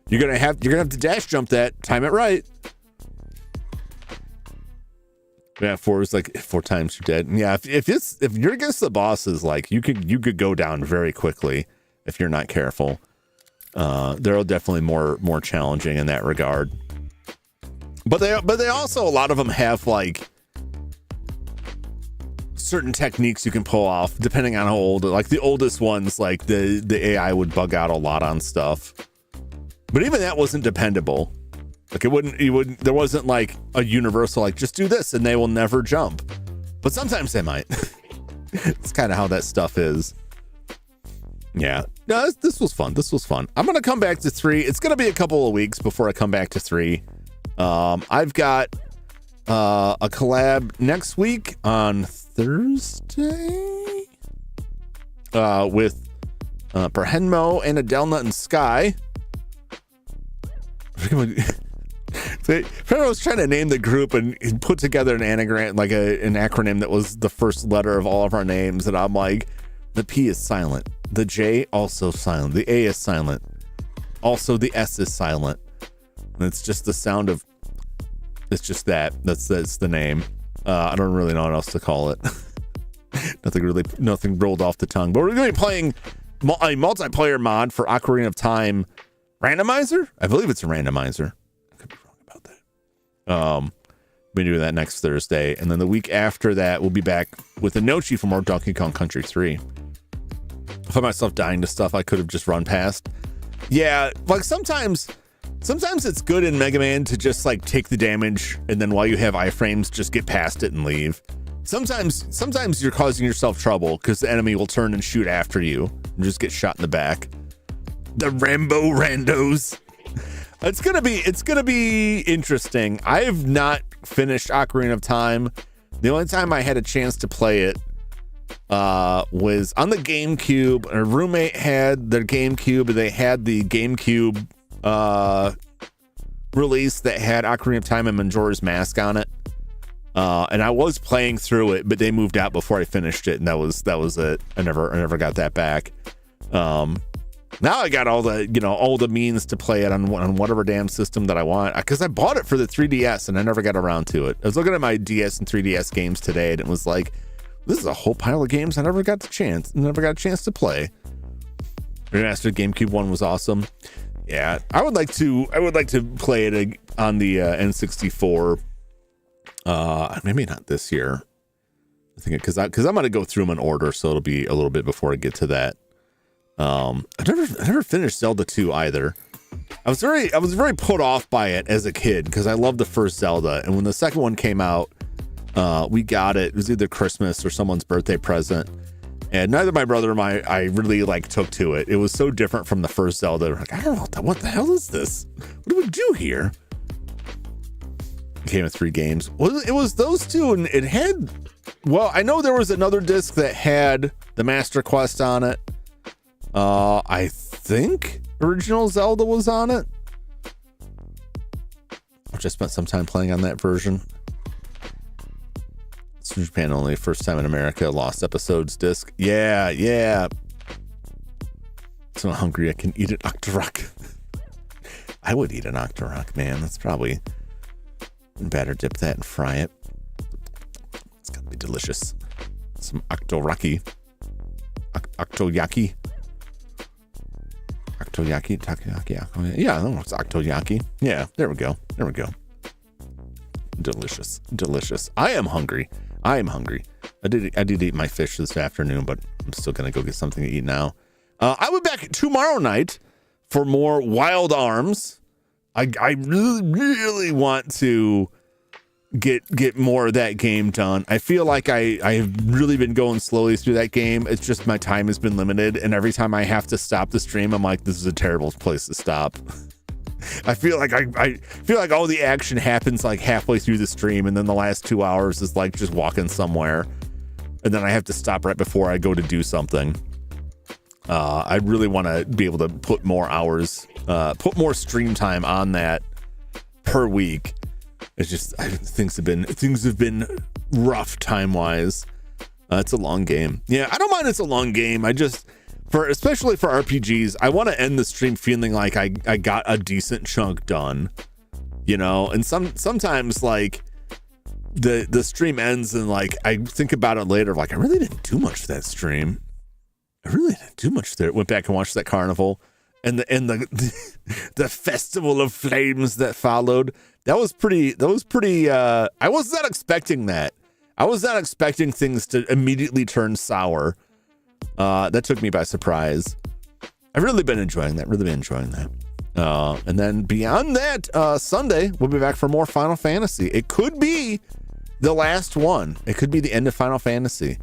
you're gonna have to dash jump that, time it right. Yeah, 4 is like 4 times you're dead. And yeah, if you're against the bosses, like you could go down very quickly if you're not careful. They're definitely more challenging in that regard. But they also, a lot of them have like certain techniques you can pull off depending on how old. Like the oldest ones, like the AI would bug out a lot on stuff. But even that wasn't dependable. Like there wasn't like a universal like just do this and they will never jump. But sometimes they might. It's kind of how that stuff is. Yeah. No, this was fun. I'm gonna come back to 3. It's gonna be a couple of weeks before I come back to 3. I've got a collab next week on Thursday with Perhenmo and Adelna and Sky. I was trying to name the group and put together an anagram, like an acronym that was the first letter of all of our names, and I'm like, the P is silent, the J also silent, the A is silent, also the S is silent, and it's just the sound of, it's just that's the name. I don't really know what else to call it. nothing rolled off the tongue, but we're going to be playing a multiplayer mod for Ocarina of Time randomizer. I believe it's a randomizer. I could be wrong about that. We'll be doing that next Thursday, and then the week after that we'll be back with Inochi for more Donkey Kong Country 3. I find myself dying to stuff I could have just run past. Yeah, like sometimes Sometimes it's good in Mega Man to just like take the damage and then while you have iframes, just get past it and leave. Sometimes you're causing yourself trouble because the enemy will turn and shoot after you and just get shot in the back. The Rambo randos. It's gonna be interesting. I have not finished Ocarina of Time. The only time I had a chance to play it was on the GameCube. A roommate had their GameCube, and they had the GameCube release that had Ocarina of Time and Majora's Mask on it. And I was playing through it, but they moved out before I finished it, and that was it. I never got that back. Now I got all the means to play it on whatever damn system that I want, because I bought it for the 3DS and I never got around to it. I was looking at my DS and 3DS games today, and it was like, this is a whole pile of games I never got a chance to play. Remastered GameCube one was awesome. Yeah, I would like to play it on the N64. Maybe not this year. I think because I'm gonna go through them in order, so it'll be a little bit before I get to that. I never finished Zelda 2 either. I was very put off by it as a kid because I loved the first Zelda, and when the second one came out, we got it. It was either Christmas or someone's birthday present, and neither my brother or I really like took to it. It was so different from the first Zelda. We're like, I don't know what the hell is this? What do we do here? It came with 3 games. It was those two, and it had. Well, I know there was another disc that had the Master Quest on it. I think original Zelda was on it, which I spent some time playing on that version. It's from Japan only, first time in America, lost episodes disc. Yeah. So hungry I can eat an Octorok. I would eat an Octorok, man. That's probably better. Dip that and fry it. It's gotta be delicious. Some Octoraki. Octoyaki. Octoyaki, takoyaki. Yeah, it's Octoyaki. Yeah, there we go. Delicious. I am hungry. I did eat my fish this afternoon, but I'm still gonna go get something to eat now. I'll be back tomorrow night for more Wild Arms. I really want to get more of that game done. I feel like I have really been going slowly through that game. It's just my time has been limited, and every time I have to stop the stream, I'm like, this is a terrible place to stop. I feel like all the action happens like halfway through the stream, and then the last 2 hours is like just walking somewhere, and then I have to stop right before I go to do something. I really want to be able to put more hours, put more stream time on that per week. It's just things have been rough time wise. It's a long game. Yeah, I don't mind. It's a long game. Especially for RPGs, I want to end the stream feeling like I got a decent chunk done, and sometimes like the stream ends and like I think about it later, like I really didn't do much for that stream. I really didn't do much there. Went back and watched that carnival and the festival of flames that followed. That was pretty I was not expecting that. I was not expecting things to immediately turn sour. That took me by surprise. I've really been enjoying that. And then beyond that, Sunday, we'll be back for more Final Fantasy. It could be the last one. It could be the end of Final Fantasy.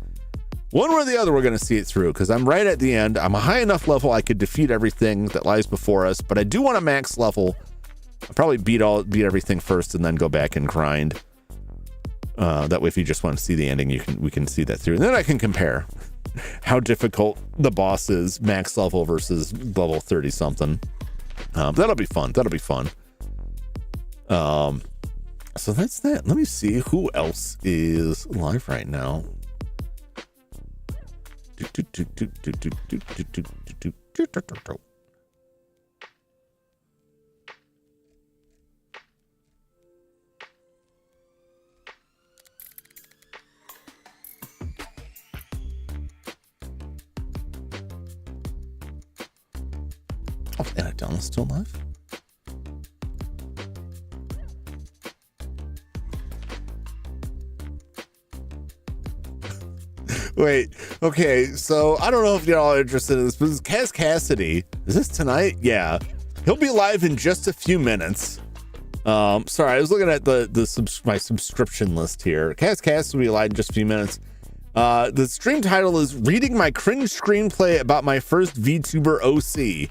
One way or the other, we're going to see it through, because I'm right at the end. I'm a high enough level I could defeat everything that lies before us, but I do want a max level. I'll probably beat everything first and then go back and grind. That way, if you just want to see the ending, we can see that through. And then I can compare how difficult the boss is, max level versus level 30 something. That'll be fun. So that's that. Let me see who else is live right now. Oh, Anna Donald's still alive? Wait, okay, so I don't know if you're all interested in this, but Cassidy, is this tonight? Yeah. He'll be live in just a few minutes. Sorry, I was looking at my subscription list here. Cast will be live in just a few minutes. The stream title is Reading My Cringe Screenplay About My First VTuber OC.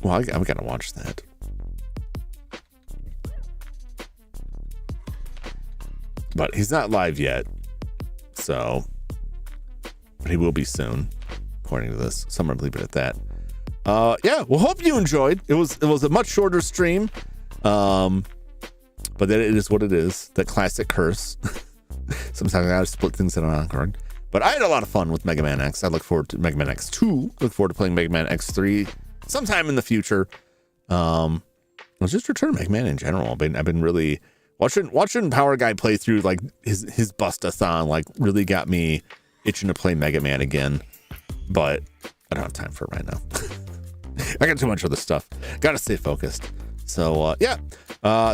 Well, I gotta watch that. But he's not live yet, so, but he will be soon, according to this. So I'm gonna leave it at that. Yeah, well, hope you enjoyed. It was a much shorter stream, but then it is what it is. That classic curse. Sometimes I gotta split things in an encore. But I had a lot of fun with Mega Man X. I look forward to Mega Man X2. Look forward to playing Mega Man X3 sometime in the future. Let's just return Mega Man in general. I've been really watching Power Guy play through like his Bustathon like really got me itching to play Mega Man again. But I don't have time for it right now. I got too much other stuff. Gotta stay focused. So yeah.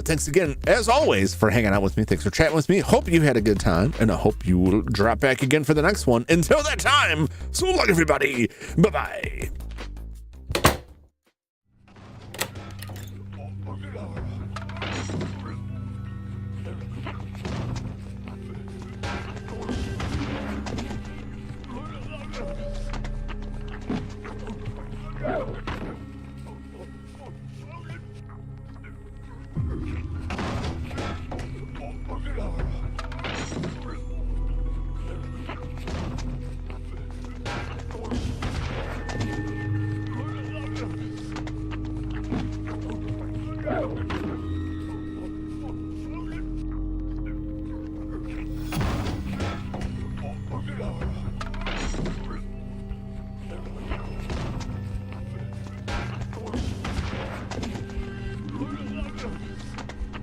Thanks again, as always, for hanging out with me. Thanks for chatting with me. Hope you had a good time, and I hope you will drop back again for the next one. Until that time, so long, everybody. Bye-bye.